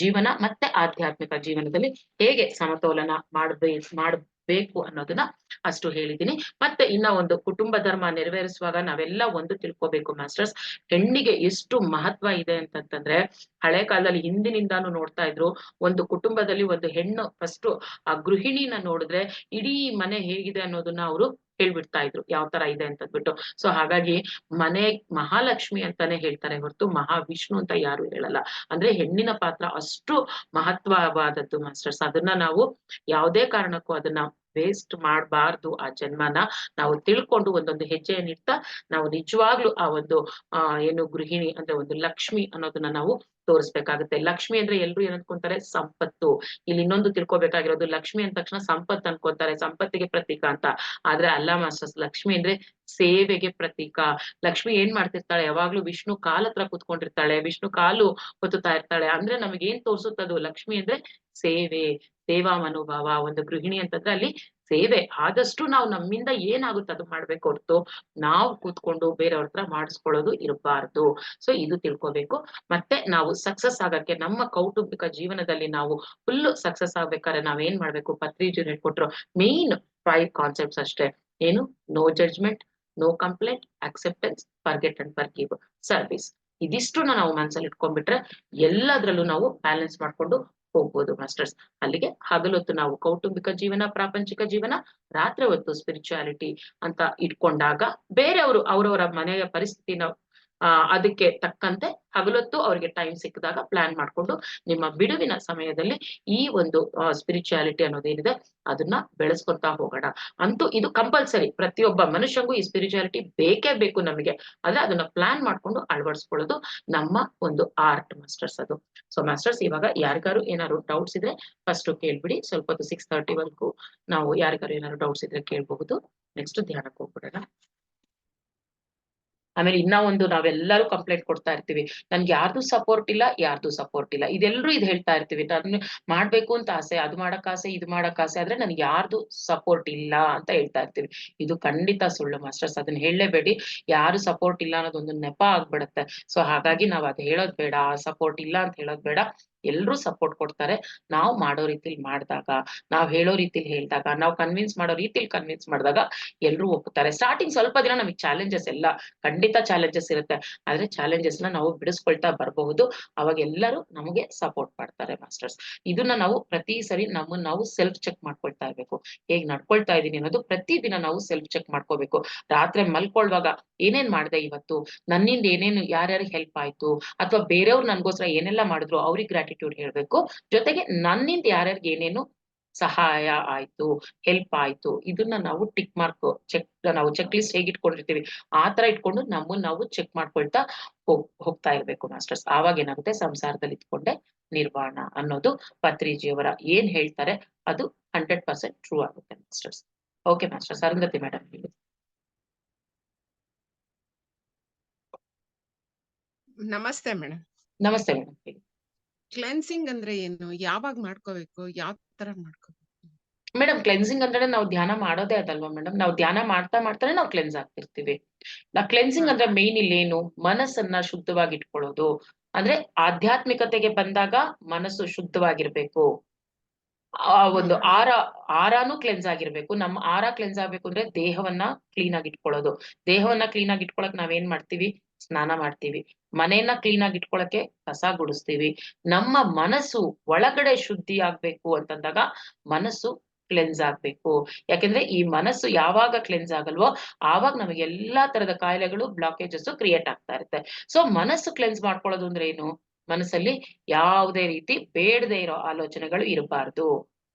ಜೀವನ ಮತ್ತೆ ಆಧ್ಯಾತ್ಮಿಕ ಜೀವನದಲ್ಲಿ ಹೇಗೆ ಸಮತೋಲನ ಮಾಡ್ಬೇಕು ಅನ್ನೋದನ್ನ ಅಷ್ಟು ಹೇಳಿದೀನಿ. ಮತ್ತೆ ಇನ್ನ ಒಂದು ಕುಟುಂಬ ಧರ್ಮ ನೆರವೇರಿಸುವಾಗ ನಾವೆಲ್ಲ ಒಂದು ತಿಳ್ಕೋಬೇಕು ಮಾಸ್ಟರ್ಸ್. ಹೆಣ್ಣಿಗೆ ಎಷ್ಟು ಮಹತ್ವ ಇದೆ ಅಂತಂತಂದ್ರೆ ಹಳೆ ಕಾಲದಲ್ಲಿ ಹಿಂದಿನಿಂದಾನು ನೋಡ್ತಾ ಇದ್ರು. ಒಂದು ಕುಟುಂಬದಲ್ಲಿ ಒಂದು ಹೆಣ್ಣು ಫಸ್ಟ್ ಆ ಗೃಹಿಣಿನ ನೋಡಿದ್ರೆ ಇಡೀ ಮನೆ ಹೇಗಿದೆ ಅನ್ನೋದನ್ನ ಅವರು ಹೇಳ್ಬಿಡ್ತಾ ಇದ್ರು, ಯಾವ ತರ ಇದೆ ಅಂತಂದ್ಬಿಟ್ಟು. ಸೊ ಹಾಗಾಗಿ ಮನೆ ಮಹಾಲಕ್ಷ್ಮಿ ಅಂತಾನೆ ಹೇಳ್ತಾರೆ ಹೊರತು ಮಹಾವಿಷ್ಣು ಅಂತ ಯಾರು ಹೇಳಲ್ಲ. ಅಂದ್ರೆ ಹೆಣ್ಣಿನ ಪಾತ್ರ ಅಷ್ಟು ಮಹತ್ವವಾದದ್ದು ಮಾಸ್ಟರ್ಸ್. ಅದನ್ನ ನಾವು ಯಾವುದೇ ಕಾರಣಕ್ಕೂ ಅದನ್ನ ವೇಸ್ಟ್ ಮಾಡಬಾರ್ದು. ಆ ಜನ್ಮನ ನಾವು ತಿಳ್ಕೊಂಡು ಒಂದೊಂದು ಹೆಜ್ಜೆಯನ್ನಿಡ್ತಾ ನಾವು ನಿಜವಾಗ್ಲೂ ಆ ಒಂದು ಏನು ಗೃಹಿಣಿ ಅಂದ್ರೆ ಒಂದು ಲಕ್ಷ್ಮಿ ಅನ್ನೋದನ್ನ ನಾವು ತೋರಿಸ್ಬೇಕಾಗುತ್ತೆ. ಲಕ್ಷ್ಮಿ ಅಂದ್ರೆ ಎಲ್ರು ಏನ್ ಅನ್ಕೊಂತಾರೆ, ಸಂಪತ್ತು. ಇಲ್ಲಿ ಇನ್ನೊಂದು ತಿಳ್ಕೊಬೇಕಾಗಿರೋದು, ಲಕ್ಷ್ಮಿ ಅಂದ ತಕ್ಷಣ ಸಂಪತ್ ಅನ್ಕೋತಾರೆ, ಸಂಪತ್ತಿಗೆ ಪ್ರತೀಕ ಅಂತ. ಆದ್ರೆ ಅಲ್ಲ ಮಾಸ್ಟರ್ಸ್, ಲಕ್ಷ್ಮಿ ಅಂದ್ರೆ ಸೇವೆಗೆ ಪ್ರತೀಕ. ಲಕ್ಷ್ಮಿ ಏನ್ ಮಾಡ್ತಿರ್ತಾಳೆ, ಯಾವಾಗ್ಲೂ ವಿಷ್ಣು ಕಾಲ್ ಹತ್ರ ಕುತ್ಕೊಂಡಿರ್ತಾಳೆ, ವಿಷ್ಣು ಕಾಲು ಹೊತ್ತುತ್ತಾ ಇರ್ತಾಳೆ. ಅಂದ್ರೆ ನಮ್ಗೆ ಏನ್ ತೋರ್ಸುತ್ತದು, ಲಕ್ಷ್ಮಿ ಅಂದ್ರೆ ಸೇವೆ, ಸೇವಾ ಮನೋಭಾವ. ಒಂದು ಗೃಹಿಣಿ ಅಂತಂದ್ರೆ ಅಲ್ಲಿ ಸೇವೆ. ಆದಷ್ಟು ನಾವು ನಮ್ಮಿಂದ ಏನಾಗುತ್ತೆ ಅದು ಮಾಡ್ಬೇಕು ಹೊರತು ನಾವು ಕೂತ್ಕೊಂಡು ಬೇರೆಯವ್ರ ಹತ್ರ ಮಾಡಿಸ್ಕೊಳ್ಳೋದು ಇರಬಾರ್ದು. ಸೊ ಇದು ತಿಳ್ಕೊಬೇಕು. ಮತ್ತೆ ನಾವು ಸಕ್ಸಸ್ ಆಗಕ್ಕೆ ನಮ್ಮ ಕೌಟುಂಬಿಕ ಜೀವನದಲ್ಲಿ ನಾವು ಫುಲ್ ಸಕ್ಸಸ್ ಆಗ್ಬೇಕಾದ್ರೆ ನಾವೇನ್ ಮಾಡ್ಬೇಕು, ಪತ್ರಿಜಿ ಹೇಳ್ಕೊಟ್ರು ಮೇನ್ 5 ಕಾನ್ಸೆಪ್ಟ್ಸ್ ಅಷ್ಟೇ. ಏನು, no judgment, no complaint, acceptance, forget and forgive, service. ಇದಿಷ್ಟನ್ನ ನಾವು ಮನಸ್ಸಲ್ಲಿ ಇಟ್ಕೊಂಡ್ಬಿಟ್ರೆ ಎಲ್ಲದ್ರಲ್ಲೂ ನಾವು ಬ್ಯಾಲೆನ್ಸ್ ಮಾಡ್ಕೊಂಡು ಹೋಗ್ಬೋದು ಮಾಸ್ಟರ್ಸ್. ಅಲ್ಲಿಗೆ ಹಗಲೊತ್ತು ನಾವು ಕೌಟುಂಬಿಕ ಜೀವನ, ಪ್ರಾಪಂಚಿಕ ಜೀವನ, ರಾತ್ರಿ ಹೊತ್ತು ಸ್ಪಿರಿಚುಯಾಲಿಟಿ ಅಂತ ಇಟ್ಕೊಂಡಾಗ ಬೇರೆಯವರು ಅವರವರ ಮನೆಯ ಪರಿಸ್ಥಿತಿನ ಅದಕ್ಕೆ ತಕ್ಕಂತೆ ಹಗಲೊತ್ತು ಅವ್ರಿಗೆ ಟೈಮ್ ಸಿಕ್ಕಿದಾಗ ಪ್ಲಾನ್ ಮಾಡ್ಕೊಂಡು ನಿಮ್ಮ ಬಿಡುವಿನ ಸಮಯದಲ್ಲಿ ಈ ಒಂದು ಸ್ಪಿರಿಚುಯಾಲಿಟಿ ಅನ್ನೋದೇನಿದೆ ಅದನ್ನ ಬೆಳೆಸ್ಕೊತಾ ಹೋಗೋಣ. ಅಂತೂ ಇದು ಕಂಪಲ್ಸರಿ, ಪ್ರತಿಯೊಬ್ಬ ಮನುಷ್ಯಂಗೂ ಈ ಸ್ಪಿರಿಚುಯಾಲಿಟಿ ಬೇಕೇ ಬೇಕು ನಮಗೆ. ಆದ್ರೆ ಅದನ್ನ ಪ್ಲಾನ್ ಮಾಡ್ಕೊಂಡು ಅಳವಡಿಸ್ಕೊಳ್ಳೋದು ನಮ್ಮ ಒಂದು ಆರ್ಟ್ ಮಾಸ್ಟರ್ಸ್ ಅದು. ಸೊ ಮಾಸ್ಟರ್ಸ್, ಇವಾಗ ಯಾರಿಗಾರು ಏನಾದ್ರು ಡೌಟ್ಸ್ ಇದ್ರೆ ಫಸ್ಟ್ ಕೇಳ್ಬಿಡಿ. ಸ್ವಲ್ಪ ಹೊತ್ತು 6:30 ವರೆಗೂ ನಾವು ಯಾರಿಗಾರು ಏನಾದ್ರು ಡೌಟ್ಸ್ ಇದ್ರೆ ಕೇಳ್ಬಹುದು. ನೆಕ್ಸ್ಟ್ ಧ್ಯಾನಕ್ಕೆ ಹೋಗ್ಬಿಡೋಣ. ಆಮೇಲೆ ಇನ್ನ ಒಂದು, ನಾವೆಲ್ಲರೂ ಕಂಪ್ಲೇಂಟ್ ಕೊಡ್ತಾ ಇರ್ತೀವಿ, ನನ್ಗೆ ಯಾರ್ದು ಸಪೋರ್ಟ್ ಇಲ್ಲ. ಇದೆಲ್ಲರೂ ಇದು ಹೇಳ್ತಾ ಇರ್ತೀವಿ, ನಾನು ಮಾಡ್ಬೇಕು ಅಂತ ಆಸೆ, ಅದು ಮಾಡಕ್ ಆಸೆ, ಇದು ಮಾಡಕ್ ಆಸೆ, ಆದ್ರೆ ನನ್ಗೆ ಯಾರ್ದು ಸಪೋರ್ಟ್ ಇಲ್ಲ ಅಂತ ಹೇಳ್ತಾ ಇರ್ತೀವಿ. ಇದು ಖಂಡಿತ ಸುಳ್ಳು ಮಾಸ್ಟರ್ಸ್. ಅದನ್ನ ಹೇಳಲೇಬೇಡಿ. ಯಾರು ಸಪೋರ್ಟ್ ಇಲ್ಲ ಅನ್ನೋದೊಂದು ನೆಪ ಆಗ್ಬಿಡತ್ತೆ. ಸೊ ಹಾಗಾಗಿ ನಾವ್ ಅದ್ ಹೇಳೋದ್ ಬೇಡ, ಸಪೋರ್ಟ್ ಇಲ್ಲ ಅಂತ ಹೇಳೋದ್ ಬೇಡ. ಎಲ್ರೂ ಸಪೋರ್ಟ್ ಕೊಡ್ತಾರೆ. ನಾವು ಮಾಡೋ ರೀತಿಲಿ ಮಾಡಿದಾಗ, ನಾವು ಹೇಳೋ ರೀತಿಲಿ ಹೇಳಿದಾಗ, ನಾವು ಕನ್ವಿನ್ಸ್ ಮಾಡೋ ರೀತಿಲಿ ಕನ್ವಿನ್ಸ್ ಮಾಡಿದಾಗ ಎಲ್ರೂ ಒಪ್ತಾರೆ. ಸ್ಟಾರ್ಟಿಂಗ್ ಸ್ವಲ್ಪ ದಿನ ನಮಗೆ ಚಾಲೆಂಜಸ್ ಎಲ್ಲ ಖಂಡಿತ ಚಾಲೆಂಜಸ್ ಇರುತ್ತೆ. ಆದ್ರೆ ಚಾಲೆಂಜಸ್‌ನ ನಾವು ಬಿಡಿಸ್ಕೊಳ್ತಾ ಬರಬಹುದು. ಅವಾಗ ಎಲ್ಲರೂ ನಮಗೆ ಸಪೋರ್ಟ್ ಮಾಡ್ತಾರೆ ಮಾಸ್ಟರ್ಸ್. ಇದನ್ನ ನಾವು ಪ್ರತಿ ಸರಿ ನಮ್ಮನ್ನ ನಾವು ಸೆಲ್ಫ್ ಚೆಕ್ ಮಾಡ್ಕೊಳ್ತಾ ಇರ್ಬೇಕು. ಹೇಗ್ ನಡ್ಕೊಳ್ತಾ ಇದೀನಿ ಅನ್ನೋದು ಪ್ರತಿ ದಿನ ನಾವು ಸೆಲ್ಫ್ ಚೆಕ್ ಮಾಡ್ಕೋಬೇಕು. ರಾತ್ರಿ ಮಲ್ಕೊಳ್ಳುವಾಗ ಏನೇನ್ ಮಾಡ್ದೆ ಇವತ್ತು? ನನ್ನಿಂದ ಏನೇನು ಯಾರ್ಯಾರಿಗೆ ಹೆಲ್ಪ್ ಆಯ್ತು? ಅಥವಾ ಬೇರೆಯವ್ರು ನನ್ಗೋಸ್ಕರ ಏನೆಲ್ಲ ಮಾಡಿದ್ರು ಅವ್ರಿಗೆ ಗ್ರಾಟಿಟ್ಯೂಡ್ ಹೇಳ್ಬೇಕು. ಜೊತೆಗೆ ನನ್ನಿಂದ ಯಾರ್ಯಾರಿಗೆ ಏನೇನು ಸಹಾಯ ಆಯ್ತು, ಹೆಲ್ಪ್ ಆಯ್ತು, ಇದನ್ನ ನಾವು ಟಿಕ್ ಮಾರ್ಕ್ ನಾವು ಚೆಕ್ ಲಿಸ್ಟ್ ಹೇಗೆ ಇಟ್ಕೊಂಡಿರ್ತೀವಿ ಆ ತರ ಇಟ್ಕೊಂಡು ನಮ್ಮನ್ನ ನಾವು ಚೆಕ್ ಮಾಡ್ಕೊಳ್ತಾ ಹೋಗ್ತಾ ಇರ್ಬೇಕು ಮಾಸ್ಟರ್ಸ್. ಆವಾಗ ಏನಾಗುತ್ತೆ, ಸಂಸಾರದಲ್ಲಿ ಇದ್ಕೊಂಡೆ ನಿರ್ವಾಣ ಅನ್ನೋದು ಪತ್ರಿಜಿಯವರ ಏನ್ ಹೇಳ್ತಾರೆ ಅದು 100% ಟ್ರೂ ಆಗುತ್ತೆ masters. Okay masters. Arundhati madam ಹೇಳಿ. ನಮಸ್ತೆ ಮೇಡಮ್. ನಮಸ್ತೆ ಮೇಡಮ್ ಹೇಳಿ. ಕ್ಲೆನ್ಸಿಂಗ್ ಅಂದ್ರೆ ಏನು? ಯಾವಾಗ ಮಾಡ್ಕೋಬೇಕು? ಯಾವ ತರ ಮಾಡ್ಕೋಬೇಕು? ಮೇಡಮ್ ಕ್ಲೆನ್ಸಿಂಗ್ ಅಂದ್ರೆ ನಾವು ಧ್ಯಾನ ಮಾಡೋದೇ ಅದಲ್ವಾ ಮೇಡಮ್? ನಾವು ಧ್ಯಾನ ಮಾಡ್ತಾ ಮಾಡ್ತಾನೆ ನಾವು ಕ್ಲೆನ್ಸ್ ಆಗ್ತಿರ್ತೀವಿ. ಕ್ಲೆನ್ಸಿಂಗ್ ಅಂದ್ರೆ ಮೇನ್ ಇಲ್ಲಿ ಏನು, ಮನಸ್ಸನ್ನ ಶುದ್ಧವಾಗಿ ಇಟ್ಕೊಳ್ಳೋದು. ಅಂದ್ರೆ ಆಧ್ಯಾತ್ಮಿಕತೆಗೆ ಬಂದಾಗ ಮನಸ್ಸು ಶುದ್ಧವಾಗಿರ್ಬೇಕು. ಆ ಒಂದು ಆರಾನು ಕ್ಲೆನ್ಸ್ ಆಗಿರ್ಬೇಕು. ನಮ್ಮ ಆರ ಕ್ಲೆನ್ಸ್ ಆಗ್ಬೇಕು ಅಂದ್ರೆ ದೇಹವನ್ನ ಕ್ಲೀನ್ ಆಗಿ ಇಟ್ಕೊಳ್ಳೋದು. ದೇಹವನ್ನ ಕ್ಲೀನ್ ಆಗಿ ಇಟ್ಕೊಳಕ್ ನಾವೇನ್ ಮಾಡ್ತೀವಿ? ಸ್ನಾನ ಮಾಡ್ತೀವಿ. ಮನೆಯನ್ನ ಕ್ಲೀನ್ ಆಗಿ ಇಟ್ಕೊಳಕ್ಕೆ ಕಸ ಗುಡಿಸ್ತೀವಿ. ನಮ್ಮ ಮನಸ್ಸು ಒಳಗಡೆ ಶುದ್ಧಿ ಆಗ್ಬೇಕು ಅಂತಂದಾಗ ಮನಸ್ಸು ಕ್ಲೆನ್ಸ್ ಆಗ್ಬೇಕು. ಯಾಕೆಂದ್ರೆ ಈ ಮನಸ್ಸು ಯಾವಾಗ ಕ್ಲೆನ್ಸ್ ಆಗಲ್ವೋ ಆವಾಗ ನಮಗೆ ಎಲ್ಲಾ ತರದ ಕಾಯಿಲೆಗಳು, ಬ್ಲಾಕೇಜಸ್ ಕ್ರಿಯೇಟ್ ಆಗ್ತಾ ಇರುತ್ತೆ. ಸೊ ಮನಸ್ಸು ಕ್ಲೆನ್ಸ್ ಮಾಡ್ಕೊಳ್ಳೋದು ಅಂದ್ರೆ ಏನು? ಮನಸ್ಸಲ್ಲಿ ಯಾವುದೇ ರೀತಿ ಬೇಡದೆ ಇರೋ ಆಲೋಚನೆಗಳು ಇರಬಾರ್ದು.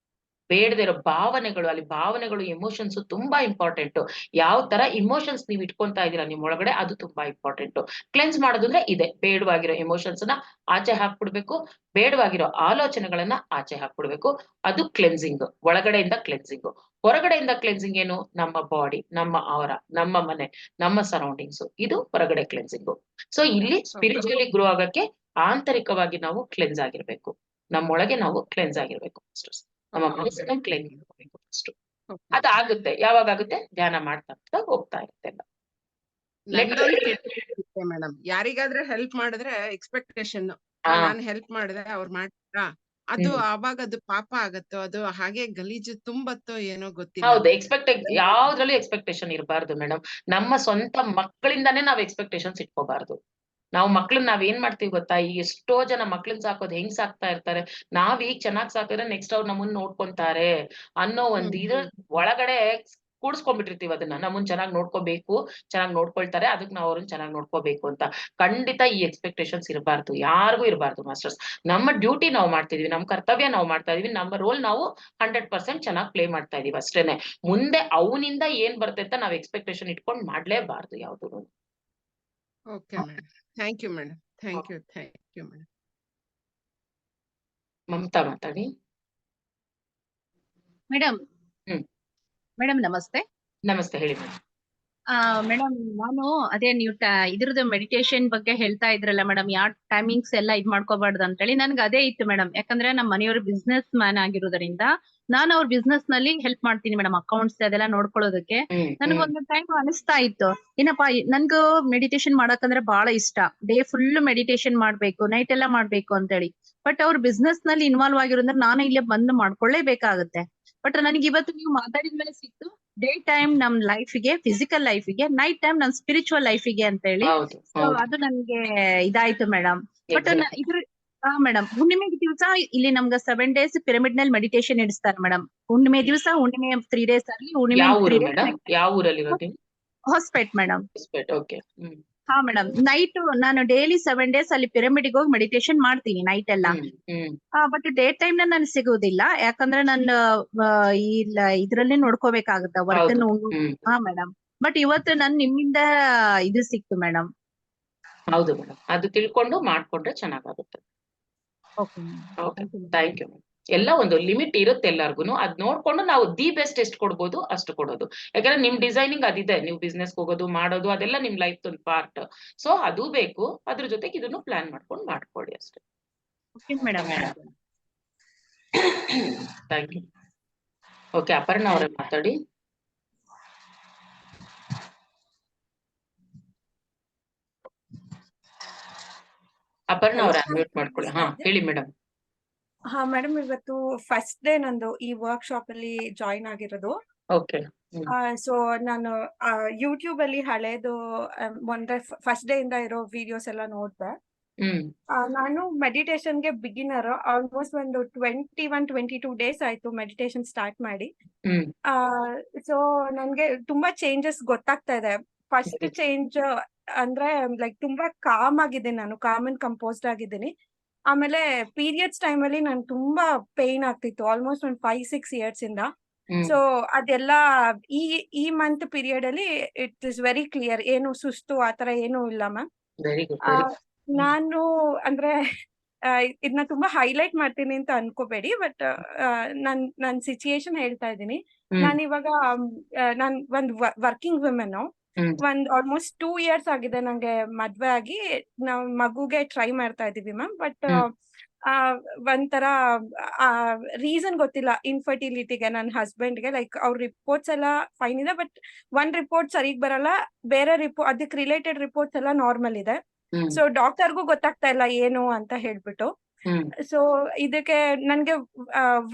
ಬೇಡದೆ ಇರೋ ಭಾವನೆಗಳು, ಅಲ್ಲಿ ಭಾವನೆಗಳು, ಎಮೋಷನ್ಸ್ ತುಂಬಾ ಇಂಪಾರ್ಟೆಂಟ್. ಯಾವ ತರ ಇಮೋಷನ್ಸ್ ನೀವ್ ಇಟ್ಕೊಂತಾ ಇದೀರಾ ನಿಮ್ ಒಳಗಡೆ ಅದು ತುಂಬಾ ಇಂಪಾರ್ಟೆಂಟ್. ಕ್ಲೆನ್ಸ್ ಮಾಡೋದು ಅಂದ್ರೆ ಇದೆ, ಬೇಡವಾಗಿರೋ ಎಮೋಷನ್ಸ್ ನ ಆಚೆ ಹಾಕ್ಬಿಡ್ಬೇಕು, ಬೇಡವಾಗಿರೋ ಆಲೋಚನೆಗಳನ್ನ ಆಚೆ ಹಾಕ್ಬಿಡ್ಬೇಕು. ಅದು ಕ್ಲೆನ್ಸಿಂಗ್, ಒಳಗಡೆಯಿಂದ ಕ್ಲೆನ್ಸಿಂಗ್. ಹೊರಗಡೆಯಿಂದ ಕ್ಲೆನ್ಸಿಂಗ್ ಏನು? ನಮ್ಮ ಬಾಡಿ, ನಮ್ಮ ಆವರ, ನಮ್ಮ ಮನೆ, ನಮ್ಮ ಸರೌಂಡಿಂಗ್ಸ್, ಇದು ಹೊರಗಡೆ ಕ್ಲೆನ್ಸಿಂಗ್. ಸೊ ಇಲ್ಲಿ ಸ್ಪಿರಿಚುವಲಿ ಗ್ರೋ ಆಗಕ್ಕೆ ಆಂತರಿಕವಾಗಿ ನಾವು ಕ್ಲೆನ್ಸ್ ಆಗಿರ್ಬೇಕು. ನಮ್ಮೊಳಗೆ ನಾವು ಕ್ಲೆನ್ಸ್ ಆಗಿರ್ಬೇಕು ಮಾಸ್ಟರ್ಸ್. ನಮ್ಮ ಮನಸ್ಸನ್ನ ಕ್ಲೀನ್ ಮಾಡ್ಕೋಬೇಕು ಫಸ್ಟ್. ಅದಾಗುತ್ತೆ. ಯಾವಾಗ ಆಗುತ್ತೆ? ಧ್ಯಾನ ಮಾಡ್ತಾ ಹೋಗ್ತಾ ಇರುತ್ತೆ ಎಲ್ಲ. ಮೇಡಮ್, ಯಾರಿಗಾದ್ರೂ ಹೆಲ್ಪ್ ಮಾಡಿದ್ರೆ ಎಕ್ಸ್ಪೆಕ್ಟೇಷನ್, ನಾನ್ ಹೆಲ್ಪ್ ಮಾಡಿದೆ ಅವ್ರು ಮಾಡ್ತಾರಾ, ಅದು ಆವಾಗ ಅದು ಪಾಪ ಆಗತ್ತೋ, ಅದು ಹಾಗೆ ಗಲೀಜು ತುಂಬತ್ತೋ ಏನೋ ಗೊತ್ತಿಲ್ಲ. ಹೌದು, ಯಾವ್ದ್ರಲ್ಲೂ ಎಕ್ಸ್ಪೆಕ್ಟೇಷನ್ ಇರಬಾರ್ದು ಮೇಡಮ್. ನಮ್ಮ ಸ್ವಂತ ಮಕ್ಕಳಿಂದಾನೇ ನಾವ್ ಎಕ್ಸ್ಪೆಕ್ಟೇಷನ್ಸ್ ಇಟ್ಕೋಬಾರ್ದು. ನಾವು ಮಕ್ಳನ್ನ ನಾವ್ ಏನ್ ಮಾಡ್ತೀವಿ ಗೊತ್ತಾ? ಈ ಎಷ್ಟೋ ಜನ ಮಕ್ಳನ್ನ ಸಾಕೋದ್ ಹೆಂಗ್ ಸಾಕ್ತಾ ಇರ್ತಾರೆ, ನಾವ್ ಈಗ ಚೆನ್ನಾಗ್ ಸಾಕಿದ್ರೆ ನೆಕ್ಸ್ಟ್ ಅವ್ರು ನಮ್ಮನ್ನ ನೋಡ್ಕೊಂತಾರೆ ಅನ್ನೋ ಒಂದ್ ಒಳಗಡೆ ಕೂಡ್ಸ್ಕೊಂಡ್ಬಿಟ್ಟಿರ್ತೀವಿ ಅದನ್ನ. ನಮ್ಮನ್ ಚೆನ್ನಾಗ್ ನೋಡ್ಕೋಬೇಕು, ಚೆನ್ನಾಗ್ ನೋಡ್ಕೊಳ್ತಾರೆ, ಅದಕ್ ನಾವ್ ಅವ್ರನ್ನ ಚೆನ್ನಾಗ್ ನೋಡ್ಕೋಬೇಕು ಅಂತ. ಖಂಡಿತ ಈ ಎಕ್ಸ್ಪೆಕ್ಟೇಷನ್ಸ್ ಇರಬಾರ್ದು, ಯಾರಿಗೂ ಇರಬಾರ್ದು ಮಾಸ್ಟರ್ಸ್. ನಮ್ಮ ಡ್ಯೂಟಿ ನಾವು ಮಾಡ್ತಿದೀವಿ, ನಮ್ಮ ಕರ್ತವ್ಯ ನಾವು ಮಾಡ್ತಾ ಇದೀವಿ, ನಮ್ಮ ರೋಲ್ ನಾವು 100% ಚೆನ್ನಾಗಿ ಪ್ಲೇ ಮಾಡ್ತಾ ಇದೀವಿ ಅಷ್ಟೇನೆ. ಮುಂದೆ ಅವನಿಂದ ಏನ್ ಬರುತ್ತೆ ಅಂತ ನಾವ್ ಎಕ್ಸ್ಪೆಕ್ಟೇಷನ್ ಇಟ್ಕೊಂಡ್ ಮಾಡ್ಲೇಬಾರ್ದು ಯಾವ್ದು. Okay madam, thank you madam, thank you madam. Mamata ಮಾತಾಡಿ ಮೇಡಮ್. ಮೇಡಮ್ ನಮಸ್ತೆ. ನಮಸ್ತೆ, ಹೇಳಿ ಮೇಡಮ್. ಮೇಡಮ್ ನಾನು ಅದೇ ನೀವು ಇದ್ರದ್ದು ಮೆಡಿಟೇಷನ್ ಬಗ್ಗೆ ಹೇಳ್ತಾ ಇದ್ರಲ್ಲ ಮೇಡಮ್, ಯಾವ ಟೈಮಿಂಗ್ಸ್ ಎಲ್ಲ ಇದ್ ಮಾಡ್ಕೋಬಾರ್ದು ಅಂತ ಹೇಳಿ ನನ್ಗೆ ಅದೇ ಇತ್ತು ಮೇಡಮ್. ಯಾಕಂದ್ರೆ ನಮ್ಮ ಮನೆಯವರು ಬಿಸ್ನೆಸ್ ಮ್ಯಾನ್ ಆಗಿರೋದ್ರಿಂದ ನಾನು ಅವ್ರ ಬಿಸ್ನೆಸ್ ನಲ್ಲಿ ಹೆಲ್ಪ್ ಮಾಡ್ತೀನಿ ಮೇಡಮ್, ಅಕೌಂಟ್ಸ್ ಅದೆಲ್ಲ ನೋಡ್ಕೊಳ್ಳೋದಕ್ಕೆ. ನನ್ಗೊಂದು ಟೈಮ್ ಅನಿಸ್ತಾ ಇತ್ತು, ಏನಪ್ಪಾ ನನ್ಗೂ ಮೆಡಿಟೇಷನ್ ಮಾಡಕಂದ್ರೆ ಬಹಳ ಇಷ್ಟ, ಡೇ ಫುಲ್ ಮೆಡಿಟೇಷನ್ ಮಾಡ್ಬೇಕು, ನೈಟ್ ಎಲ್ಲ ಮಾಡ್ಬೇಕು ಅಂತ ಹೇಳಿ. ಬಟ್ ಅವ್ರ ಬಿಸ್ನೆಸ್ ನಲ್ಲಿ ಇನ್ವಾಲ್ವ್ ಆಗಿರೋದ್ರೆ ನಾನು ಇಲ್ಲೇ ಬಂದು ಮಾಡ್ಕೊಳ್ಳೇಬೇಕಾಗುತ್ತೆ. ಬಟ್ ನನಗೆ ಇವತ್ತು ನೀವು ಮಾತಾಡಿದ್ಮೇಲೆ ಸಿಕ್ತು, ಡೇ ಟೈಮ್ ನಮ್ ಲೈಫಿಗೆ, ಫಿಸಿಕಲ್ ಲೈಫಿಗೆ, ನೈಟ್ ಟೈಮ್ ನಮ್ ಸ್ಪಿರಿಚುವಲ್ ಲೈಫಿಗೆ ಅಂತ ಹೇಳಿ. ಸೊ ಅದು ನನ್ಗೆ ಇದಾಯ್ತು ಮೇಡಮ್. ಬಟ್ ಇದ್ರ ಮೇಡಮ್ ಹುಣ್ಣಿಮೆ ದಿವಸ ಇಲ್ಲಿ ನಮ್ಗೆ 7 days ಪಿರಮಿಡ್ ನಲ್ಲಿ ಮೆಡಿಟೇಷನ್ ನಡೆಸ್ತಾರೆ ಮೇಡಮ್. ಹುಣ್ಣಿಮೆ ದಿವಸ, ಹುಣ್ಣಿಮೆ 3 days ಅಲ್ಲಿ, ಹುಣ್ಣಿಮೆ 3 days ಹೊಸಪೇಟ್ ಮೇಡಮ್. ಹಾ ಮೇಡಮ್, ನೈಟ್ ನಾನು ಡೈಲಿ 7 days ಅಲ್ಲಿ ಪಿರಮಿಡ್ ಹೋಗಿ ಮೆಡಿಟೇಷನ್ ಮಾಡ್ತೀನಿ ನೈಟ್ ಎಲ್ಲ. ಬಟ್ ಡೇ ಟೈಮ್ ನನ್ ಸಿಗುದಿಲ್ಲ, ಯಾಕಂದ್ರೆ ನಾನು ಇದ್ರಲ್ಲಿ ನೋಡ್ಕೋಬೇಕಾಗುತ್ತೆ ವರ್ಕ್. ಹಾ ಮೇಡಮ್. ಬಟ್ ಇವತ್ತು ನಿಮ್ಮಿಂದ ಇದು ಸಿಕ್ತು ಮೇಡಮ್. ಹೌದು ಮೇಡಮ್, ಅದು ತಿಳ್ಕೊಂಡು ಮಾಡ್ಕೊಂಡ್ರೆ ಚೆನ್ನಾಗಾಗುತ್ತೆ. Thank you. ಎಲ್ಲ ಒಂದು ಲಿಮಿಟ್ ಇರುತ್ತೆ ಎಲ್ಲಾರ್ಗುನು, ಅದ್ ನೋಡ್ಕೊಂಡು ನಾವು ದಿ ಬೆಸ್ಟ್ ಎಷ್ಟು ಕೊಡ್ಬೋದು ಅಷ್ಟು ಕೊಡೋದು. ಯಾಕಂದ್ರೆ ನಿಮ್ ಡಿಸೈನಿಂಗ್ ಅದಿದೆ, ನೀವು ಬಿಸ್ನೆಸ್ ಹೋಗೋದು ಮಾಡೋದು ಅದೆಲ್ಲ ನಿಮ್ ಲೈಫ್ ಒಂದು ಪಾರ್ಟ್. ಸೊ ಅದು ಬೇಕು, ಅದ್ರ ಜೊತೆಗೆ ಇದನ್ನು ಪ್ಲಾನ್ ಮಾಡ್ಕೊಂಡು ಮಾಡ್ಕೊಳ್ಳಿ ಅಷ್ಟೇ. Thank you. ಓಕೆ, ಅಪರ್ಣ ಅವರೇ ಮಾತಾಡಿ. ಅಪರ್ಣ ಅವ್ರ ಅನ್ಮ್ಯೂಟ್ ಮಾಡ್ಕೊಳ್ಳಿ. ಹಾ ಹೇಳಿ ಮೇಡಮ್. ಹಾ ಮೇಡಮ್, ಇವತ್ತು ಫಸ್ಟ್ ಡೇ ನಂದು ಈ ವರ್ಕ್ಶಾಪ್ ಅಲ್ಲಿ ಜಾಯಿನ್ ಆಗಿರೋದು. ಓಕೆ. ಸೊ ನಾನು ಯೂಟ್ಯೂಬ್ ಅಲ್ಲಿ ಹಳೇದು ಒಂದ್ರೆ ಫಸ್ಟ್ ಡೇ ಇಂದ ಇರೋ ವಿಡಿಯೋಸ್ ಎಲ್ಲ ನೋಡ್ದೆ. ನಾನು ಮೆಡಿಟೇಷನ್ ಗೆ ಬಿಗಿನರ್. ಆಲ್ಮೋಸ್ಟ್ ಒಂದು 22 ಡೇಸ್ ಆಯ್ತು ಮೆಡಿಟೇಷನ್ ಸ್ಟಾರ್ಟ್ ಮಾಡಿ. ಸೊ ನನ್ಗೆ ತುಂಬಾ ಚೇಂಜಸ್ ಗೊತ್ತಾಗ್ತಾ ಇದೆ. ಫಸ್ಟ್ ಚೇಂಜ್ ಅಂದ್ರೆ ಲೈಕ್ ತುಂಬಾ ಕಾಮ್ ಆಗಿದ್ದೀನಿ, ನಾನು ಕಾಮ್ ಅಂಡ್ ಕಂಪೋಸ್ಡ್ ಆಗಿದ್ದೀನಿ. ಆಮೇಲೆ ಪೀರಿಯಡ್ಸ್ ಟೈಮ್ ಅಲ್ಲಿ ನನ್ ತುಂಬಾ ಪೇನ್ ಆಗ್ತಿತ್ತು, ಆಲ್ಮೋಸ್ಟ್ ಒಂದು 5-6 ಇಯರ್ಸ್ ಇಂದ. ಸೊ ಅದೆಲ್ಲ ಈ ಮಂತ್ ಪೀರಿಯಡ್ ಅಲ್ಲಿ ಇಟ್ ಇಸ್ ವೆರಿ ಕ್ಲಿಯರ್, ಏನು ಸುಸ್ತು ಆತರ ಏನು ಇಲ್ಲ ಮ್ಯಾಮ್. Very good. ನಾನು ಅಂದ್ರೆ ಇದನ್ನ ತುಂಬಾ ಹೈಲೈಟ್ ಮಾಡ್ತೀನಿ ಅಂತ ಅನ್ಕೋಬೇಡಿ, ಬಟ್ ನನ್ ಸಿಚುಯೇಷನ್ ಹೇಳ್ತಾ ಇದ್ದೀನಿ. ನಾನು ಇವಾಗ ನಾನ್ ಒಂದ್ ವರ್ಕಿಂಗ್ ವುಮೆನ್. ಒಂದ್ ಆಲ್ಮೋಸ್ಟ್ 2 ಇಯರ್ಸ್ ಆಗಿದೆ ನಂಗೆ ಮದ್ವೆ ಆಗಿ. ನಾವ್ ಮಗುಗೆ ಟ್ರೈ ಮಾಡ್ತಾ ಇದೀವಿ ಮ್ಯಾಮ್. ಬಟ್ ಒಂಥರ ರೀಸನ್ ಗೊತ್ತಿಲ್ಲ ಇನ್ಫರ್ಟಿಲಿಟಿಗೆ. ನನ್ನ ಹಸ್ಬೆಂಡ್ಗೆ ಲೈಕ್ ಅವ್ರ ರಿಪೋರ್ಟ್ಸ್ ಎಲ್ಲ ಫೈನ್ ಇದೆ, ಬಟ್ ಒಂದ್ ರಿಪೋರ್ಟ್ ಸರಿಗ್ ಬರಲ್ಲ, ಬೇರೆ ರಿಪೋರ್ಟ್ ಅದಕ್ಕೆ ರಿಲೇಟೆಡ್ ರಿಪೋರ್ಟ್ಸ್ ಎಲ್ಲ ನಾರ್ಮಲ್ ಇದೆ. ಸೊ ಡಾಕ್ಟರ್ಗೂ ಗೊತ್ತಾಗ್ತಾ ಇಲ್ಲ ಏನು ಅಂತ ಹೇಳ್ಬಿಟ್ಟು. ಸೊ ಇದಕ್ಕೆ ನನ್ಗೆ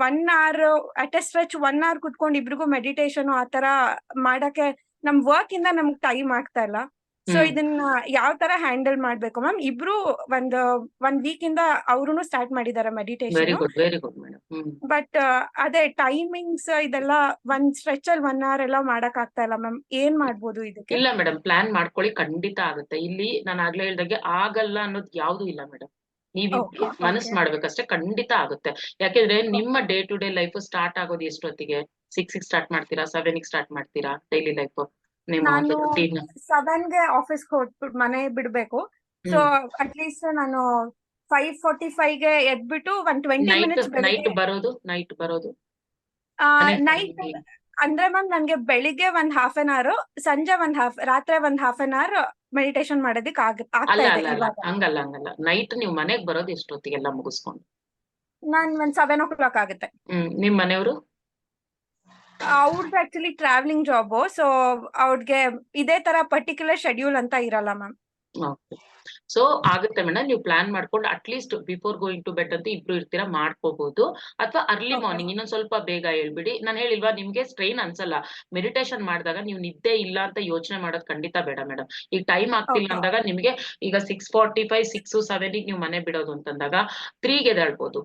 1 hour at A stretch 1 hour ಕುತ್ಕೊಂಡು ಇಬ್ರಿಗೂ ಮೆಡಿಟೇಷನ್ ಆತರ ಮಾಡಕ್ಕೆ ನಮ್ ವರ್ಕ್ ಇಂದ ನಮ್ಗ್ ಟೈಮ್ ಆಗ್ತಾ ಇಲ್ಲ. ಸೊ ಇದನ್ನ ಯಾವ ತರ ಹ್ಯಾಂಡಲ್ ಮಾಡ್ಬೇಕು ಮ್ಯಾಮ್? ಇಬ್ರು ಒಂದ್ ವೀಕ್ ಇಂದ ಅವ್ರು ಸ್ಟಾರ್ಟ್ ಮಾಡಿದಾರೆ ಮೆಡಿಟೇಷನ್. ಬಟ್ ಅದೇ ಟೈಮಿಂಗ್ಸ್ ಇದೆಲ್ಲ ಒಂದ್ ಸ್ಟ್ರೆಚ್ ಅಲ್ಲಿ 1 hour ಎಲ್ಲ ಮಾಡಕ್ ಆಗ್ತಾ ಇಲ್ಲ ಮ್ಯಾಮ್. ಏನ್ ಮಾಡ್ಬೋದು ಇದಕ್ಕೆ? ಇಲ್ಲ ಮೇಡಮ್, ಪ್ಲಾನ್ ಮಾಡ್ಕೊಳ್ಳಿ, ಖಂಡಿತ ಆಗುತ್ತೆ. ಇಲ್ಲಿ ನಾನು ಆಗ್ಲೇ ಹೇಳ್ದಾಗೆ ಆಗಲ್ಲ ಅನ್ನೋದು ಯಾವ್ದು ಇಲ್ಲ ಮೇಡಮ್. ನೀವಿಬ್ರು ಮನಸ್ ಮಾಡ್ಬೇಕಷ್ಟೇ, ಖಂಡಿತ ಆಗುತ್ತೆ. ಯಾಕೆಂದ್ರೆ ನಿಮ್ಮ day to day life start ಆಗೋದು ಎಷ್ಟೊತ್ತಿಗೆ? 6 ಸ್ಟಾರ್ಟ್ ಮಾಡ್ತೀರಾ, 7 ಸ್ಟಾರ್ಟ್ ಮಾಡ್ತೀರಾ ಡೈಲಿ ಲೈಫ್? ನಾನು 7ಗೆ ಆಫೀಸ್ ಮನೆ ಬಿಡ್ಬೇಕು. ಸೊ ಅಟ್ ಲೀಸ್ಟ್ ನಾನು 5:45ಗೆ ಎದ್ಬಿಟ್ಟು ಒಂದ್ 20 ಮಿನಿಟ್ಸ್ ನೈಟ್ ಬರೋದು ನೈಟ್ ಅಂದ್ರೆ ಮ್ಯಾಮ್ ನನ್ಗೆ ಬೆಳಿಗ್ಗೆ ಒಂದ್ half an hour, ಸಂಜೆ ರಾತ್ರಿ ಒಂದ್ half an hour ಮೆಡಿಟೇಷನ್ ಮಾಡೋದಿಕ್ ಹಂಗಲ್ಲ. ನೈಟ್ ನೀವು ಮನೆಗ್ ಬರೋದು ಎಷ್ಟೊತ್ತಿಗೆಲ್ಲ ಮುಗಿಸ್ಕೊಂಡು? ನಾನ್ ಒಂದ್ 7 o'clock ಆಗುತ್ತೆ. ನಿಮ್ ಮನೆಯವರು? ಅವ್ರದ್ದು ಆಕ್ಚುಲಿ ಟ್ರಾವೆಲಿಂಗ್ ಜಾಬ್. ಸೊ ಅವ್ರಿಗೆ ಇದೇ ತರ ಪರ್ಟಿಕ್ಯುಲರ್ ಶೆಡ್ಯೂಲ್ ಅಂತ ಇರಲ್ಲ ಮ್ಯಾಮ್. ಸೊ ಆಗುತ್ತೆ ಮೇಡಮ್, ನೀವು ಪ್ಲಾನ್ ಮಾಡ್ಕೊಂಡು at least before going to bed ಅಂತ ಇಬ್ರು ಇರ್ತೀರಾ, ಮಾಡ್ಕೋಬಹುದು. ಅಥವಾ ಅರ್ಲಿ ಮಾರ್ನಿಂಗ್ ಇನ್ನೊಂದ್ ಸ್ವಲ್ಪ ಬೇಗ ಹೇಳ್ಬಿಡಿ. ನಾನು ಹೇಳಿಲ್ವಾ, ನಿಮ್ಗೆ ಸ್ಟ್ರೈನ್ ಅನ್ಸಲ್ಲ ಮೆಡಿಟೇಷನ್ ಮಾಡಿದಾಗ. ನೀವು ನಿದ್ದೆ ಇಲ್ಲ ಅಂತ ಯೋಚನೆ ಮಾಡೋದು ಖಂಡಿತ ಬೇಡ ಮೇಡಮ್. ಈಗ ಟೈಮ್ ಆಗ್ತಿಲ್ಲ ಅಂದಾಗ ನಿಮ್ಗೆ ಈಗ 6:45, 6, 7 ನೀವು ಮನೆ ಬಿಡೋದು ಅಂತಂದಾಗ 3ಗೆ ಎದ್ದೇಳ್ಬೋದು.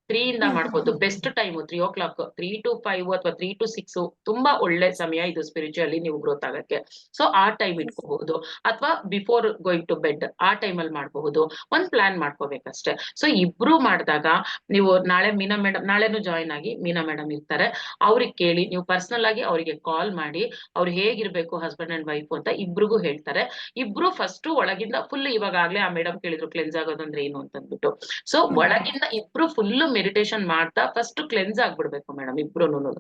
3 ಇಂದ ಮಾಡ್ಬೋದು. ಬೆಸ್ಟ್ ಟೈಮ್ 3 o'clock, 3 to 5 ಅಥವಾ 3 to 6 ತುಂಬಾ ಒಳ್ಳೆ ಸಮಯ ಇದು ಸ್ಪಿರಿಚುವಲಿ ನೀವು ಗ್ರೋತ್ ಆಗಕ್ಕೆ. ಸೊ ಆ ಟೈಮ್ ಇಟ್ಕೋಬಹುದು. ಅಥವಾ ಬಿಫೋರ್ ಗೋಯಿಂಗ್ ಟು ಬೆಡ್ ಆ ಟೈಮ್ ಅಲ್ಲಿ ಮಾಡಬಹುದು. ಒಂದ್ ಪ್ಲಾನ್ ಮಾಡ್ಕೋಬೇಕಷ್ಟೇ. ಸೊ ಇಬ್ರು ಮಾಡಿದಾಗ ನೀವು ನಾಳೆ ಮೀನಾ ಮೇಡಮ್, ನಾಳೆನು ಜಾಯಿನ್ ಆಗಿ ಮೀನಾ ಮೇಡಮ್ ಇರ್ತಾರೆ, ಅವ್ರಿಗೆ ಕೇಳಿ, ನೀವು ಪರ್ಸನಲ್ ಆಗಿ ಅವರಿಗೆ ಕಾಲ್ ಮಾಡಿ ಅವ್ರು ಹೇಗಿರ್ಬೇಕು ಹಸ್ಬೆಂಡ್ ಅಂಡ್ ವೈಫ್ ಅಂತ ಇಬ್ರಿಗೂ ಹೇಳ್ತಾರೆ. ಇಬ್ರು ಫಸ್ಟ್ ಒಳಗಿಂದ ಫುಲ್, ಇವಾಗಲೇ ಆ ಮೇಡಮ್ ಕೇಳಿದ್ರು ಕ್ಲೆನ್ಸ್ ಆಗೋದಂದ್ರೆ ಏನು ಅಂತಂದ್ಬಿಟ್ಟು. ಸೊ ಒಳಗಿಂದ ಇಬ್ರು ಫುಲ್ ಮೆಡಿಟೇಷನ್ ಮಾಡ್ತಾ ಫಸ್ಟ್ ಕ್ಲೆನ್ಸ್ ಆಗ್ಬಿಡ್ಬೇಕು ಮೇಡಮ್ ಇಬ್ರುನು.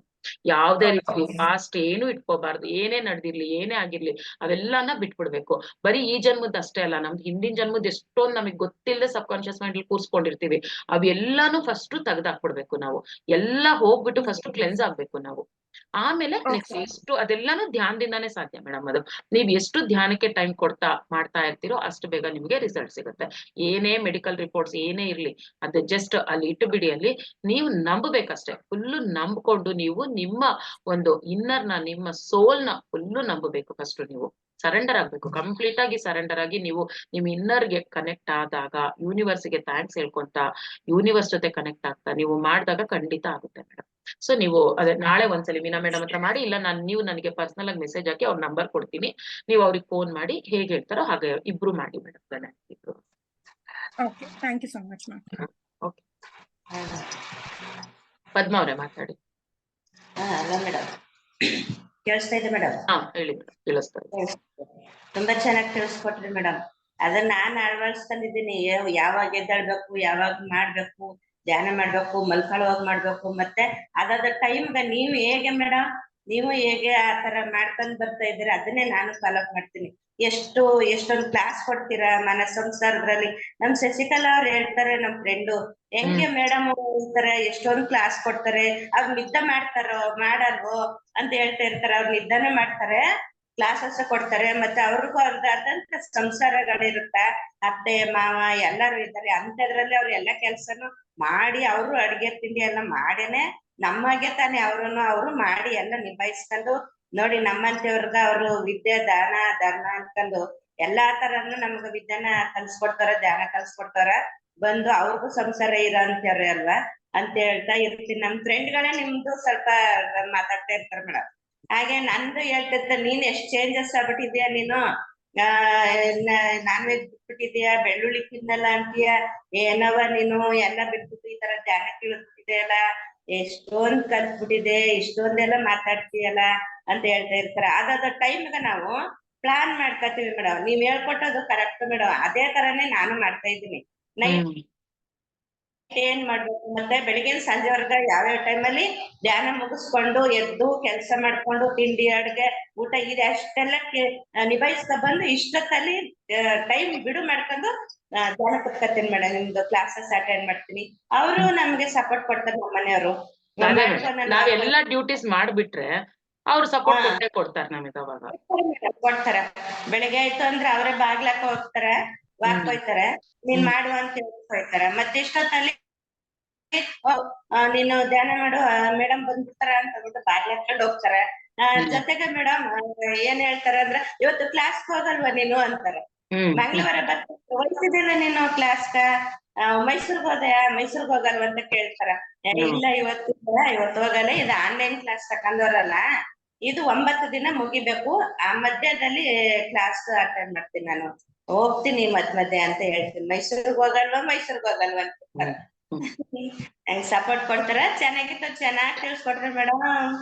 ಯಾವ್ದೇ ರೀತಿ ಫಾಸ್ಟ್ ಏನು ಇಟ್ಕೋಬಾರ್ದು. ಏನೇ ನಡೆದಿರ್ಲಿ, ಏನೇ ಆಗಿರ್ಲಿ, ಅವೆಲ್ಲಾನ ಬಿಟ್ಬಿಡ್ಬೇಕು. ಬರೀ ಈ ಜನ್ಮದ ಅಷ್ಟೇ ಅಲ್ಲ, ನಮ್ದು ಹಿಂದಿನ ಜನ್ಮದ್ ಎಷ್ಟೊಂದು ನಮಗ್ ಗೊತ್ತಿಲ್ಲದೆ ಸಬ್ ಕಾನ್ಶಿಯಸ್ ಮೈಂಡ್ ಅಲ್ಲಿ ಕೂರ್ಸ್ಕೊಂಡಿರ್ತೀವಿ. ಅವೆಲ್ಲಾನು ಫಸ್ಟ್ ತೆಗ್ದಾಕ್ಬಿಡ್ಬೇಕು ನಾವು. ಎಲ್ಲ ಹೋಗ್ಬಿಟ್ಟು ಫಸ್ಟ್ ಕ್ಲೆನ್ಸ್ ಆಗ್ಬೇಕು ನಾವು. ಆಮೇಲೆ ನೆಕ್ಸ್ಟ್ ಎಷ್ಟು ಅದೆಲ್ಲಾನು ಧ್ಯಾನದಿಂದಾನೇ ಸಾಧ್ಯ ಮೇಡಮ್. ಅದು ನೀವ್ ಎಷ್ಟು ಧ್ಯಾನಕ್ಕೆ ಟೈಮ್ ಮಾಡ್ತಾ ಇರ್ತೀರೋ ಅಷ್ಟು ಬೇಗ ನಿಮ್ಗೆ ರಿಸಲ್ಟ್ ಸಿಗುತ್ತೆ. ಏನೇ ಮೆಡಿಕಲ್ ರಿಪೋರ್ಟ್ಸ್ ಏನೇ ಇರ್ಲಿ, ಅದು ಜಸ್ಟ್ ಅಲ್ಲಿ ಇಟ್ಟು ಬಿಡಿ. ಅಲ್ಲಿ ನೀವು ನಂಬಬೇಕಷ್ಟೇ. ಫುಲ್ಲು ನಂಬ್ಕೊಂಡು ನೀವು ನಿಮ್ಮ ಒಂದು ಇನ್ನರ್ನ, ನಿಮ್ಮ ಸೋಲ್ನ ಫುಲ್ಲು ನಂಬಬೇಕು. ಫಸ್ಟ್ ನೀವು ಸರೆಂಡರ್ ಆಗ್ಬೇಕು, ಕಂಪ್ಲೀಟ್ ಆಗಿ ಸರೆಂಡರ್ ಆಗಿ ನೀವು ನಿಮ್ ಇನ್ನರ್ಗೆ ಕನೆಕ್ಟ್ ಆದಾಗ, ಯೂನಿವರ್ಸ್ಗೆ ಥ್ಯಾಂಕ್ಸ್ ಹೇಳ್ಕೊಂತ, ಯೂನಿವರ್ಸ್ ಜೊತೆ ಕನೆಕ್ಟ್ ಆಗ್ತಾ ನೀವು ಮಾಡಿದಾಗ ಖಂಡಿತ ಆಗುತ್ತೆ ಮೇಡಮ್. ಸೊ ನೀವು ಅದೇ ನಾಳೆ ಒಂದ್ಸಲಿ ಮೀನಾ ಮೇಡಮ್ ಹತ್ರ ಮಾಡಿ, ಇಲ್ಲ ನೀವು ನನಗೆ ಪರ್ಸನಲ್ ಆಗಿ ಮೆಸೇಜ್ ಹಾಕಿ ಅವ್ರ ನಂಬರ್ ಕೊಡ್ತೀನಿ, ನೀವು ಅವ್ರಿಗೆ ಫೋನ್ ಮಾಡಿ ಹೇಗೆ ಹೇಳ್ತಾರೋ ಹಾಗೆ ಇಬ್ರು ಮಾಡಿ ಮೇಡಮ್. ಇಬ್ರು. Okay, thank you so much ma'am. Okay, Padma ಅವರೇ ಮಾತಾಡಿ. ಅಲ್ಲ ಮೇಡಮ್, ಕೇಳಿಸ್ತಾ ಇದೆ ಮೇಡಮ್? ಹೇಳಿ ಮೇಡಮ್, ಕೇಳಿಸ್ತಾ ಇದೆ. ತುಂಬಾ ಚೆನ್ನಾಗಿ ತಿಳಿಸ್ಕೊಟ್ರಿ ಮೇಡಮ್. ಅದನ್ನ ನಾನ್ ಅಳವಡಿಸ್ಕೊಂಡಿದ್ದೀನಿ. ಯಾವಾಗ ಎದ್ದೇಳ್ಬೇಕು, ಯಾವಾಗ ಮಾಡ್ಬೇಕು, ಧ್ಯಾನ ಮಾಡ್ಬೇಕು, ಮಲ್ಕೊಳ್ಳುವಾಗ ಮಾಡ್ಬೇಕು, ಮತ್ತೆ ಅದಾದ ಟೈಮ್ಗೆ ನೀವು ಹೇಗೆ ಮೇಡಮ್, ನೀವು ಹೇಗೆ ಆತರ ಮಾಡ್ಕೊಂಡ್ ಬರ್ತಾ ಇದ್ದೀರಾ, ಅದನ್ನೇ ನಾನು ಫಾಲೋ ಮಾಡ್ತೀನಿ. ಎಷ್ಟೊಂದು ಕ್ಲಾಸ್ ಕೊಡ್ತೀರಾ ಮನ ಸಂಸಾರದಲ್ಲಿ. ನಮ್ ಶಶಿಕಲಾ ಅವ್ರು ಹೇಳ್ತಾರೆ, ನಮ್ ಫ್ರೆಂಡು, ಹೆಂಗೆ ಮೇಡಮ್ ಹೇಳ್ತಾರೆ, ಎಷ್ಟೊಂದು ಕ್ಲಾಸ್ ಕೊಡ್ತಾರೆ, ಅವ್ರು ನಿದ್ದೆ ಮಾಡ್ತಾರೋ ಮಾಡಲ್ವೋ ಅಂತ ಹೇಳ್ತಾ ಇರ್ತಾರೆ. ಅವ್ರು ನಿದ್ದೆನೆ ಮಾಡ್ತಾರೆ, ಕ್ಲಾಸಸ್ ಕೊಡ್ತಾರೆ. ಮತ್ತೆ ಅವ್ರಿಗೂ ಅವ್ರದ್ದಾದಂತ ಸಂಸಾರಗಳಿರುತ್ತ, ಅತ್ತೆ ಮಾವ ಎಲ್ಲರೂ ಇದ್ದಾರೆ. ಅಂತದ್ರಲ್ಲಿ ಅವ್ರು ಎಲ್ಲ ಕೆಲ್ಸನು ಮಾಡಿ ಅವರು ಅಡ್ಗೆ ತಿಂಡಿ ಎಲ್ಲ ಮಾಡೇನೆ ನಮಗೆ ತಾನೇ ಅವರು ಮಾಡಿ ಎಲ್ಲ ನಿಭಾಯಿಸ್ಕೊಂಡು ನೋಡಿ. ನಮ್ಮಂತವ್ರದ ಅವರು ವಿದ್ಯೆ ದಾನ ಧರ್ಮ ಅನ್ಕೊಂಡು ಎಲ್ಲಾ ತರನು ನಮ್ಗ ವಿದ್ಯೆನ ಕಲ್ಸ್ಕೊಡ್ತಾರ, ಧ್ಯಾನ ಕಲ್ಸ್ಕೊಡ್ತಾರ. ಬಂದು ಅವ್ರಿಗೂ ಸಂಸಾರ ಇರೋ ಅಂತವ್ರೆ ಅಲ್ವಾ ಅಂತ ಹೇಳ್ತಾ ಇರ್ತೀನಿ. ನಮ್ ಫ್ರೆಂಡ್ಗಳೇ ನಿಮ್ದು ಸ್ವಲ್ಪ ಮಾತಾಡ್ತಾ ಇರ್ತಾರೆ ಮೇಡಮ್. ಹಾಗೆ ನಂದು ಹೇಳ್ತಿರ್ತಾರೆ, ನೀನ್ ಎಷ್ಟ್ ಚೇಂಜಸ್ ಆಗ್ಬಿಟ್ಟಿದ್ಯಾ ನೀನು, ನಾನ್ ವೆಜ್ ಬಿಟ್ಬಿಟ್ಟಿದ್ಯಾ, ಬೆಳ್ಳುಳ್ಳಿ ತಿನ್ನಲ್ಲ ಅಂತೀಯ, ಏನವ ನೀನು ಎಲ್ಲ ಬಿಟ್ಬಿಟ್ಟು ಈ ತರ ಧ್ಯಾನ ಇಳಿದ್ಬಿಟ್ಟಿದೆಯಲ್ಲ, ಎಷ್ಟೊಂದ್ ಕಲ್ತ್ಬಿಟ್ಟಿದೆ, ಇಷ್ಟೊಂದೆಲ್ಲ ಮಾತಾಡ್ತೀಯಲ್ಲ ಅಂತ ಹೇಳ್ತಾ ಇರ್ತಾರೆ. ಅದಾದ ಟೈಮ್ಗೆ ನಾವು ಪ್ಲಾನ್ ಮಾಡ್ಕೊತೀವಿ ಮೇಡಮ್. ನೀವ್ ಹೇಳ್ಕೊಟ್ಟದು ಕರೆಕ್ಟ್ ಮೇಡಮ್. ಅದೇ ತರಾನೇ ನಾನು ಮಾಡ್ತಾ ಇದ್ದೀನಿ. ನೈಟ್ ಏನ್ ಮಾಡ್ಬೇಕು, ಮತ್ತೆ ಬೆಳಿಗ್ಗೆ ಸಂಜೆವರ್ಗ ಯಾವ್ಯಾವ ಟೈಮಲ್ಲಿ ಧ್ಯಾನ ಮುಗಿಸ್ಕೊಂಡು ಎದ್ದು ಕೆಲಸ ಮಾಡ್ಕೊಂಡು ತಿಂಡಿ ಅಡ್ಗೆ ಊಟ ಇದೆ ಅಷ್ಟೆಲ್ಲ ನಿಭಾಯಿಸ್ತಾ ಬಂದು ಇಷ್ಟೊತ್ತಲ್ಲಿ ಟೈಮ್ ಬಿಡು ಮಾಡ್ಕೊಂಡು ಧ್ಯಾನ ಕುತ್ಕತೀನಿ ಮೇಡಮ್. ನಿಮ್ದು ಕ್ಲಾಸಸ್ ಅಟೆಂಡ್ ಮಾಡ್ತೀನಿ. ಅವರು ನಮ್ಗೆ ಸಪೋರ್ಟ್ ಕೊಡ್ತಾರೆ, ನಮ್ಮ ಮನೆಯವರು. ನಾವೆಲ್ಲಾ ಡ್ಯೂಟೀಸ್ ಮಾಡ್ಬಿಟ್ರೆ ಅವ್ರು ಸಪೋರ್ಟ್ ಕೊಟ್ಟೆ ಕೊಡ್ತಾರೆ ನಮಗೆ. ಅವಾಗ ಕೊಡ್ತಾರ. ಬೆಳಿಗ್ಗೆ ಆಯ್ತು ಅಂದ್ರೆ ಅವರೇ ಬಾಗ್ಲಾಕ ಹೋಗ್ತಾರ, ವಾಕ್ ಹೋಯ್ತಾರೆ, ನೀನ್ ಮಾಡು ಅಂತ ಹೋಯ್ತಾರ. ಮತ್ತೆ ಇಷ್ಟೊತ್ತಲ್ಲಿ ನೀನು ಧ್ಯಾನ ಮಾಡು ಮೇಡಮ್ ಬಂದ್ಬಿಡ್ತಾರ ಅಂತ ಅಂದ್ಬಿಟ್ಟು ಬಾಗ್ಲ ಹಾಕೊಂಡು ಹೋಗ್ತಾರ. ಜೊತೆಗೆ ಮೇಡಮ್ ಏನ್ ಹೇಳ್ತಾರ ಅಂದ್ರ, ಇವತ್ತು ಕ್ಲಾಸ್ಗೆ ಹೋಗಲ್ವಾ ನೀನು ಅಂತಾರ. ಮಂಗಳವಾರ ಹೋಗ್ತಿದ್ದಿಲ್ಲ ನೀನು ಕ್ಲಾಸ್ಗ, ಮೈಸೂರ್ಗ್ ಹೋಗಲ್ವ ಅಂತ ಕೇಳ್ತಾರ. ಇಲ್ಲ ಇವತ್ತು ಹೋಗಲ್ಲ, ಇದು ಆನ್ಲೈನ್ ಕ್ಲಾಸ್ ತಕೊಂಡವ್ರಲ್ಲ, ಇದು 9 ದಿನ ಮುಗಿಬೇಕು, ಆ ಮಧ್ಯದಲ್ಲಿ ಕ್ಲಾಸ್ ಅಟೆಂಡ್ ಮಾಡ್ತೀನಿ ನಾನು, ಹೋಗ್ತೀನಿ ಮಧ್ಯ ಅಂತ ಹೇಳ್ತೀನಿ. ಮೈಸೂರ್ಗ್ ಹೋಗಲ್ವಾ ಅಂತ ಸಪೋರ್ಟ್ ಕೊಡ್ತಾರ. ಚೆನ್ನಾಗಿತ್ತು, ಚೆನ್ನಾಗಿ ತಿಳಿಸ್ಕೊಟ್ರಿ ಮೇಡಮ್.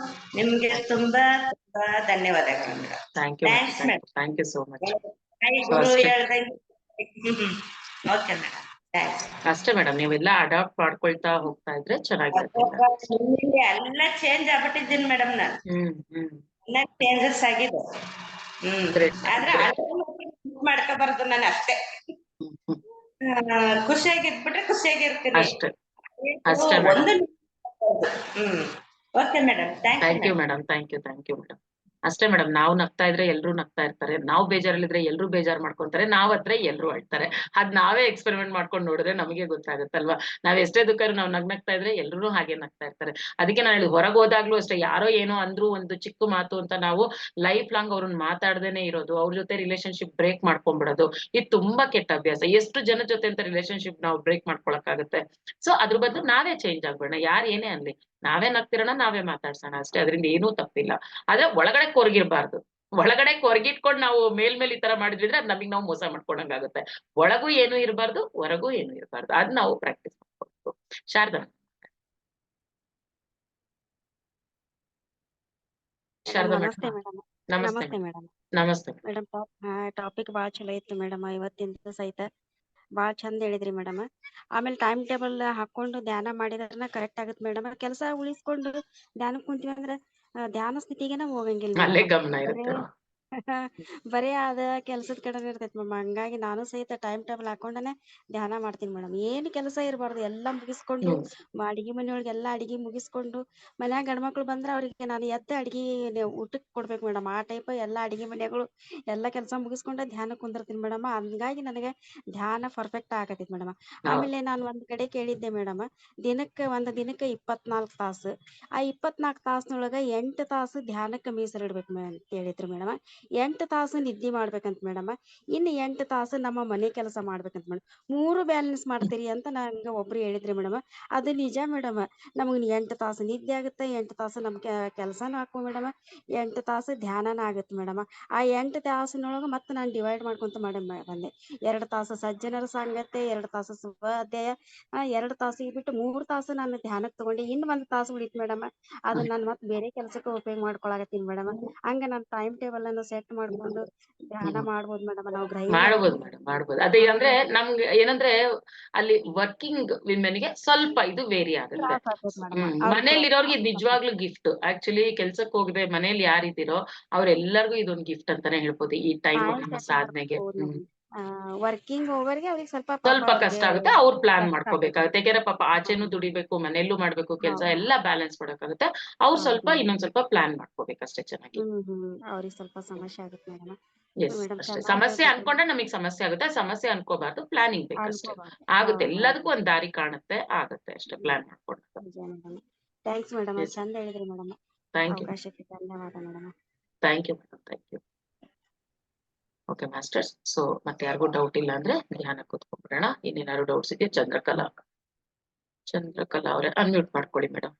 ನಿಮ್ಗೆ ತುಂಬಾ ತುಂಬಾ ಧನ್ಯವಾದಗಳು madam. Thanks madam. Thank you so much. ಗುರು ಹೇಳ್ದಂಗೆ. Okay madam, thanks. ಅಷ್ಟೇ ಮೇಡಮ್, ನೀವೆಲ್ಲ ಅಡಾಪ್ಟ್ ಮಾಡ್ಕೊಳ್ತಾ ಹೋಗ್ತಾ ಇದ್ರೆ ಚೆನ್ನಾಗಿರುತ್ತೆ. ಎಲ್ಲ ಚೇಂಜ್ ಆಗ್ಬಿಟ್ಟಿದ್ದೀನಿ ಮೇಡಮ್. ನಾನು ಎಲ್ಲ ಚೇಂಜಸ್ ಆಗಿದೆ. ಆದ್ರೆ ಮಾಡ್ಕೋಬಾರ್ದು ನಾನು ಅಷ್ಟೇ. ಖುಷಿಯಾಗಿದ್ಬಿಟ್ರೆ ಖುಷಿಯಾಗಿರ್ತೀನಿ ಅಷ್ಟೇ madam. Okay madam, thank you madam. Thank you madam. ಅಷ್ಟೇ ಮೇಡಮ್, ನಾವು ನಗ್ತಾ ಇದ್ರೆ ಎಲ್ರು ನಗ್ತಾ ಇರ್ತಾರೆ, ನಾವು ಬೇಜಾರಲ್ಲಿದ್ರೆ ಎಲ್ರು ಬೇಜಾರ್ ಮಾಡ್ಕೊಂತಾರೆ, ನಾವತ್ರ ಎಲ್ರು ಅಳ್ತಾರೆ. ಅದ್ ನಾವೇ ಎಕ್ಸ್ಪೆರಿಮೆಂಟ್ ಮಾಡ್ಕೊಂಡು ನೋಡಿದ್ರೆ ನಮಗೆ ಗೊತ್ತಾಗುತ್ತಲ್ವಾ. ನಾವ್ ಎಷ್ಟೇ ದುಃಖರು ನಾವ್ ನಗ್ತಾ ಇದ್ರೆ ಎಲ್ರು ಹಾಗೆ ನಗ್ತಾ ಇರ್ತಾರೆ. ಅದಕ್ಕೆ ನಾನು ಹೇಳಿ, ಹೊರಗೆ ಹೋದಾಗ್ಲೂ ಅಷ್ಟೇ, ಯಾರೋ ಏನೋ ಅಂದ್ರು ಒಂದು ಚಿಕ್ಕ ಮಾತು ಅಂತ ನಾವು ಲೈಫ್ ಲಾಂಗ್ ಅವ್ರನ್ನ ಮಾತಾಡ್ದೇನೆ ಇರೋದು, ಅವ್ರ ಜೊತೆ ರಿಲೇಶನ್ಶಿಪ್ ಬ್ರೇಕ್ ಮಾಡ್ಕೊಂಡ್ಬಿಡೋದು, ಇದು ತುಂಬಾ ಕೆಟ್ಟ ಅಭ್ಯಾಸ. ಎಷ್ಟು ಜನ ಜೊತೆ ಅಂತ ರಿಲೇಶನ್ಶಿಪ್ ನಾವು ಬ್ರೇಕ್ ಮಾಡ್ಕೊಳಕ್ಕಾಗತ್ತೆ. ಸೊ ಅದ್ರ ಬದಲು ನಾವೇ ಚೇಂಜ್ ಆಗ್ಬೇಡ, ಯಾರು ಏನೇ ಅನ್ಲಿ, ನಾವೇ ನಗ್ತಿರೋಣ, ನಾವೇ ಮಾತಾಡ್ಸೋಣ ಅಷ್ಟೇ. ಅದರಿಂದ ಏನೂ ತಪ್ಪಿಲ್ಲ. ಆದ್ರೆ ಒಳಗಡೆ ಕೊರಗಿರ್ಬಾರ್ದು. ಒಳಗಡೆ ಕೊರಗಿಟ್ಕೊಂಡು ನಾವು ಮೇಲ್ ಈ ತರ ಮಾಡಿದ್ರೆ ಅದ್ ನಮಗ್ ನಾವು ಮೋಸ ಮಾಡ್ಕೊಂಡಂಗಾಗುತ್ತೆ. ಒಳಗೂ ಏನು ಇರಬಾರ್ದು, ಹೊರಗೂ ಏನು ಇರಬಾರ್ದು. ಅದ್ ನಾವು ಪ್ರಾಕ್ಟೀಸ್ ಮಾಡ್ಕೊಬೇಕು. ಶಾರದಾ ಮೇಡಮ್. ನಮಸ್ತೆ ಮೇಡಮ್. ನಮಸ್ತೆ ಮೇಡಮ್. ಟಾಪಿಕ್ ಬಾಳ ಚಲೋ ಇತ್ತು ಮೇಡಮ್. ಇವತ್ತಿನ ಸಹಿತ ಬಾಳ ಚಂದ ಹೇಳಿದ್ರಿ ಮೇಡಮ್. ಆಮೇಲೆ ಟೈಮ್ ಟೇಬಲ್ ಹಾಕೊಂಡು ಧ್ಯಾನ ಮಾಡಿದ್ರೆ ಕರೆಕ್ಟ್ ಆಗುತ್ತೆ ಮೇಡಮ್. ಕೆಲಸ ಉಳಿಸ್ಕೊಂಡು ಧ್ಯಾನಕ್ ಕುಂತೀವಿ ಅಂದ್ರೆ ಧ್ಯಾನ ಸ್ಥಿತಿಗೆ ನಾವು ಹೋಗಂಗಿಲ್ಲ. ಅಲ್ಲೇ ಗಮನ ಇರುತ್ತೆ. ಬರೇ ಅದ ಕೆಲ್ಸದ ಕಡೆ ಇರ್ತೈತಿ ಮೇಡಮ್. ಹಂಗಾಗಿ ನಾನು ಸಹಿತ ಟೈಮ್ ಟೇಬಲ್ ಹಾಕೊಂಡನೆ ಧ್ಯಾನ ಮಾಡ್ತೀನಿ ಮೇಡಮ್. ಏನ್ ಕೆಲಸ ಇರಬಾರ್ದು, ಎಲ್ಲಾ ಮುಗಿಸ್ಕೊಂಡು ಅಡಿಗೆ ಮನೆಯೊಳಗೆ ಎಲ್ಲಾ ಅಡಿಗೆ ಮುಗಿಸ್ಕೊಂಡು, ಮನ್ಯಾಗ ಗಂಡ್ಮಕ್ಳು ಬಂದ್ರ ಅವ್ರಿಗೆ ನಾನು ಎದ್ದ ಅಡಿಗೆ ಊಟಕ್ಕೆ ಕೊಡ್ಬೇಕು ಮೇಡಮ್. ಆ ಟೈಪ್ ಎಲ್ಲಾ ಅಡಿಗೆ ಮನೆಗಳು ಎಲ್ಲಾ ಕೆಲಸ ಮುಗಿಸ್ಕೊಂಡ ಧ್ಯಾನ ಕುಂದಿರ್ತೀನಿ ಮೇಡಮ್. ಹಂಗಾಗಿ ನನಗೆ ಧ್ಯಾನ ಪರ್ಫೆಕ್ಟ್ ಆಗತೈತಿ ಮೇಡಮ್. ಆಮೇಲೆ ನಾನು ಒಂದ್ ಕಡೆ ಕೇಳಿದ್ದೆ ಮೇಡಮ್, ಒಂದ್ ದಿನಕ್ಕೆ 24 ತಾಸು, ಆ 24 ತಾಸಿನೊಳಗ 8 ತಾಸು ಧ್ಯಾನಕ್ಕೆ ಮೀಸಲಿಡ್ಬೇಕು ಅಂತ ಹೇಳಿದ್ರು ಮೇಡಮ್. 8 ತಾಸು ನಿದ್ದೆ ಮಾಡ್ಬೇಕಂತ ಮೇಡಮ್. ಇನ್ನು 8 ತಾಸು ನಮ್ಮ ಮನೆ ಕೆಲಸ ಮಾಡ್ಬೇಕಂತ ಮೇಡಮ್. 3 ಬ್ಯಾಲೆನ್ಸ್ ಮಾಡ್ತೀರಿ ಅಂತ ನಂಗೆ ಒಬ್ರು ಹೇಳಿದ್ರಿ ಮೇಡಮ್. ಅದು ನಿಜ ಮೇಡಮ್. ನಮಗ್ 8 ತಾಸು ನಿದ್ದೆ ಆಗುತ್ತೆ, 8 ತಾಸು ನಮ್ ಕೆಲ್ಸಾನು ಹಾಕೋ ಮೇಡಮ್, 8 ತಾಸು ಧ್ಯಾನನ ಆಗುತ್ತೆ ಮೇಡಮ್. ಆ 8 ತಾಸಿನೊಳಗ ಮತ್ತೆ ನಾನು ಡಿವೈಡ್ ಮಾಡ್ಕೊಂತ ಬಂದೆ. 2 ತಾಸು ಸಜ್ಜನರ ಸಂಗತೆ, 2 ತಾಸು ಸ್ವಾಧ್ಯಾಯ, 2 ತಾಸು ಬಿಟ್ಟು 3 ತಾಸು ನಾನು ಧ್ಯಾನಕ್ಕೆ ತಗೊಂಡೆ. ಇನ್ನು 1 ತಾಸು ಉಳಿತು ಮೇಡಮ್. ಅದನ್ನ ನಾನು ಮತ್ತೆ ಬೇರೆ ಕೆಲ್ಸಕ್ಕೆ ಉಪಯೋಗ ಮಾಡ್ಕೊಳಕತ್ತೀನಿ ಮೇಡಮ್. ಹಂಗ ನಾನು ಟೈಮ್ ಟೇಬಲ್ ಅನ್ನು ಸೆಟ್ ಮಾಡ್ಕೊಂಡು ಧ್ಯಾನ ಮಾಡ್ಬೋದು ಮೇಡಮ್. ನಾವು ಮಾಡ್ಬೋದು ಮೇಡಮ್, ಮಾಡ್ಬೋದು. ಅದೇ ಅಂದ್ರೆ ನಮ್ಗೆ ಏನಂದ್ರೆ ಅಲ್ಲಿ ವರ್ಕಿಂಗ್ ವಿಮೆನ್ ಗೆ ಸ್ವಲ್ಪ ಇದು ವೇರಿ ಆಗುತ್ತೆ. ಮನೇಲಿ ಇರೋರ್ಗೆ ನಿಜವಾಗ್ಲೂ ಗಿಫ್ಟ್. ಆಕ್ಚುಲಿ ಕೆಲ್ಸಕ್ಕೆ ಹೋಗದೆ ಮನೇಲಿ ಯಾರಿದ್ದೀರೋ ಅವ್ರೆಲ್ಲರಿಗೂ ಇದೊಂದು ಗಿಫ್ಟ್ ಅಂತಾನೆ ಹೇಳ್ಬೋದು, ಈ ಟೈಮ್ ಸಾಧನೆಗೆ. ವರ್ಕಿಂಗ್ ಹೋಗೋರಿಗೆ ಅವ್ರಿಗೆ ಸ್ವಲ್ಪ ಪಾಪ ಸ್ವಲ್ಪ ಕಷ್ಟ ಅವ್ರಿಗೆ ಆಗುತ್ತೆ, ಅವ್ರು ಪ್ಲಾನ್ ಕಷ್ಟ ಆಗುತ್ತೆ. ಮಾಡ್ಕೋಬೇಕಾಗುತ್ತೆ. ಯಾಕೆಂದ್ರೆ ಪಾಪ ಆಚೆನೂ ದುಡಿಬೇಕು, ಮನೆಯಲ್ಲೂ ಮಾಡ್ಬೇಕು ಕೆಲಸ, ಹೌದು ಎಲ್ಲ ಬ್ಯಾಲೆನ್ಸ್ ಮಾಡಕ್ಕಾಗುತ್ತೆ. ಅವ್ರು ಹೌದು ಸ್ವಲ್ಪ ಮೇಡಮ್. ಇನ್ನೊಂದ್ ಸ್ವಲ್ಪ ಪ್ಲಾನ್ ಮಾಡ್ಕೋಬೇಕಷ್ಟೇ ಚೆನ್ನಾಗಿ. ಅವ್ರಿಗೆ ಸ್ವಲ್ಪ ಸಮಸ್ಯೆ ಆಗುತ್ತೆ ಮೇಡಮ್. ಎಸ್ ಮೇಡಮ್ ಅಷ್ಟೇ. ಚೆನ್ನಾಗಿ ಸಮಸ್ಯೆ ಹೇಳ್ಕೊಟ್ರಿ. ಅನ್ಕೊಂಡ್ರೆ ನಮಗ್ ಸಮಸ್ಯೆ ಆಗುತ್ತೆ, ಸಮಸ್ಯೆ ಅನ್ಕೋಬಾರ್ದು, ಪ್ಲಾನಿಂಗ್ ಬೇಕಷ್ಟೇ. ಅನ್ಕೋಬಾರ್ದು. ಆಗುತ್ತೆ, ಹೌದು ಎಲ್ಲದಕ್ಕೂ ಒಂದ್ ದಾರಿ ಕಾಣುತ್ತೆ, ಆಗುತ್ತೆ ಅಷ್ಟೇ ಪ್ಲಾನ್ ಮಾಡ್ಕೊಂಡು. ನಿಜ ಮೇಡಮ್. ಥ್ಯಾಂಕ್ಸ್ ಮೇಡಮ್, ಎಸ್, ಚಂದ ಹೇಳಿದ್ರಿ ಮೇಡಮ್. ಥ್ಯಾಂಕ್ ಯು, ಅವಕಾಶಕ್ಕೆ ಧನ್ಯವಾದ madam. Thank you madam, thank you. Okay masters, so ಮತ್ತೆ ಯಾರಿಗೂ ಡೌಟ್ ಇಲ್ಲ ಅಂದ್ರೆ ಧ್ಯಾನ ಕೂತ್ಕೊಂಡ್ಬಿಡೋಣ. ಇನ್ನೇನಾದ್ರು ಡೌಟ್ಸ್ ಇದೆಯಾ? ಚಂದ್ರಕಲಾ ಅವರೇ ಅನ್ಮ್ಯೂಟ್ ಮಾಡ್ಕೊಳ್ಳಿ ಮೇಡಮ್.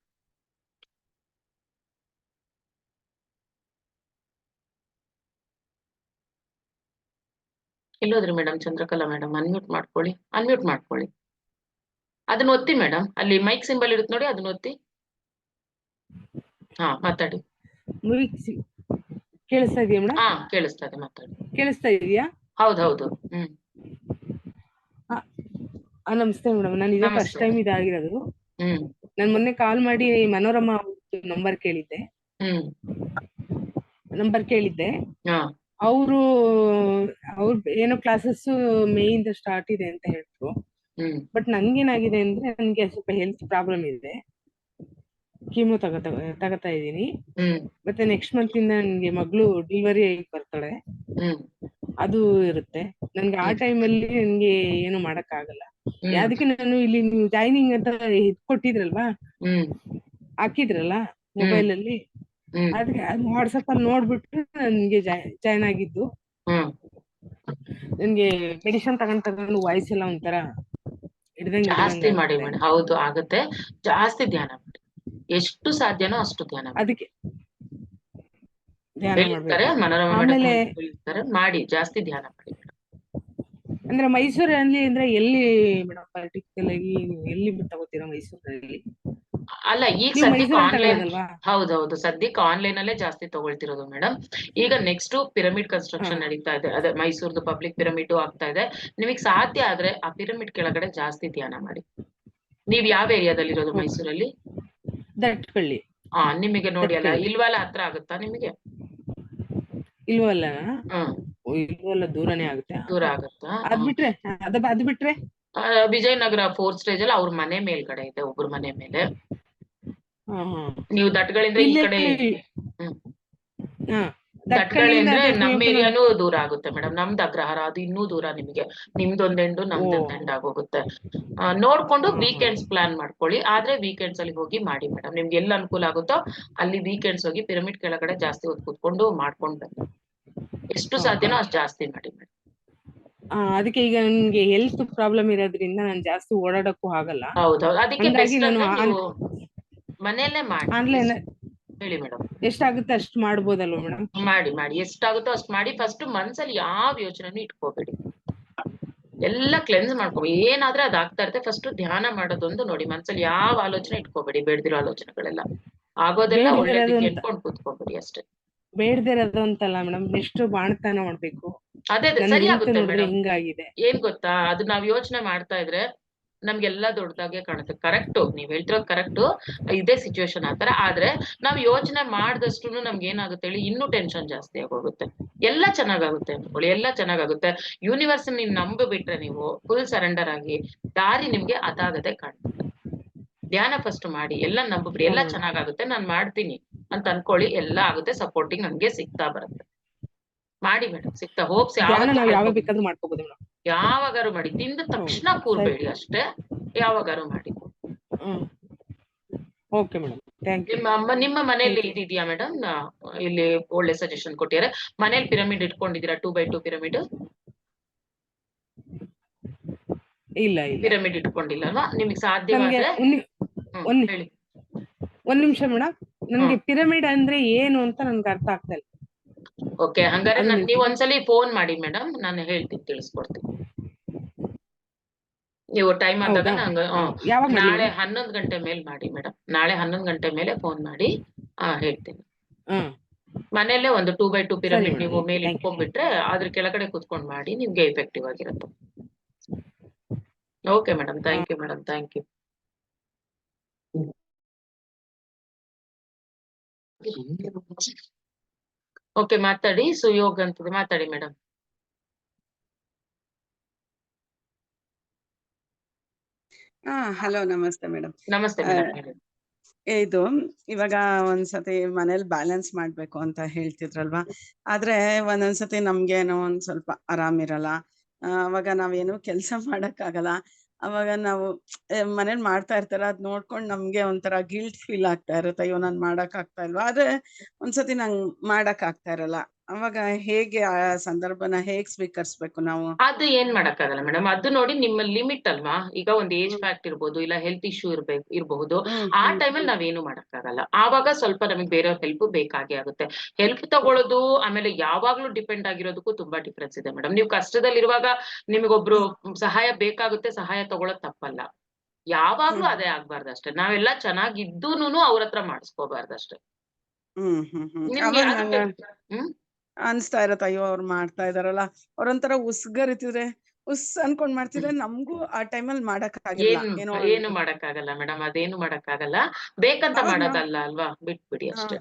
ಎಲ್ಲೋದ್ರಿ ಮೇಡಮ್? ಚಂದ್ರಕಲಾ ಮೇಡಮ್ ಅನ್ಮ್ಯೂಟ್ ಮಾಡ್ಕೊಳ್ಳಿ. ಅದನ್ನ ಒತ್ತಿ ಮೇಡಮ್, ಅಲ್ಲಿ ಮೈಕ್ ಸಿಂಬಲ್ ಇರುತ್ತೆ ನೋಡಿ, ಅದನ್ನ ಒತ್ತಿ. ಹಾ, ಮಾತಾಡಿ. ಕೇಳಿಸ್ತಾ ಇದೆಯಾ ಮೇಡಮ್? ಹಾ, ಕೇಳಿಸ್ತಾ ಇದೆ, ಮಾತಾಡಿ. ಕೇಳಿಸ್ತಾ ಇದೆಯಾ? ಹೌದು. ನಮಸ್ತೆ ಮೇಡಮ್, ನಾನು ಇದೇ ಫಸ್ಟ್ ನಮಸ್ತೆ. ಟೈಮ್ ಇದಾಗಿರೋದು. ನಾನು ಮೊನ್ನೆ ಕಾಲ್ ಮಾಡಿ ಮನೋರಮ ನಂಬರ್ ಕೇಳಿದ್ದೆ. ಹಾ, ಅವ್ರು ಏನೋ ಕ್ಲಾಸಸ್ ಮೇ ಇಂದ ಸ್ಟಾರ್ಟ್ ಇದೆ ಅಂತ ಹೇಳಿದ್ರು. ಬಟ್ ನನ್ಗೇನಾಗಿದೆ ಅಂದ್ರೆ ನನ್ಗೆ ಸ್ವಲ್ಪ ಹೆಲ್ತ್ ಪ್ರಾಬ್ಲಮ್ ಇದೆ. ಕೀಮೋ ತಗತಾ ಇದ್ದೀನಿ. ಮತ್ತೆ ನೆಕ್ಸ್ಟ್ ಮಂತ್ ಇಂದ ನನ್ಗೆ ಮಗಳು ಡೆಲಿವರಿ ಬರ್ತಾಳೆ, ಅದು ಇರುತ್ತೆ. ನನ್ಗೆ ಆ ಟೈಮಲ್ಲಿ ನನ್ಗೆ ಏನು ಮಾಡಕ್ ಆಗಲ್ಲ. ಅದಕ್ಕೆ ನಾನು ಇಲ್ಲಿ ನೀವು ಜಾಯ್ನಿಂಗ್ ಅಂತ ಕೊಟ್ಟಿದ್ರಲ್ವಾ, ಹಾಕಿದ್ರಲ್ಲ ಮೊಬೈಲ್ ಅಲ್ಲಿ, ಅದಕ್ಕೆ ವಾಟ್ಸಪ್ ಅಲ್ಲಿ ನೋಡ್ಬಿಟ್ಟು ನನ್ಗೆ ಜಾಯ್ನ್ ಆಗಿದ್ದು. ನನ್ಗೆ ಮೆಡಿಸಿನ್ ತಗೊಂಡು ವಾಯ್ಸ್ ಎಲ್ಲ ಒಂಥರ ಜಾಸ್ತಿ ಮಾಡಿ ಮೇಡಮ್. ಹೌದು, ಆಗುತ್ತೆ. ಜಾಸ್ತಿ ಧ್ಯಾನ ಮಾಡಿ, ಎಷ್ಟು ಸಾಧ್ಯನೋ ಅಷ್ಟು ಧ್ಯಾನ ಮಾಡಿ. ಅದಕ್ಕೆ ಧ್ಯಾನ ಹೇಳ್ತಾರೆ ಮಾಡ್ಬೇಕು. ಮನೋರಮ ಆಮೇಲೆ ಹೇಳ್ತಾರೆ, ಮಾಡಿ, ಜಾಸ್ತಿ ಧ್ಯಾನ ಮಾಡಿ ಮೇಡಮ್. ಅಂದ್ರೆ ಮೈಸೂರಲ್ಲಿ ಅಂದ್ರೆ ಎಲ್ಲಿ ಮೇಡಮ್ ಪರ್ಟಿಕ್ಯುಲರ್ ಆಗಿ ಎಲ್ಲಿ ತಗೋತೀರಾ ಮೈಸೂರಲ್ಲಿ? ಅಲ್ಲ, ಈಗ ನೀವು ಸದ್ಯಕ್ಕೆ ಮೈಸೂರಲ್ಲಿ ಆನ್ಲೈನ್. ತಗೊಳ್ಳೋದಲ್ವಾ? ಹೌದೌದು, ಸದ್ಯಕ್ಕೆ ಆನ್ಲೈನ್ ಅಲ್ಲೇ ಜಾಸ್ತಿ ತಗೊಳ್ತಿರೋದು ಮೇಡಮ್. ಈಗ ನೆಕ್ಸ್ಟ್ ಪಿರಮಿಡ್ ಕನ್ಸ್ಟ್ರಕ್ಷನ್ ನಡೀತಾ ಇದೆ, ಅದೇ ಮೈಸೂರ್ದು ಪಬ್ಲಿಕ್ ಪಿರಮಿಡ್ ಆಗ್ತಾ ಇದೆ. ನಿಮಗೆ ಸಾಧ್ಯ ಆದ್ರೆ ಆ ಪಿರಮಿಡ್ ಕೆಳಗಡೆ ಜಾಸ್ತಿ ಧ್ಯಾನ ಮಾಡಿ. ನೀವ್ ಯಾವ ಏರಿಯಾದಲ್ಲಿ ಇರೋದು ಮೈಸೂರಲ್ಲಿ? ದಟ್ಕಳ್ಳಿ. ನಿಮಗೆ ನೋಡಿ ಅಲ್ಲ, ಇಲ್ವಲ್ಲ, ಹತ್ರ ಆಗುತ್ತಾ ನಿಮಗೆ? ಇಲ್ವಲ್ಲ, ದೂರನೇ ಆಗುತ್ತೆ. ದೂರ ಆಗುತ್ತಾ? ಅದ್ ಬಿಟ್ರೆ ವಿಜಯನಗರ 4th ಸ್ಟೇಜ್ ಅಲ್ಲಿ ಅವ್ರ ಮನೆ ಮೇಲ್ಗಡೆ ಇದೆ, ಒಬ್ರು ಮನೆ ಮೇಲೆ. ನೀವು ದಟ್ಗಳಿಂದ ಈ ಕಡೆ, ದಟ್ಗಳಿ ಅಂದ್ರೆ ನಮ್ ಏರಿಯಾನು ದೂರ ಆಗುತ್ತೆ ಮೇಡಮ್. ನಮ್ದು ಅಗ್ರಹಾರ, ಅದು ಇನ್ನೂ ದೂರ ನಿಮಗೆ. ನಿಮ್ದೊಂದ್ ಎಂಡು, ನಮ್ದೊಂದ್ ಎಂಡ್ ಆಗೋಗುತ್ತೆ. ನೋಡ್ಕೊಂಡು ವೀಕೆಂಡ್ಸ್ ಪ್ಲಾನ್ ಮಾಡ್ಕೊಳ್ಳಿ. ಆದ್ರೆ ವೀಕೆಂಡ್ಸ್ ಅಲ್ಲಿ ಹೋಗಿ ಮಾಡಿ ಮೇಡಮ್, ನಿಮ್ಗೆ ಎಲ್ಲಿ ಅನುಕೂಲ ಆಗುತ್ತೋ ಅಲ್ಲಿ ವೀಕೆಂಡ್ಸ್ ಹೋಗಿ ಪಿರಮಿಡ್ ಕೆಳಗಡೆ ಜಾಸ್ತಿ ಹೊತ್ತು ಕೂತ್ಕೊಂಡು ಮಾಡ್ಕೊಂಡು ಬನ್ನಿ. ಎಷ್ಟು ಸಾಧ್ಯನೋ ಅಷ್ಟು ಜಾಸ್ತಿ ಮಾಡಿ ಮೇಡಮ್. ಅದಕ್ಕೆ ಈಗ ನನ್ಗೆ ಹೆಲ್ತ್ ಪ್ರಾಬ್ಲಮ್ ಇರೋದ್ರಿಂದ ನಾನು ಜಾಸ್ತಿ ಓಡಾಡಕ್ಕೂ ಆಗಲ್ಲ. ಹೌದೌದು, ಅದಕ್ಕೆ ಬೆಸ್ಟ್ ಅಂದ್ರೆ ನೀವು ಮನೆಯಲ್ಲೇ ಮಾಡಿ. ಆನ್ಲೈನ್ ಹೇಳಿ ಮೇಡಮ್. ಎಷ್ಟಾಗುತ್ತೆ ಅಷ್ಟು ಮಾಡ್ಬೋದಲ್ವ ಮೇಡಮ್? ಮಾಡಿ, ಎಷ್ಟಾಗುತ್ತೋ ಅಷ್ಟು ಮಾಡಿ. ಫಸ್ಟ್ ಮನ್ಸಲ್ಲಿ ಯಾವ ಯೋಚನೆನೂ ಇಟ್ಕೋಬೇಡಿ, ಎಲ್ಲ ಕ್ಲೆನ್ಸ್ ಮಾಡ್ಕೊ. ಏನಾದ್ರೆ ಅದಾಗ್ತಾ ಇರುತ್ತೆ. ಫಸ್ಟ್ ಧ್ಯಾನ ಮಾಡೋದೊಂದು ನೋಡಿ, ಮನ್ಸಲ್ಲಿ ಯಾವ ಆಲೋಚನೆ ಇಟ್ಕೋಬೇಡಿ, ಬೇಡ್ದಿರೋ ಆಲೋಚನೆಗಳೆಲ್ಲ. ಆಗೋದೆಲ್ಲ ಒಳ್ಳೇದಕ್ಕೆ ಇಟ್ಕೊಂಡು ಕೂತ್ಕೋಬೇಡಿ ಅಷ್ಟೇ. ಬೇಡದಿರೋದು ಅಂತಲ್ಲ ಮೇಡಮ್, ಎಷ್ಟು ಬಾಣತನ ಮಾಡ್ಬೇಕು. ಅದೇ ಸರಿ ಆಗುತ್ತೆ ಮೇಡಮ್. ಹಿಂಗಾಗಿದೆ, ಏನ್ ಗೊತ್ತಾ, ಅದು ನಾವ್ ಯೋಚನೆ ಮಾಡ್ತಾ ಇದ್ರೆ ನಮ್ಗೆಲ್ಲಾ ದೊಡ್ಡದಾಗೆ ಕಾಣುತ್ತೆ. ಕರೆಕ್ಟು, ನೀವ್ ಹೇಳ್ತಿರೋದು ಕರೆಕ್ಟು, ಇದೇ ಸಿಚುವೇಶನ್ ಆತರ. ಆದ್ರೆ ನಾವ್ ಯೋಚನೆ ಮಾಡ್ದಷ್ಟು ನಮ್ಗೆ ಏನಾಗುತ್ತೆ ಹೇಳಿ, ಇನ್ನೂ ಟೆನ್ಷನ್ ಜಾಸ್ತಿ ಆಗೋಗುತ್ತೆ. ಎಲ್ಲ ಚೆನ್ನಾಗಾಗುತ್ತೆ ಅನ್ಕೊಳ್ಳಿ, ಎಲ್ಲ ಚೆನ್ನಾಗಾಗುತ್ತೆ. ಯೂನಿವರ್ಸ್ ನೀವ್ ನಂಬಿಬಿಟ್ರೆ, ನೀವು ಫುಲ್ ಸರೆಂಡರ್ ಆಗಿ, ದಾರಿ ನಿಮ್ಗೆ ಅದಾಗದೆ ಕಾಣ್ತದೆ. ಧ್ಯಾನ ಫಸ್ಟ್ ಮಾಡಿ, ಎಲ್ಲ ನಂಬಿಬಿಡಿ, ಎಲ್ಲ ಚೆನ್ನಾಗಾಗುತ್ತೆ, ನಾನ್ ಮಾಡ್ತೀನಿ ಅಂತ ಅನ್ಕೊಳ್ಳಿ, ಎಲ್ಲ ಆಗುತ್ತೆ. ಸಪೋರ್ಟಿಂಗ್ ನಮ್ಗೆ ಸಿಗ್ತಾ ಬರುತ್ತೆ. ಮಾಡಿ ಮೇಡಮ್, ಸಿಗ್ತಾ ಹೋಪ್ಸ್ ಯಾವಾಗ ಬೇಕಾದ್ರೂ ಮಾಡ್ಕೋಬಹುದು ಮೇಡಮ್. ಯಾವಾಗಾರು ಮಾಡಿ, ತಿಂದ ತಕ್ಷಣ ಕೂರ್ಬೇಡಿ ಅಷ್ಟೇ, ಯಾವಾಗಾರು ಮಾಡಿ. Okay madam, thank you. ನಿಮ್ಮ ಮನೆಯಲ್ಲಿ ಇದಿದೆಯಾ ಮೇಡಮ್? ಇಲ್ಲಿ ಒಳ್ಳೆ ಸಜೆಷನ್ ಕೊಟ್ಟಿದ್ದಾರೆ. ಮನೇಲಿ ಪಿರಮಿಡ್ ಇಟ್ಕೊಂಡಿದ್ದೀರಾ? 2x2 pyramid? ಇಲ್ಲ, ಪಿರಮಿಡ್ ಇಟ್ಕೊಂಡಿಲ್ಲ ಅಲ್ವಾ? ನಿಮ್ಗೆ ಸಾಧ್ಯವಾದ್ರೆ ಹೇಳಿ. ಒಂದ್ ನಿಮಿಷ ಮೇಡಮ್, ನನ್ಗೆ ಪಿರಮಿಡ್ ಅಂದ್ರೆ ಏನು ಅಂತ ನನ್ಗೆ ಅರ್ಥ ಆಗ್ತಾ ಇಲ್ಲ. ಓಕೆ, ಹಂಗಾರೆ ನೀವು ಒಂದ್ಸಲಿ ಫೋನ್ ಮಾಡಿ ಮೇಡಮ್, ನಾನು ಹೇಳ್ತೀನಿ, ತಿಳಿಸ್ಕೊಡ್ತೀನಿ. ನೀವು ಟೈಮ್ ಆದಾಗ ನಾಳೆ 11 ಗಂಟೆ ಮೇಲೆ ಮಾಡಿ ಮೇಡಮ್. ನಾಳೆ 11 ಗಂಟೆ ಮೇಲೆ ಫೋನ್ ಮಾಡಿ ಹೇಳ್ತೀನಿ. ಮನೆಯಲ್ಲೇ ಒಂದು 2x2 ಪಿರಮಿಡ್ ನೀವು ಮೇಲೆ ಇಟ್ಕೊಂಡ್ಬಿಟ್ರೆ ಅದ್ರ ಕೆಳಗಡೆ ಕುತ್ಕೊಂಡ್ ಮಾಡಿ, ನಿಮ್ಗೆ ಎಫೆಕ್ಟಿವ್ ಆಗಿರುತ್ತೆ. Okay madam, thank you madam, thank you. Okay, ಮಾತಾಡಿ. ಸುಯೋಗ್ ಅಂತದೆ, ಮಾತಾಡಿ ಮೇಡಮ್. ಹಲೋ ನಮಸ್ತೆ ಮೇಡಮ್. ನಮಸ್ತೆ ಮೇಡಮ್ ಹೇಳಿ. ಇದು ಇವಾಗ ಒಂದ್ಸತಿ ಮನೇಲಿ ಬ್ಯಾಲೆನ್ಸ್ ಮಾಡ್ಬೇಕು ಅಂತ ಹೇಳ್ತಿದ್ರಲ್ವಾ, ಆದ್ರೆ ಒಂದೊಂದ್ಸತಿ ನಮ್ಗೇನೋ ಒಂದ್ ಸ್ವಲ್ಪ ಆರಾಮಿರಲ್ಲ. ಅವಾಗ ನಾವೇನು ಕೆಲಸ ಮಾಡಕ್ಕಾಗಲ್ಲ. ಅವಾಗ ನಾವು ಮನೇಲಿ ಮಾಡ್ತಾ ಇರ್ತಾರ, ಅದ್ ನೋಡ್ಕೊಂಡು ನಮ್ಗೆ ಒಂಥರ ಗಿಲ್ಟ್ ಫೀಲ್ ಆಗ್ತಾ ಇರುತ್ತೆ, ಅಯ್ಯೋ ನಾನ್ ಮಾಡಕ್ ಆಗ್ತಾ ಇಲ್ವಾ. ಆದ್ರೆ ಒಂದ್ಸತಿ ನಂಗ್ ಮಾಡಕ್ ಆಗ್ತಾ ಇರಲ್ಲ. ಅವಾಗ ಹೇಗೆ ಆ ಸಂದರ್ಭನ ಹೇಗ್ ಸ್ವೀಕರಿಸ್ಬೇಕು ನಾವು? ಅದು ಏನ್ ಮಾಡಕ್ಕಾಗಲ್ಲ ಮೇಡಮ್, ಅದು ನೋಡಿ ನಿಮ್ಮ ಲಿಮಿಟ್ ಅಲ್ವಾ. ಈಗ ಒಂದ್ ಏಜ್ ಫ್ಯಾಕ್ಟ್ ಇರ್ಬೋದು, ಇಲ್ಲ ಹೆಲ್ತ್ ಇಶ್ಯೂ ಇರಬಹುದು. ಆ ಟೈಮಲ್ಲಿ ನಾವೇನು ಮಾಡಕ್ಕಾಗಲ್ಲ. ಆವಾಗ ಸ್ವಲ್ಪ ನಮಗೆ ಬೇರೆಯವ್ರ ಹೆಲ್ಪ್ ಬೇಕಾಗೇ ಆಗುತ್ತೆ. ಹೆಲ್ಪ್ ತಗೊಳ್ಳೋದು ಆಮೇಲೆ ಯಾವಾಗ್ಲೂ ಡಿಪೆಂಡ್ ಆಗಿರೋದಕ್ಕೂ ತುಂಬಾ ಡಿಫ್ರೆನ್ಸ್ ಇದೆ ಮೇಡಮ್. ನೀವು ಕಷ್ಟದಲ್ಲಿರುವಾಗ ನಿಮಗೊಬ್ರು ಸಹಾಯ ಬೇಕಾಗುತ್ತೆ, ಸಹಾಯ ತಗೊಳ್ಳೋದು ತಪ್ಪಲ್ಲ. ಯಾವಾಗ್ಲೂ ಅದೇ ಆಗ್ಬಾರ್ದು ಅಷ್ಟೇ. ನಾವೆಲ್ಲ ಚೆನ್ನಾಗಿದ್ದೂನು ಅವ್ರ ಹತ್ರ ಮಾಡಿಸ್ಕೋಬಾರ್ದಷ್ಟೇ. ನಿಮ್ಗೆ ಅವಾಗ ಯಾರು ನಂಗೆ ಅನ್ಸ್ತಾ ಇರತ್ತ, ಅಯ್ಯೋ ಅವ್ರು ಮಾಡ್ತಾ ಇದಾರಲ್ಲ, ಅವ್ರೊಂಥರ ಉಸ್ಗರಿತಿದ್ರೆ ಅನ್ಕೊಂಡ್ ಮಾಡ್ತಿದ್ರೆ ನಮ್ಗೂ ಆ ಟೈಮಲ್ಲಿ ಮಾಡಕ್ ಆಗಿಲ್ಲ. ಏನು ಮಾಡಕ್ಕಾಗಲ್ಲ ಮೇಡಮ್, ಅದೇನು ಮಾಡಕ್ಕಾಗಲ್ಲ. ಬೇಕಂತ ಮಾಡೋದಲ್ಲ ಅಲ್ವಾ, ಬಿಟ್ಬಿಡಿ ಅಷ್ಟೇ.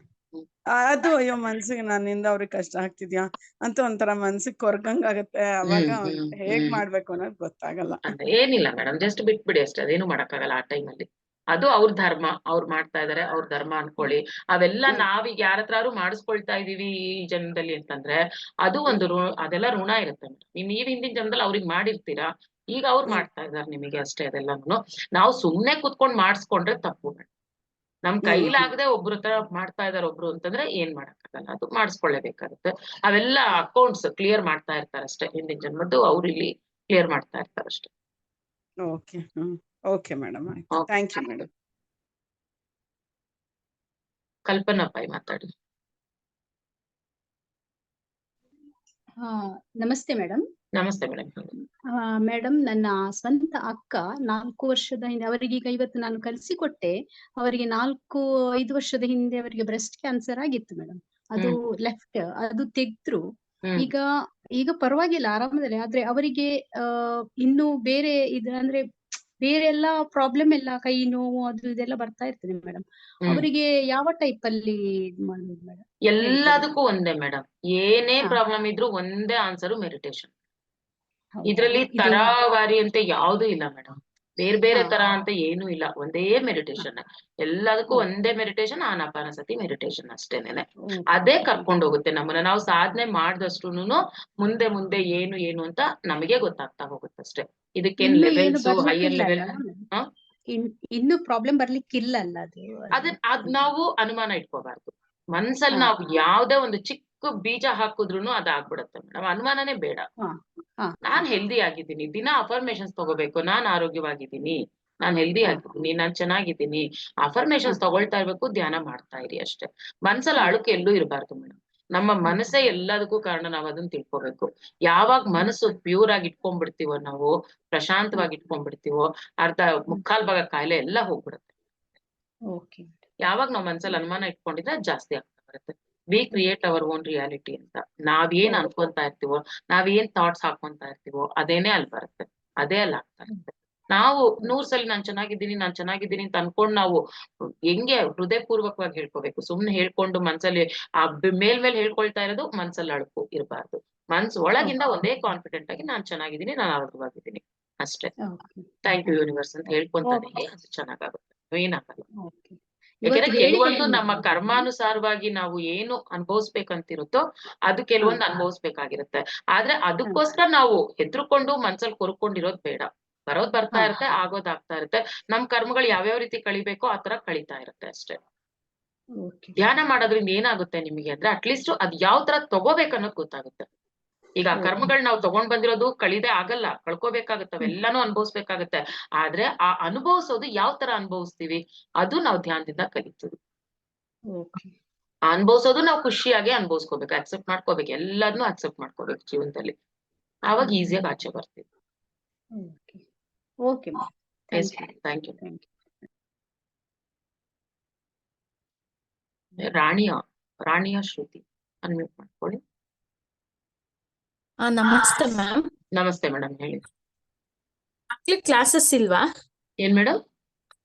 ಅದು ಅಯ್ಯೋ ಮನ್ಸಿಗೆ ನನ್ನಿಂದ ಅವ್ರಿಗೆ ಕಷ್ಟ ಆಗ್ತಿದ್ಯಾ ಅಂತ ಒಂಥರ ಮನ್ಸಿಗೆ ಕೊರ್ಗಂಗ್ ಆಗತ್ತೆ. ಅವಾಗ ಹೇಗ್ ಮಾಡ್ಬೇಕು ಅನ್ನೋದು ಗೊತ್ತಾಗಲ್ಲ. ಏನಿಲ್ಲ ಮೇಡಮ್, ಜಸ್ಟ್ ಬಿಟ್ಬಿಡಿ ಅಷ್ಟೇ. ಅದೇನು ಮಾಡಕ್ಕಾಗಲ್ಲ ಆ ಟೈಮಲ್ಲಿ. ಅದು ಅವ್ರ ಧರ್ಮ, ಅವ್ರು ಮಾಡ್ತಾ ಇದಾರೆ, ಅವ್ರ ಧರ್ಮ ಅನ್ಕೊಳ್ಳಿ. ಅವೆಲ್ಲ ನಾವೀಗ ಯಾರತ್ರಾರು ಮಾಡಿಸ್ಕೊಳ್ತಾ ಇದೀವಿ ಈ ಜನ್ಮದಲ್ಲಿ ಅಂತಂದ್ರೆ ಅದು ಒಂದು ಅದೆಲ್ಲ ಋಣ ಇರುತ್ತೆ ಮೇಡಮ್. ನೀವ್ ಹಿಂದಿನ ಜನ್ಮದಲ್ಲಿ ಅವ್ರಿಗೆ ಮಾಡಿರ್ತೀರಾ, ಈಗ ಅವ್ರು ಮಾಡ್ತಾ ಇದಾರೆ ನಿಮಗೆ ಅಷ್ಟೇ. ಅದೆಲ್ಲನು ನಾವು ಸುಮ್ನೆ ಕುತ್ಕೊಂಡ್ ಮಾಡಿಸ್ಕೊಂಡ್ರೆ ತಪ್ಪು ಮೇಡಮ್. ನಮ್ ಕೈಲಾಗದೆ ಒಬ್ರು ಹತ್ರ ಮಾಡ್ತಾ ಇದಾರೆ ಒಬ್ರು ಅಂತಂದ್ರೆ ಏನ್ ಮಾಡಕ್ಕಾಗಲ್ಲ, ಅದು ಮಾಡಿಸ್ಕೊಳ್ಳೇಬೇಕಾಗುತ್ತೆ. ಅವೆಲ್ಲ ಅಕೌಂಟ್ಸ್ ಕ್ಲಿಯರ್ ಮಾಡ್ತಾ ಇರ್ತಾರೆ ಅಷ್ಟೇ. ಹಿಂದಿನ ಜನ್ಮದ್ದು ಅವ್ರು ಇಲ್ಲಿ ಕ್ಲಿಯರ್ ಮಾಡ್ತಾ ಇರ್ತಾರೆ ಅಷ್ಟೇ. ಓಕೆ ಓಕೆ ಮೇಡಮ್, ಆಯ್ತು. Thank you madam. Kalpana Pai ಮಾತಾಡಿ. ನಮಸ್ತೆ ಮೇಡಮ್. ನಮಸ್ತೆ ಮೇಡಮ್. ಮೇಡಮ್, ನನ್ನ ಸ್ವಂತ ಅಕ್ಕ 4 ವರ್ಷದ ಹಿಂದೆ, ಅವರಿಗೀಗ ಇವತ್ತು ನಾನು ಕಲಿಸಿಕೊಟ್ಟೆ, ಅವರಿಗೆ 4-5 ವರ್ಷದ ಹಿಂದೆ ಅವರಿಗೆ ಬ್ರೆಸ್ಟ್ ಕ್ಯಾನ್ಸರ್ ಆಗಿತ್ತು ಮೇಡಮ್. ಅದು ಲೆಫ್ಟ್, ಅದು ತೆಗ್ದ್ರು. ಈಗ ಪರವಾಗಿಲ್ಲ, ಆರಾಮದಲ್ಲಿ. ಆದ್ರೆ ಅವರಿಗೆ ಇನ್ನು ಬೇರೆ ಅಂದ್ರೆ ಬೇರೆ ಎಲ್ಲಾ ಪ್ರಾಬ್ಲಮ್ ಎಲ್ಲ, ಕೈ ನೋವು ಅದು ಇದೆಲ್ಲ ಬರ್ತಾ ಇರ್ತದೆ ಮೇಡಮ್. ಅವರಿಗೆ ಯಾವ ಟೈಪ್ ಅಲ್ಲಿ ಮಾಡ್ಬೋದು ಮೇಡಮ್? ಎಲ್ಲದಕ್ಕೂ ಒಂದೇ ಮೇಡಮ್, ಏನೇ ಪ್ರಾಬ್ಲಮ್ ಇದ್ರು ಒಂದೇ ಆನ್ಸರ್, ಮೆಡಿಟೇಷನ್. ಇದ್ರಲ್ಲಿ ತರಾವಾರಿ ಅಂತ ಯಾವ್ದು ಇಲ್ಲ ಮೇಡಮ್. ಬೇರೆ ಬೇರೆ ತರ ಅಂತ ಏನು ಇಲ್ಲ, ಒಂದೇ ಮೆಡಿಟೇಷನ್. ಎಲ್ಲದಕ್ಕೂ ಒಂದೇ ಮೆಡಿಟೇಷನ್, ಆನಾಪಾನಸತಿ ಮೆಡಿಟೇಷನ್ ಅಷ್ಟೇನೆ. ಅದೇ ಕರ್ಕೊಂಡು ಹೋಗುತ್ತೆ ನಮ್ಮನ್ನ. ನಾವು ಸಾಧನೆ ಮಾಡಿದಷ್ಟುನು ಮುಂದೆ ಮುಂದೆ ಏನು ಅಂತ ನಮಗೆ ಗೊತ್ತಾಗ್ತಾ ಹೋಗುತ್ತಷ್ಟೇ. ಇದಕ್ಕೇನ್ ಲೆವೆಲ್ಸ್, ಹೈಯರ್ ಲೆವೆಲ್ ಇನ್ನು ಪ್ರಾಬ್ಲಮ್ ಬರ್ಲಿಕ್ಕಿಲ್ಲ ಅಲ್ಲ. ಅದ್ ನಾವು ಅನುಮಾನ ಇಟ್ಕೋಬಾರ್ದು ಮನ್ಸಲ್ಲಿ. ನಾವು ಯಾವ್ದೇ ಒಂದು ಚಿಕ್ಕ ಬೀಜ ಹಾಕುದ್ರುನು ಅದಾಗ್ಬಿಡತ್ತೆ ಮೇಡಮ್. ಅನುಮಾನನೇ ಬೇಡ. ನಾನ್ ಹೆಲ್ದಿ ಆಗಿದ್ದೀನಿ, ದಿನ ಅಫರ್ಮೇಶನ್ಸ್ ತಗೋಬೇಕು. ನಾನ್ ಆರೋಗ್ಯವಾಗಿದ್ದೀನಿ, ನಾನ್ ಹೆಲ್ದಿ ಆಗಿದ್ದೀನಿ, ನಾನ್ ಚೆನ್ನಾಗಿದ್ದೀನಿ. ಅಫರ್ಮೇಶನ್ಸ್ ತಗೊಳ್ತಾ ಇರ್ಬೇಕು, ಧ್ಯಾನ ಮಾಡ್ತಾ ಇರಿ ಅಷ್ಟೇ. ಮನ್ಸಲ್ಲಿ ಅಳುಕು ಎಲ್ಲೂ ಇರಬಾರ್ದು ಮೇಡಮ್. ನಮ್ಮ ಮನಸ್ಸೇ ಎಲ್ಲದಕ್ಕೂ ಕಾರಣ, ನಾವ್ ಅದನ್ನ ತಿಳ್ಕೊಬೇಕು. ಯಾವಾಗ ಮನಸ್ಸು ಪ್ಯೂರ್ ಆಗಿ ಇಟ್ಕೊಂಡ್ಬಿಡ್ತೀವೋ, ನಾವು ಪ್ರಶಾಂತವಾಗಿ ಇಟ್ಕೊಂಡ್ಬಿಡ್ತೀವೋ, ಮುಕ್ಕಾಲ್ ಭಾಗ ಕಾಯಿಲೆ ಎಲ್ಲ ಹೋಗ್ಬಿಡುತ್ತೆ. ಯಾವಾಗ ನಾವ್ ಮನ್ಸಲ್ಲಿ ಅನುಮಾನ ಇಟ್ಕೊಂಡಿದ್ರೆ ಜಾಸ್ತಿ ಆಗ್ತಾ ಬರುತ್ತೆ. We create our own reality ಅಂತ. ನಾವೇನ್ ಅನ್ಕೊಂತಾ ಇರ್ತೀವೋ, ನಾವೇನ್ ಥಾಟ್ಸ್ ಹಾಕೊಂತ ಇರ್ತೀವೋ, ಅದೇನೇ ಅಲ್ಲಿ ಬರುತ್ತೆ, ಅದೇ ಅಲ್ಲಿ ಆಗ್ತಾ ಇರುತ್ತೆ. ನಾವು 100 ಸಲ ನಾನ್ ಚೆನ್ನಾಗಿದ್ದೀನಿ ಅಂತ ಅನ್ಕೊಂಡ್ ನಾವು ಹೆಂಗೆ ಹೃದಯ ಪೂರ್ವಕವಾಗಿ ಹೇಳ್ಕೋಬೇಕು. ಸುಮ್ನೆ ಹೇಳ್ಕೊಂಡು ಮನ್ಸಲ್ಲಿ ಮೇಲ್ ಹೇಳ್ಕೊಳ್ತಾ ಇರೋದು, ಮನ್ಸಲ್ಲಿ ಅಳುಕು ಇರಬಾರ್ದು. ಒಳಗಿಂದ ಒಂದೇ ಕಾನ್ಫಿಡೆಂಟ್ ಆಗಿ ನಾನ್ ಚೆನ್ನಾಗಿದ್ದೀನಿ, ನಾನ್ ಆರೋಗ್ಯವಾಗಿದ್ದೀನಿ ಅಷ್ಟೇ. ಥ್ಯಾಂಕ್ ಯು ಯೂನಿವರ್ಸ್ ಅಂತ ಹೇಳ್ಕೊಂತಾನೆ ಅದು ಚೆನ್ನಾಗಾಗುತ್ತೆ, ಏನಾಗಲ್ಲ. ಯಾಕಂದ್ರೆ ಕೆಲವೊಂದು ನಮ್ಮ ಕರ್ಮಾನುಸಾರವಾಗಿ ನಾವು ಏನು ಅನುಭವಿಸ್ಬೇಕಂತಿರುತ್ತೋ ಅದು ಕೆಲವೊಂದು ಅನುಭವಿಸ್ಬೇಕಾಗಿರುತ್ತೆ. ಆದ್ರೆ ಅದಕ್ಕೋಸ್ಕರ ನಾವು ಹೆದ್ರುಕೊಂಡು ಮನ್ಸಲ್ಲಿ ಕೊರ್ಕೊಂಡಿರೋದ್ ಬೇಡ. ಬರೋದ್ ಬರ್ತಾ ಇರುತ್ತೆ, ಆಗೋದಾಗ್ತಾ ಇರುತ್ತೆ. ನಮ್ ಕರ್ಮಗಳು ಯಾವ್ಯಾವ ರೀತಿ ಕಳಿಬೇಕೋ ಆತರ ಕಳೀತಾ ಇರುತ್ತೆ ಅಷ್ಟೇ. ಧ್ಯಾನ ಮಾಡೋದ್ರಿಂದ ಏನಾಗುತ್ತೆ ನಿಮಗೆ ಅಂದ್ರೆ, ಅಟ್ಲೀಸ್ಟ್ ಅದ್ ಯಾವ ತರ ತಗೋಬೇಕನ್ನೋದು ಗೊತ್ತಾಗುತ್ತೆ. ಈಗ ಕರ್ಮಗಳು ನಾವು ತಗೊಂಡ್ ಬಂದಿರೋದು ಕಳಿದೆ ಆಗಲ್ಲ, ಕಳ್ಕೋಬೇಕಾಗತ್ತೆ, ಅವೆಲ್ಲಾನು ಅನುಭವಿಸ್ಬೇಕಾಗತ್ತೆ. ಆದ್ರೆ ಆ ಅನುಭವಿಸೋದು ಯಾವ ತರ ಅನುಭವಿಸ್ತೀವಿ, ಅದು ನಾವು ಧ್ಯಾನದಿಂದ ಕಲಿತೀವಿ. ಅನುಭವಿಸೋದು ನಾವು ಖುಷಿಯಾಗಿ ಅನುಭವಿಸ್ಕೋಬೇಕು, ಅಕ್ಸೆಪ್ಟ್ ಮಾಡ್ಕೋಬೇಕು, ಎಲ್ಲಾದ್ನೂ ಅಕ್ಸೆಪ್ಟ್ ಮಾಡ್ಕೋಬೇಕು ಜೀವನದಲ್ಲಿ. ಆವಾಗ ಈಸಿಯಾಗಿ ಆಚೆ ಬರ್ತೀವಿ. Thank you. ರಾಣಿಯಾ ಶ್ರುತಿ ಅನ್ಮ್ಯೂಟ್ ಮಾಡ್ಕೊಳ್ಳಿ. ನಮಸ್ತೆ ಮ್ಯಾಮ್. ನಮಸ್ತೆ ಮೇಡಮ್, ಹೇಳಿ. ಮಕ್ಳಿಗೆ ಕ್ಲಾಸಸ್ ಇಲ್ವಾ? ಏನ್ ಮೇಡಮ್?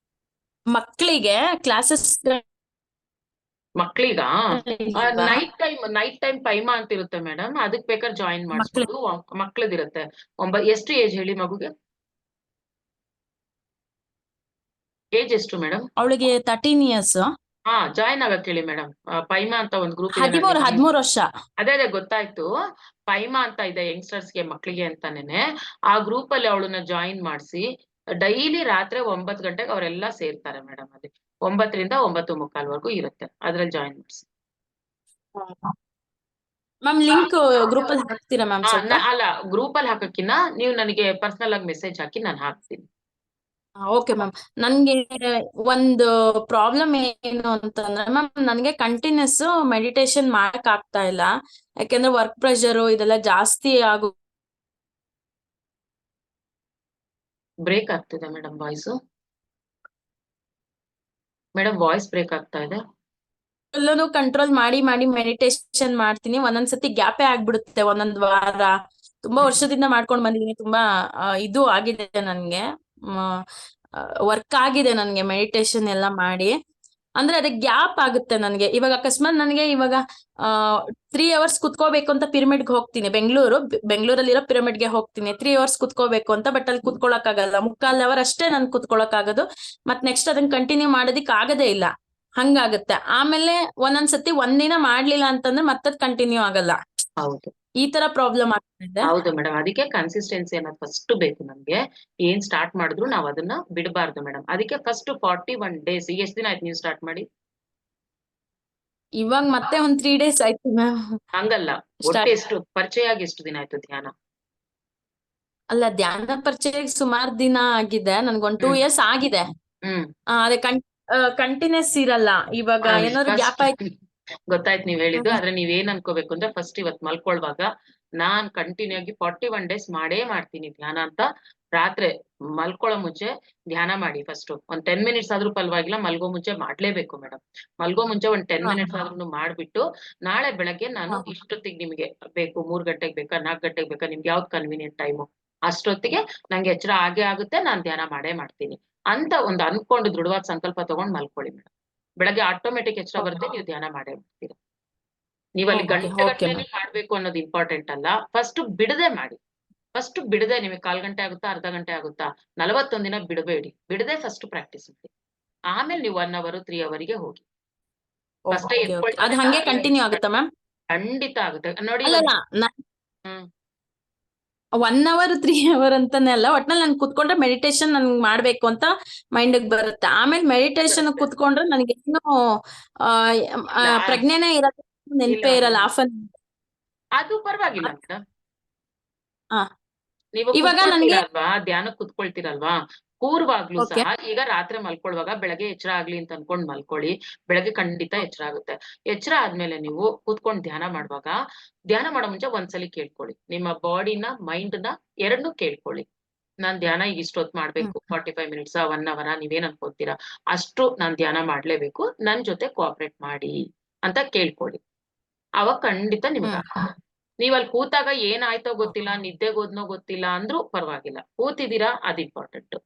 ಮಕ್ಕಳಿಗೆ ಕ್ಲಾಸಸ್ ಮಕ್ಳಿಗ ನೈಟ್ ಟೈಮ್ ಪೈಮಾ ಅಂತ ಇರುತ್ತೆ ಮೇಡಮ್, ಅದಕ್ ಬೇಕಾದ್ರೆ ಜಾಯಿನ್ ಮಾಡಿಸ್ಬೋದು. ಮಕ್ಳದಿರುತ್ತೆ. ಎಷ್ಟು ಏಜ್ ಹೇಳಿ ಮಗುಗೆ? ಏಜ್ ಎಷ್ಟು ಮೇಡಮ್? ಅವಳಿಗೆ 13 ಇಯರ್ಸ್. ಹಾ, ಜಾಯ್ನ್ ಆಗಕ್ ಹೇಳಿ ಮೇಡಮ್. ಪೈಮಾ ಅಂತ ಒಂದು ಗ್ರೂಪ್ ಇದೆ. 13 ವರ್ಷ. ಅದೇ ಗೊತ್ತಾಯ್ತು. ಪೈಮಾ ಅಂತ ಇದೆ ಯಂಗ್ಸ್ಟರ್ಸ್ ಗೆ, ಮಕ್ಳಿಗೆ ಅಂತಾನೆ. ಆ ಗ್ರೂಪ್ ಅಲ್ಲಿ ಅವಳನ್ನ ಜಾಯಿನ್ ಮಾಡಿಸಿ ಡೈಲಿ ರಾತ್ರಿ 9 ಗಂಟೆಗೆ ಅವರೆಲ್ಲ ಸೇರ್ತಾರೆ ಮೇಡಮ್. ಅಲ್ಲಿ 9ರಿಂದ 9:45 ಇರುತ್ತೆ. ಅದ್ರಲ್ಲಿ ಜಾಯಿನ್ ಮಾಡಿಸಿ. ಮ್ಯಾಮ್ ಲಿಂಕ್ ಗ್ರೂಪ್ ಅಲ್ಲಿ ಹಾಕ್ತೀರಾ ಮ್ಯಾಮ್ ಸ್ವಲ್ಪ? ಅಲ್ಲ, ಗ್ರೂಪ್ ಅಲ್ಲಿ ಹಾಕಕ್ಕಿನ್ನ ನೀವು ನನಗೆ ಪರ್ಸನಲ್ ಆಗಿ ಮೆಸೇಜ್ ಹಾಕಿ ನಾನು ಹಾಕ್ತೀನಿ. Okay ma'am. ನನ್ಗೆ ಒಂದು ಪ್ರಾಬ್ಲಮ್ ಏನು ಅಂತಂದ್ರೆ ಮ್ಯಾಮ್, ನನ್ಗೆ ಕಂಟಿನ್ಯೂಸ್ ಮೆಡಿಟೇಷನ್ ಮಾಡಕ್ ಆಗ್ತಾ ಇಲ್ಲ. ಯಾಕೆಂದ್ರೆ ವರ್ಕ್ ಪ್ರೆಷರ್ ಇದೆಲ್ಲ ಜಾಸ್ತಿ ಆಗು. ಬ್ರೇಕ್ ಆಗ್ತಿದೆ madam voice. Madam voice break ಆಗ್ತಾ ಇದೆ. ಎಲ್ಲಾನು ಕಂಟ್ರೋಲ್ ಮಾಡಿ ಮೆಡಿಟೇಷನ್ ಮಾಡ್ತೀನಿ. ಒಂದೊಂದ್ಸತಿ ಗ್ಯಾಪೇ ಆಗ್ಬಿಡುತ್ತೆ, ಒಂದೊಂದ್ ವಾರ. ತುಂಬಾ ವರ್ಷದಿಂದ ಮಾಡ್ಕೊಂಡ್ ಬಂದಿದ್ದೀನಿ. ತುಂಬಾ ಇದು ಆಗಿದೆ ನನ್ಗೆ, ವರ್ಕ್ ಆಗಿದೆ ನನ್ಗೆ ಮೆಡಿಟೇಷನ್ ಎಲ್ಲ ಮಾಡಿ. ಅಂದ್ರೆ ಅದಕ್ಕೆ ಗ್ಯಾಪ್ ಆಗುತ್ತೆ ನನ್ಗೆ. ಇವಾಗ ಅಕಸ್ಮಾತ್ ನನಗೆ ಇವಾಗ 3 hours ಕುತ್ಕೋಬೇಕು ಅಂತ ಪಿರಮಿಡ್ಗೆ ಹೋಗ್ತೀನಿ. ಬೆಂಗಳೂರಲ್ಲಿರೋ ಪಿರಮಿಡ್ಗೆ ಹೋಗ್ತೀನಿ. 3 hours ಕುತ್ಕೋಬೇಕು ಅಂತ. ಬಟ್ ಅಲ್ಲಿ ಕುತ್ಕೊಳಕ್ ಆಗಲ್ಲ. 3/4 hour ಅಷ್ಟೇ ನನ್ ಕುತ್ಕೊಳಕ್ ಆಗೋದು. ಮತ್ ನೆಕ್ಸ್ಟ್ ಅದನ್ನ ಕಂಟಿನ್ಯೂ ಮಾಡೋದಿಕ್ ಆಗದೇ ಇಲ್ಲ. ಹಂಗಾಗುತ್ತೆ. ಆಮೇಲೆ ಒಂದೊಂದ್ಸತಿ ಒಂದಿನ ಮಾಡ್ಲಿಲ್ಲ ಅಂತಂದ್ರೆ ಮತ್ತದ್ ಕಂಟಿನ್ಯೂ ಆಗಲ್ಲ. ಹೌದು, ಈ ತರ ಪ್ರಾಬ್ಲಮ್ ಆಗ್ತಿದೆ. ಹೌದು ಮೇಡಮ್. ಅದಕ್ಕೆ ಕನ್ಸಿಸ್ಟೆನ್ಸಿ ಅನ್ನೋದು ಫಸ್ಟ್ ಬೇಕು ನಮ್ಗೆ. ಏನ್ ಸ್ಟಾರ್ಟ್ ಮಾಡಿದ್ರು ನಾವ್ ಅದನ್ನ ಬಿಡಬಾರ್ದು ಮೇಡಮ್. ಅದಕ್ಕೆ ಫಸ್ಟ್ 41 days. ಎಷ್ಟ್ ದಿನ ಆಯ್ತು ನೀವು ಸ್ಟಾರ್ಟ್ ಮಾಡಿ? ಇವಾಗ ಮತ್ತೆ ಒಂದ್ 3 days ಆಯ್ತು ಮ್ಯಾಮ್. ಹಂಗಲ್ಲ, ಒಟ್ಟು ಎಷ್ಟು ಪರಿಚಯ ಆಗಿ ಎಷ್ಟು ದಿನ ಆಯ್ತು ಧ್ಯಾನ? ಅಲ್ಲ, ಧ್ಯಾನ ಪರಿಚಯ ಸುಮಾರು ದಿನ ಆಗಿದೆ. ನನ್ಗೊಂದ್ 2 years ಆಗಿದೆ. ಅದೇ ಕಂಟಿನ್ಯೂಸ್ ಇರಲ್ಲ. ಇವಾಗ ಏನಾದ್ರು ಗ್ಯಾಪ್ ಆಯ್ತು. ಗೊತ್ತಾಯ್ತು ನೀವ್ ಹೇಳಿದ್ದು. ಆದ್ರೆ ನೀವ್ ಏನ್ ಅನ್ಕೋಬೇಕು ಅಂದ್ರೆ ಫಸ್ಟ್ ಇವತ್ ಮಲ್ಕೊಳ್ವಾಗ ನಾನ್ ಕಂಟಿನ್ಯೂ ಆಗಿ 41 days ಮಾಡೇ ಮಾಡ್ತೀನಿ ಧ್ಯಾನ ಅಂತ. ರಾತ್ರಿ ಮಲ್ಕೊಳ್ಳೋ ಮುಂಚೆ ಧ್ಯಾನ ಮಾಡಿ. ಫಸ್ಟ್ ಒಂದ್ 10 minutes ಆದ್ರೂ ಪರವಾಗಿಲ್ಲ, ಮಲ್ಗೋ ಮುಂಚೆ ಮಾಡ್ಲೇಬೇಕು ಮೇಡಮ್. ಮಲ್ಗೋ ಮುಂಚೆ ಒಂದ್ 10 minutes ಆದ್ರೂ ಮಾಡ್ಬಿಟ್ಟು ನಾಳೆ ಬೆಳಗ್ಗೆ ನಾನು ಇಷ್ಟೊತ್ತಿಗೆ ನಿಮ್ಗೆ ಬೇಕು, 3 ಗಂಟೆಗೆ ಬೇಕಾ 4 ಗಂಟೆಗೆ ಬೇಕಾ, ನಿಮ್ಗೆ ಯಾವ್ದು ಕನ್ವೀನಿಯಂಟ್ ಟೈಮು ಅಷ್ಟೊತ್ತಿಗೆ ನಂಗೆ ಎಚ್ಚರ ಆಗೇ ಆಗುತ್ತೆ, ನಾನ್ ಧ್ಯಾನ ಮಾಡೇ ಮಾಡ್ತೀನಿ ಅಂತ ಒಂದು ಅನ್ಕೊಂಡು ದೃಢವಾದ ಸಂಕಲ್ಪ ತಗೊಂಡ್ ಮಲ್ಕೊಳ್ಳಿ ಮೇಡಮ್. ಬೆಳಗ್ಗೆ ಆಟೋಮೆಟಿಕ್ ಎಚ್ಚರ ಬರುತ್ತೆ, ನೀವು ಧ್ಯಾನ ಮಾಡೇ ಮಾಡ್ತೀರಾ. ನೀವ್ ಅಲ್ಲಿ ಗಂಟೆ ಮಾಡ್ಬೇಕು ಅನ್ನೋದು ಇಂಪಾರ್ಟೆಂಟ್ ಅಲ್ಲ. ಫಸ್ಟ್ ಬಿಡದೆ ಮಾಡಿ. ಫಸ್ಟ್ ಬಿಡದೆ, ನಿಮಗೆ 1/4 ಗಂಟೆ ಆಗುತ್ತಾ, ಅರ್ಧ ಗಂಟೆ ಆಗುತ್ತಾ, 41 ದಿನ ಬಿಡಬೇಡಿ. ಬಿಡದೆ ಫಸ್ಟ್ ಪ್ರಾಕ್ಟೀಸ್ ಮಾಡಿ. ಆಮೇಲೆ ನೀವು 1 hour 3 hourಗೆ ಹೋಗಿ. ಅದ್ ಹಂಗೆ ಕಂಟಿನ್ಯೂ ಆಗುತ್ತಾ ಮ್ಯಾಮ್? ಖಂಡಿತ ಆಗುತ್ತೆ ನೋಡಿ. 1 hour 3 hour ಅಂತಾನೆ ಅಲ್ಲ, ಒಟ್ನಲ್ಲಿ ನನ್ ಕುತ್ಕೊಂಡ್ರೆ ಮೆಡಿಟೇಷನ್ ನನ್ ಮಾಡ್ಬೇಕು ಅಂತ ಮೈಂಡ್ ಬರುತ್ತೆ. ಆಮೇಲೆ ಮೆಡಿಟೇಷನ್ ಕುತ್ಕೊಂಡ್ರೆ ನನಗೆ ಏನು ಪ್ರಜ್ಞೆನೇ ಇರಲ್ಲ, ನೆನಪೇ ಇರಲ್ಲ. ಅದು ಪರವಾಗಿಲ್ಲ ಮೇಡಮ್. ನೀವು ಇವಾಗ ನನಗೆ ಧ್ಯಾನಕ್ಕೆ ಕುತ್ಕೊಳ್ತೀರಲ್ವಾ, ಕೂರ್ವಾಗ್ಲೂ ಸಹ ಈಗ ರಾತ್ರಿ ಮಲ್ಕೊಳ್ಳುವಾಗ ಬೆಳಗ್ಗೆ ಎಚ್ಚರ ಆಗ್ಲಿ ಅಂತ ಅನ್ಕೊಂಡ್ ಮಲ್ಕೊಳ್ಳಿ. ಬೆಳಗ್ಗೆ ಖಂಡಿತ ಎಚ್ಚರ ಆಗುತ್ತೆ. ಎಚ್ಚರ ಆದ್ಮೇಲೆ ನೀವು ಕೂತ್ಕೊಂಡ್ ಧ್ಯಾನ ಮಾಡುವಾಗ, ಧ್ಯಾನ ಮಾಡೋ ಮುಂಚೆ ಒಂದ್ಸಲಿ ಕೇಳ್ಕೊಳ್ಳಿ, ನಿಮ್ಮ ಬಾಡಿನ ಮೈಂಡ್ನ ಎರಡನ್ನೂ ಕೇಳ್ಕೊಳ್ಳಿ. ನಾನ್ ಧ್ಯಾನ ಈಗ ಇಷ್ಟೊತ್ತು ಮಾಡ್ಬೇಕು, 45 minutes 1 hour ನೀವೇನ್ ಅನ್ಕೋತೀರಾ ಅಷ್ಟು ನಾನ್ ಧ್ಯಾನ ಮಾಡ್ಲೇಬೇಕು, ನನ್ ಜೊತೆ ಕೋಆಪರೇಟ್ ಮಾಡಿ ಅಂತ ಕೇಳ್ಕೊಳ್ಳಿ. ಅವಾಗ ಖಂಡಿತ ನಿಮ್ಗೆ ನೀವ್ ಅಲ್ಲಿ ಕೂತಾಗ ಏನಾಯ್ತೋ ಗೊತ್ತಿಲ್ಲ, ನಿದ್ದೆಗೋದ್ನೋ ಗೊತ್ತಿಲ್ಲ ಅಂದ್ರೂ ಪರವಾಗಿಲ್ಲ, ಕೂತಿದ್ದೀರಾ ಅದು ಇಂಪಾರ್ಟೆಂಟ್.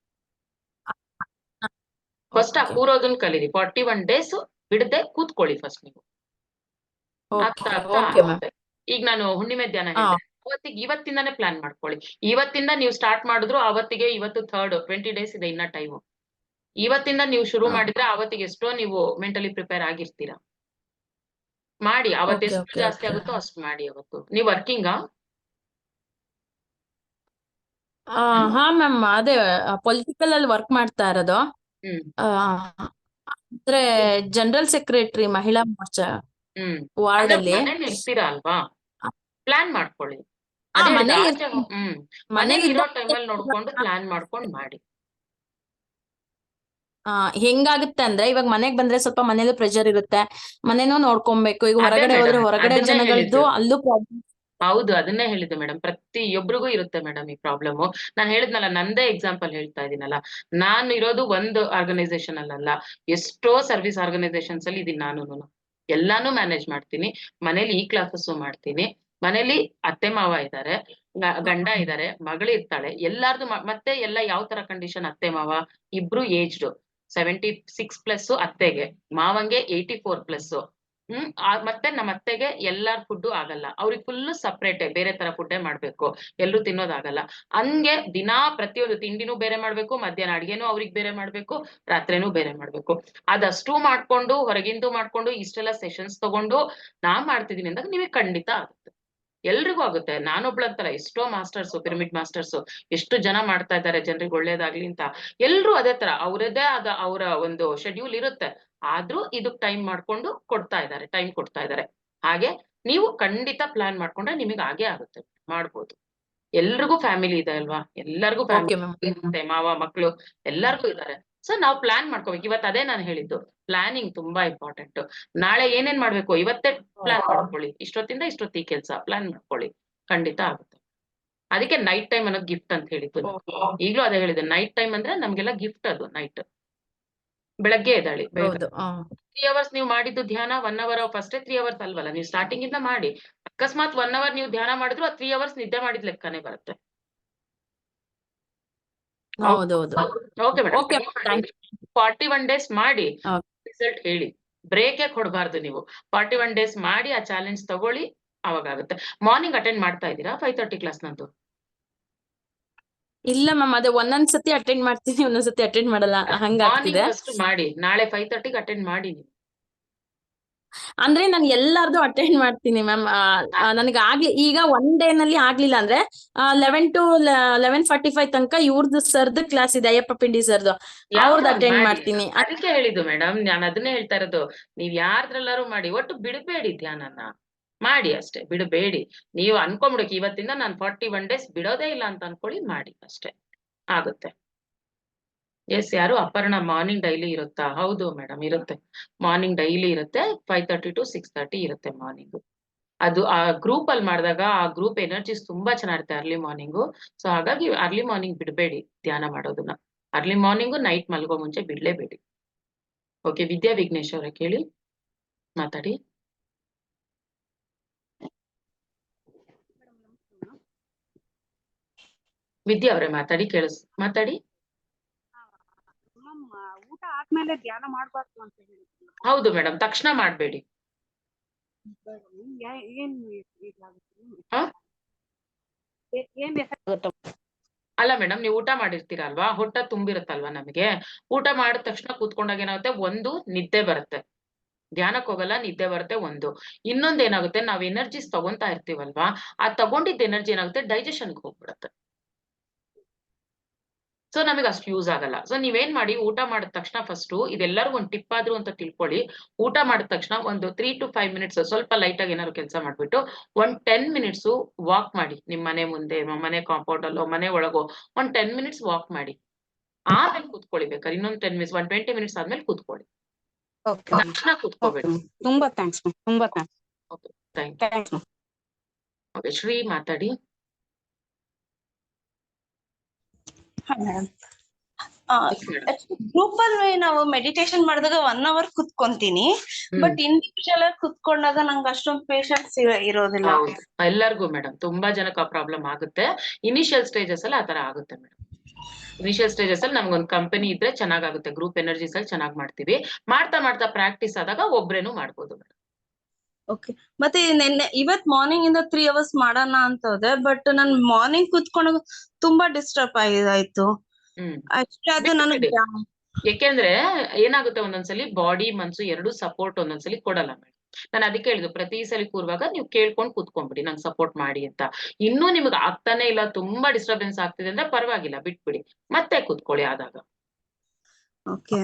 ಫಸ್ಟ್ ಆ ಕೂರೋದನ್ನ ಕಲೀರಿ. 41 days ಬಿಡದೆ ಕೂತ್ಕೊಳ್ಳಿ ಫಸ್ಟ್ ನೀವು. ಈಗ ನಾನು ಹುಣ್ಣಿಮೆ ಧ್ಯಾನ ಹೇಳಿದೆ, ಇವತ್ತಿಂದಾನೇ ಪ್ಲಾನ್ ಮಾಡ್ಕೊಳ್ಳಿ. ಇವತ್ತಿಂದ ನೀವು ಸ್ಟಾರ್ಟ್ ಮಾಡಿದ್ರು ಅವತ್ತಿಗೆ, ಇವತ್ತು 3rd 20 days ಇದೆ ಇನ್ನ ಟೈಮು. ಇವತ್ತಿಂದ ನೀವು ಶುರು ಮಾಡಿದ್ರೆ ಅವತ್ತಿಗೆ ಎಷ್ಟೋ ನೀವು ಮೆಂಟಲಿ ಪ್ರಿಪೇರ್ ಆಗಿರ್ತೀರಾ. ಮಾಡಿ. ಅವತ್ತು ಎಷ್ಟು ಜಾಸ್ತಿ ಆಗುತ್ತೋ ಅಷ್ಟು ಮಾಡಿ. ಅವತ್ತು ನೀವ್ ವರ್ಕಿಂಗಾ? ಹಾ ಮ್ಯಾಮ್, ಅದೇ ಪೊಲಿಟಿಕಲ್ ಅಲ್ಲಿ ವರ್ಕ್ ಮಾಡ್ತಾ ಇರೋದು. ಅಂದ್ರೆ ಜನರಲ್ ಸೆಕ್ರೆಟರಿ ಮಹಿಳಾ ಮೋರ್ಚಾ ವಾರ್ಡ್ ಅಲ್ಲಿ. ಇರ್ತೀರಾ ಅಲ್ವಾ, ಪ್ಲಾನ್ ಮಾಡ್ಕೊಳ್ಳಿ. ಮನೇಲಿ ಇರೋ ಟೈಮಲ್ಲಿ ನೋಡ್ಕೊಂಡು ಪ್ಲಾನ್ ಮಾಡ್ಕೊಂಡು ಮಾಡಿ. ಹೆಂಗಾಗುತ್ತೆ ಅಂದ್ರೆ, ಇವಾಗ ಮನೆಗ್ ಬಂದ್ರೆ ಸ್ವಲ್ಪ ಮನೇಲಿ ಪ್ರೆಷರ್ ಇರುತ್ತೆ, ಮನೇನೂ ನೋಡ್ಕೊಬೇಕು. ಈಗ ಹೊರಗಡೆ ಹೋದ್ರೆ ಹೊರಗಡೆ ಜನಗಳದ್ದು ಅಲ್ಲೂ ಪ್ರಾಬ್ಲಮ್. ಹೌದು, ಅದನ್ನೇ ಹೇಳಿದ್ದು ಮೇಡಮ್. ಪ್ರತಿಯೊಬ್ಬರಿಗೂ ಇರುತ್ತೆ ಮೇಡಮ್ ಈ ಪ್ರಾಬ್ಲಮ್. ನಾನು ಹೇಳಿದ್ನಲ್ಲ, ನಂದೇ ಎಕ್ಸಾಂಪಲ್ ಹೇಳ್ತಾ ಇದೀನಲ್ಲ. ನಾನು ಇರೋದು ಒಂದು ಆರ್ಗನೈಸೇಷನ್ ಅಲ್ಲ, ಎಷ್ಟೋ ಸರ್ವಿಸ್ ಆರ್ಗನೈಸೇಷನ್ಸ್ ಅಲ್ಲಿ ಇದೀನಿ ನಾನು. ಎಲ್ಲಾನು ಮ್ಯಾನೇಜ್ ಮಾಡ್ತೀನಿ. ಮನೇಲಿ ಈ ಕ್ಲಾಸಸ್ ಮಾಡ್ತೀನಿ. ಮನೇಲಿ ಅತ್ತೆ ಮಾವ ಇದ್ದಾರೆ, ಗಂಡ ಇದ್ದಾರೆ, ಮಗಳು ಇರ್ತಾಳೆ. ಎಲ್ಲಾರ್ದು ಮತ್ತೆ ಎಲ್ಲ ಯಾವ ತರ ಕಂಡೀಷನ್, ಅತ್ತೆ ಮಾವ ಇಬ್ರು ಏಜ್ಡ್ 76+ ಅತ್ತೆಗೆ, ಮಾವಂಗೆ 84+. ಮತ್ತೆ ನಮ್ಮ ಅತ್ತೆಗೆ ಎಲ್ಲಾರ್ ಫುಡ್ ಆಗಲ್ಲ, ಅವ್ರಿಗೆ ಫುಲ್ ಸಪ್ರೇಟೇ ಬೇರೆ ತರ ಫುಡ್ಡೇ ಮಾಡ್ಬೇಕು, ಎಲ್ರು ತಿನ್ನೋದಾಗಲ್ಲ. ಹಂಗೆ ದಿನಾ ಪ್ರತಿಯೊಂದು ತಿಂಡಿನೂ ಬೇರೆ ಮಾಡ್ಬೇಕು, ಮಧ್ಯಾಹ್ನ ಅಡ್ಗೆನೂ ಅವ್ರಿಗೆ ಬೇರೆ ಮಾಡ್ಬೇಕು, ರಾತ್ರಿನೂ ಬೇರೆ ಮಾಡ್ಬೇಕು. ಅದಷ್ಟು ಮಾಡ್ಕೊಂಡು ಹೊರಗಿಂದು ಮಾಡ್ಕೊಂಡು ಇಷ್ಟೆಲ್ಲ ಸೆಷನ್ಸ್ ತಗೊಂಡು ನಾ ಮಾಡ್ತಿದೀನಿ ಅಂದಾಗ ನಿಮಗೆ ಖಂಡಿತ ಆಗುತ್ತೆ, ಎಲ್ರಿಗೂ ಆಗುತ್ತೆ. ನಾನೊಬ್ಳಂತಲ್ಲ, ಎಷ್ಟೋ ಮಾಸ್ಟರ್ಸ್, ಪಿರಮಿಡ್ ಮಾಸ್ಟರ್ಸ್ ಎಷ್ಟು ಜನ ಮಾಡ್ತಾ ಇದ್ದಾರೆ ಜನರಿಗೆ ಒಳ್ಳೇದಾಗ್ಲಿ ಅಂತ. ಎಲ್ರು ಅದೇ ತರ ಅವ್ರದ್ದೇ ಆದ ಅವರ ಒಂದು ಶೆಡ್ಯೂಲ್ ಇರುತ್ತೆ, ಆದ್ರೂ ಇದಕ್ ಟೈಮ್ ಮಾಡ್ಕೊಂಡು ಕೊಡ್ತಾ ಇದ್ದಾರೆ, ಟೈಮ್ ಕೊಡ್ತಾ ಇದ್ದಾರೆ. ಹಾಗೆ ನೀವು ಖಂಡಿತ ಪ್ಲಾನ್ ಮಾಡ್ಕೊಂಡ್ರೆ ನಿಮಗೆ ಹಾಗೆ ಆಗುತ್ತೆ, ಮಾಡ್ಬೋದು. ಎಲ್ರಿಗೂ ಫ್ಯಾಮಿಲಿ ಇದೆ ಅಲ್ವಾ, ಎಲ್ಲರಿಗೂ ಓಕೆ ಫ್ಯಾಮಿಲಿ ಮ್ಯಾಮ್. ಇರುತ್ತೆ, ಮಾವ ಮಕ್ಳು ಎಲ್ಲರಿಗೂ ಇದ್ದಾರೆ. ಸೊ ನಾವು ಪ್ಲಾನ್ ಮಾಡ್ಕೋಬೇಕು. ಇವತ್ತು ಅದೇ ನಾನು ಹೇಳಿದ್ದು, ಪ್ಲಾನಿಂಗ್ ತುಂಬಾ ಇಂಪಾರ್ಟೆಂಟ್. ನಾಳೆ ಏನೇನ್ ಮಾಡ್ಬೇಕು ಇವತ್ತೇ ಪ್ಲಾನ್ ಮಾಡ್ಕೊಳ್ಳಿ, ಇಷ್ಟೊತ್ತಿಂದ ಇಷ್ಟೊತ್ತಿಗೆ ಕೆಲಸ ಪ್ಲಾನ್ ಮಾಡ್ಕೊಳ್ಳಿ, ಖಂಡಿತ ಆಗುತ್ತೆ. ಅದಕ್ಕೆ ನೈಟ್ ಟೈಮ್ ಅನ್ನೋದು ಗಿಫ್ಟ್ ಅಂತ ಹೇಳಿದ್ದು ನಾನು. ಈಗ್ಲೂ ಅದೇ ಹೇಳಿದೆ, ನೈಟ್ ಟೈಮ್ ಅಂದ್ರೆ ನಮ್ಗೆಲ್ಲ ಗಿಫ್ಟ್ ಅದು. ನೈಟ್ ಬೆಳಗ್ಗೆ ಎದ್ದಾಳಿ, ಹೌದು. 3 ಅವರ್ಸ್ ನೀವು ಮಾಡಿದ್ದು ಧ್ಯಾನ 1 ಅವರ್ ಫಸ್ಟೇ 3 ಅವರ್ಸ್ ಅಲ್ವಲ್ಲ, ನೀವು ಸ್ಟಾರ್ಟಿಂಗ್ ಇಂದ ಮಾಡಿ. ಅಕಸ್ಮಾತ್ 1 ಅವರ್ ನೀವು ಧ್ಯಾನ ಮಾಡಿದ್ರು 3 ಅವರ್ಸ್ ನಿದ್ದೆ ಮಾಡಿದ ಲೆಕ್ಕನೇ ಬರುತ್ತೆ. ಹೌದೌದು. Okay madam, okay, thank you. 41 days ಮಾಡಿ Okay. ರಿಸಲ್ಟ್ ಹೇಳಿ, ಬ್ರೇಕೇ ಕೊಡಬಾರ್ದು ನೀವು. 41 ಡೇಸ್ ಮಾಡಿ ಆ ಚಾಲೆಂಜ್ ತಗೊಳ್ಳಿ, ಅವಾಗ ಆಗುತ್ತೆ. ಮಾರ್ನಿಂಗ್ ಅಟೆಂಡ್ ಮಾಡ್ತಾ ಇದ್ದೀರಾ 5:30 ಕ್ಲಾಸ್ ನಂದು? ಇಲ್ಲ ಮ್ಯಾಮ್, ಅದೇ ಒಂದೊಂದ್ಸತಿ ಅಟೆಂಡ್ ಮಾಡ್ತೀನಿ, ಒಂದೊಂದ್ಸತಿ ಅಟೆಂಡ್ ಮಾಡಲ್ಲ, ಹಂಗಾಗ್ತಿದೆ. ಮಾರ್ನಿಂಗ್ ಫಸ್ಟ್ ಮಾಡಿ, ನಾಳೆ 5:30ಗೆ ಅಟೆಂಡ್ ಮಾಡಿ ನೀವು. ಅಂದ್ರೆ ನಾನು ಎಲ್ಲಾರ್ದು ಅಟೆಂಡ್ ಮಾಡ್ತೀನಿ ಮ್ಯಾಮ್. ನನಗೆ ಈಗ ಒನ್ ಡೇ ನಲ್ಲಿ ಆಗ್ಲಿಲ್ಲ ಅಂದ್ರೆ 11 to 11:45 ತನಕ ಇವ್ರದ್ದು ಸರ್ದು ಕ್ಲಾಸ್ ಇದೆ, ಅಯ್ಯಪ್ಪ ಪಿಂಡಿ ಸರ್ದು, ಅವ್ರದ್ದು ಅಟೆಂಡ್ ಮಾಡ್ತೀನಿ. ಅದಕ್ಕೆ ಹೇಳಿದ್ದು ಮೇಡಮ್, ನಾನು ಅದನ್ನೇ ಹೇಳ್ತಾ ಇರೋದು, ನೀವ್ ಯಾರ್ದ್ರೆಲ್ಲಾರು ಮಾಡಿ, ಒಟ್ಟು ಬಿಡಬೇಡಿ ಧ್ಯಾನನ. ಮಾಡಿ ಅಷ್ಟೇ, ಬಿಡಬೇಡಿ. ನೀವು ಅನ್ಕೊಂಬಿಡಕ್ಕೆ ಇವತ್ತಿಂದ ನಾನು 41 ಡೇಸ್ ಬಿಡೋದೇ ಇಲ್ಲ ಅಂತ ಅನ್ಕೊಳ್ಳಿ, ಮಾಡಿ ಅಷ್ಟೇ, ಆಗುತ್ತೆ. ಎಸ್, ಯಾರು ಅಪರ್ಣ ಮಾರ್ನಿಂಗ್ ಡೈಲಿ ಇರುತ್ತಾ? ಹೌದು ಮೇಡಮ್, ಇರುತ್ತೆ. ಮಾರ್ನಿಂಗ್ ಡೈಲಿ ಇರುತ್ತೆ, 5:30 to 6:30 ಇರುತ್ತೆ ಮಾರ್ನಿಂಗ್. ಅದು ಆ ಗ್ರೂಪ್ ಅಲ್ಲಿ ಮಾಡಿದಾಗ ಆ ಗ್ರೂಪ್ ಎನರ್ಜೀಸ್ ತುಂಬಾ ಚೆನ್ನಾಗಿರುತ್ತೆ ಅರ್ಲಿ ಮಾರ್ನಿಂಗು. ಸೊ ಹಾಗಾಗಿ ಅರ್ಲಿ ಮಾರ್ನಿಂಗ್ ಬಿಡಬೇಡಿ ಧ್ಯಾನ ಮಾಡೋದನ್ನ. ಅರ್ಲಿ ಮಾರ್ನಿಂಗು ನೈಟ್ ಮಲ್ಗೋ ಮುಂಚೆ ಬಿಡ್ಲೇಬೇಡಿ. ಓಕೆ, ವಿದ್ಯಾ ವಿಘ್ನೇಶ್ ಅವರ ಕೇಳಿ, ಮಾತಾಡಿ. ವಿದ್ಯಾ ಅವರೇ ಮಾತಾಡಿ, ಮಾತಾಡಿ. ಊಟ ಆದ್ಮೇಲೆ ಧ್ಯಾನ ಮಾಡ್ಬಾರ್ದು ಅಂತ ಹೇಳಿ. ಹೌದು ಮೇಡಮ್, ತಕ್ಷಣ ಮಾಡ್ಬೇಡಿ. ಅಲ್ಲ ಮೇಡಮ್, ನೀವು ಊಟ ಮಾಡಿರ್ತೀರಲ್ವಾ, ಹೊಟ್ಟೆ ತುಂಬಿರುತ್ತಲ್ವಾ ನಮಗೆ. ಊಟ ಮಾಡಿದ ತಕ್ಷಣ ಕೂತ್ಕೊಂಡಾಗ ಏನಾಗುತ್ತೆ, ಒಂದು ನಿದ್ದೆ ಬರುತ್ತೆ, ಧ್ಯಾನಕ್ಕೆ ಹೋಗಲ್ಲ, ನಿದ್ದೆ ಬರುತ್ತೆ ಒಂದು. ಇನ್ನೊಂದ್ ಏನಾಗುತ್ತೆ, ನಾವ್ ಎನರ್ಜೀಸ್ ತಗೊಂತಾ ಇರ್ತೀವಲ್ವಾ, ಆ ತಗೊಂಡಿದ್ದ ಎನರ್ಜಿ ಏನಾಗುತ್ತೆ, ಡೈಜೆಷನ್ಗೆ ಹೋಗ್ಬಿಡುತ್ತೆ. ಸೊ ನಮಗೆ ಅಷ್ಟು ಯೂಸ್ ಆಗಲ್ಲ. ಸೊ ನೀವೇನ್ ಮಾಡಿ, ಊಟ ಮಾಡಿದ ತಕ್ಷಣ ಫಸ್ಟ್ ಇದೆಲ್ಲರಿಗೂ ಒಂದು ಟಿಪ್ ಆದ್ರೂ ಅಂತ ತಿಳ್ಕೊಳ್ಳಿ. ಊಟ ಮಾಡಿದ ತಕ್ಷಣ ಒಂದು 3 to 5 ಮಿನಿಟ್ಸ್ ಸ್ವಲ್ಪ ಲೈಟ್ ಆಗಿ ಏನಾದ್ರು ಕೆಲಸ ಮಾಡ್ಬಿಟ್ಟು 10 ಮಿನಿಟ್ಸ್ ವಾಕ್ ಮಾಡಿ. ನಿಮ್ ಮನೆ ಮುಂದೆ, ಮನೆ ಕಾಂಪೌಂಡ್ ಅಲ್ಲೋ ಮನೆ ಒಳಗೋ 10 ಮಿನಿಟ್ಸ್ ವಾಕ್ ಮಾಡಿ, ಆಮೇಲೆ ಕೂತ್ಕೊಳ್ಳಿ. ಬೇಕಾದ್ರೆ ಇನ್ನೊಂದು 10 ಮಿನಿಟ್ಸ್ 20 ಮಿನಿಟ್ಸ್ ಆದ್ಮೇಲೆ ಕೂತ್ಕೊಳ್ಳಿ, ತಕ್ಷಣ ಕೂತ್ಕೋಬೇಡಿ. ತುಂಬಾ ಥ್ಯಾಂಕ್ಸ್, ತುಂಬಾ thanks. Okay, thank you. Okay, Shri ಮಾತಾಡಿ. ಗ್ರೂಪ್ ಅಲ್ಲಿ ನಾವು ಮೆಡಿಟೇಷನ್ ಮಾಡಿದಾಗ 1 ಅವರ್ ಕುತ್ಕೊಂತೀನಿ, ಬಟ್ ಇಂಡಿವಿಜುವಲ್ ಆಗಿ ಕುತ್ಕೊಂಡಾಗ ನಂಗೆ ಅಷ್ಟೊಂದು ಪೇಷನ್ಸ್ ಇರೋದಿಲ್ಲ. ಎಲ್ಲರಿಗೂ ಮೇಡಮ್, ತುಂಬಾ ಜನಕ್ಕೆ ಆ ಪ್ರಾಬ್ಲಮ್ ಆಗುತ್ತೆ. ಇನಿಷಿಯಲ್ ಸ್ಟೇಜಸ್ ಅಲ್ಲಿ ಆತರ ಆಗುತ್ತೆ ಮೇಡಮ್. ಇನಿಷಿಯಲ್ ಸ್ಟೇಜಸ್ ಅಲ್ಲಿ ನಮ್ಗೊಂದು ಕಂಪನಿ ಇದ್ರೆ ಚೆನ್ನಾಗುತ್ತೆ, ಗ್ರೂಪ್ ಎನರ್ಜೀಸ್ ಅಲ್ಲಿ ಚೆನ್ನಾಗಿ ಮಾಡ್ತೀವಿ. ಮಾಡ್ತಾ ಪ್ರಾಕ್ಟೀಸ್ ಆದಾಗ ಒಬ್ರೇನು ಮಾಡ್ಬೋದು ಮೇಡಮ್. ಓಕೆ, ಮತ್ತೆ ಇವತ್ ಮಾರ್ನಿಂಗ್ ಇಂದ 3 ಅವರ್ಸ್ ಮಾಡೋಣ ಅಂತ ಹೋದೆ, ಬಟ್ ನನ್ ಮಾರ್ನಿಂಗ್ ಕುತ್ಕೊಂಡಾಗ ತುಂಬಾ ಡಿಸ್ಟರ್ಬ್ ಆಯ್ತು. ಅಷ್ಟೇ, ಅದು ನನಗೆ ಯಾಕೆಂದ್ರೆ ಏನಾಗುತ್ತೆ, ಒಂದೊಂದ್ಸಲಿ ಬಾಡಿ ಮನ್ಸು ಎರಡು ಸಪೋರ್ಟ್ ಒಂದೊಂದ್ಸಲಿ ಕೊಡಲ್ಲ ಮೇಡಮ್. ನಾನು ಅದಕ್ಕೆ ಹೇಳಿದ್ದು, ಪ್ರತಿ ಸಲ ಕೂರುವಾಗ ನೀವು ಕೇಳ್ಕೊಂಡು ಕೂತ್ಕೊಂಡ್ಬಿಡಿ, ನಂಗೆ ಸಪೋರ್ಟ್ ಮಾಡಿ ಅಂತ. ಇನ್ನೂ ನಿಮ್ಗೆ ಆಗ್ತಾನೆ ಇಲ್ಲ, ತುಂಬಾ ಡಿಸ್ಟರ್ಬೆನ್ಸ್ ಆಗ್ತಿದೆ ಅಂದ್ರೆ ಪರವಾಗಿಲ್ಲ, ಬಿಟ್ಬಿಡಿ, ಮತ್ತೆ ಕೂತ್ಕೊಳ್ಳಿ ಆದಾಗ. ಓಕೆ,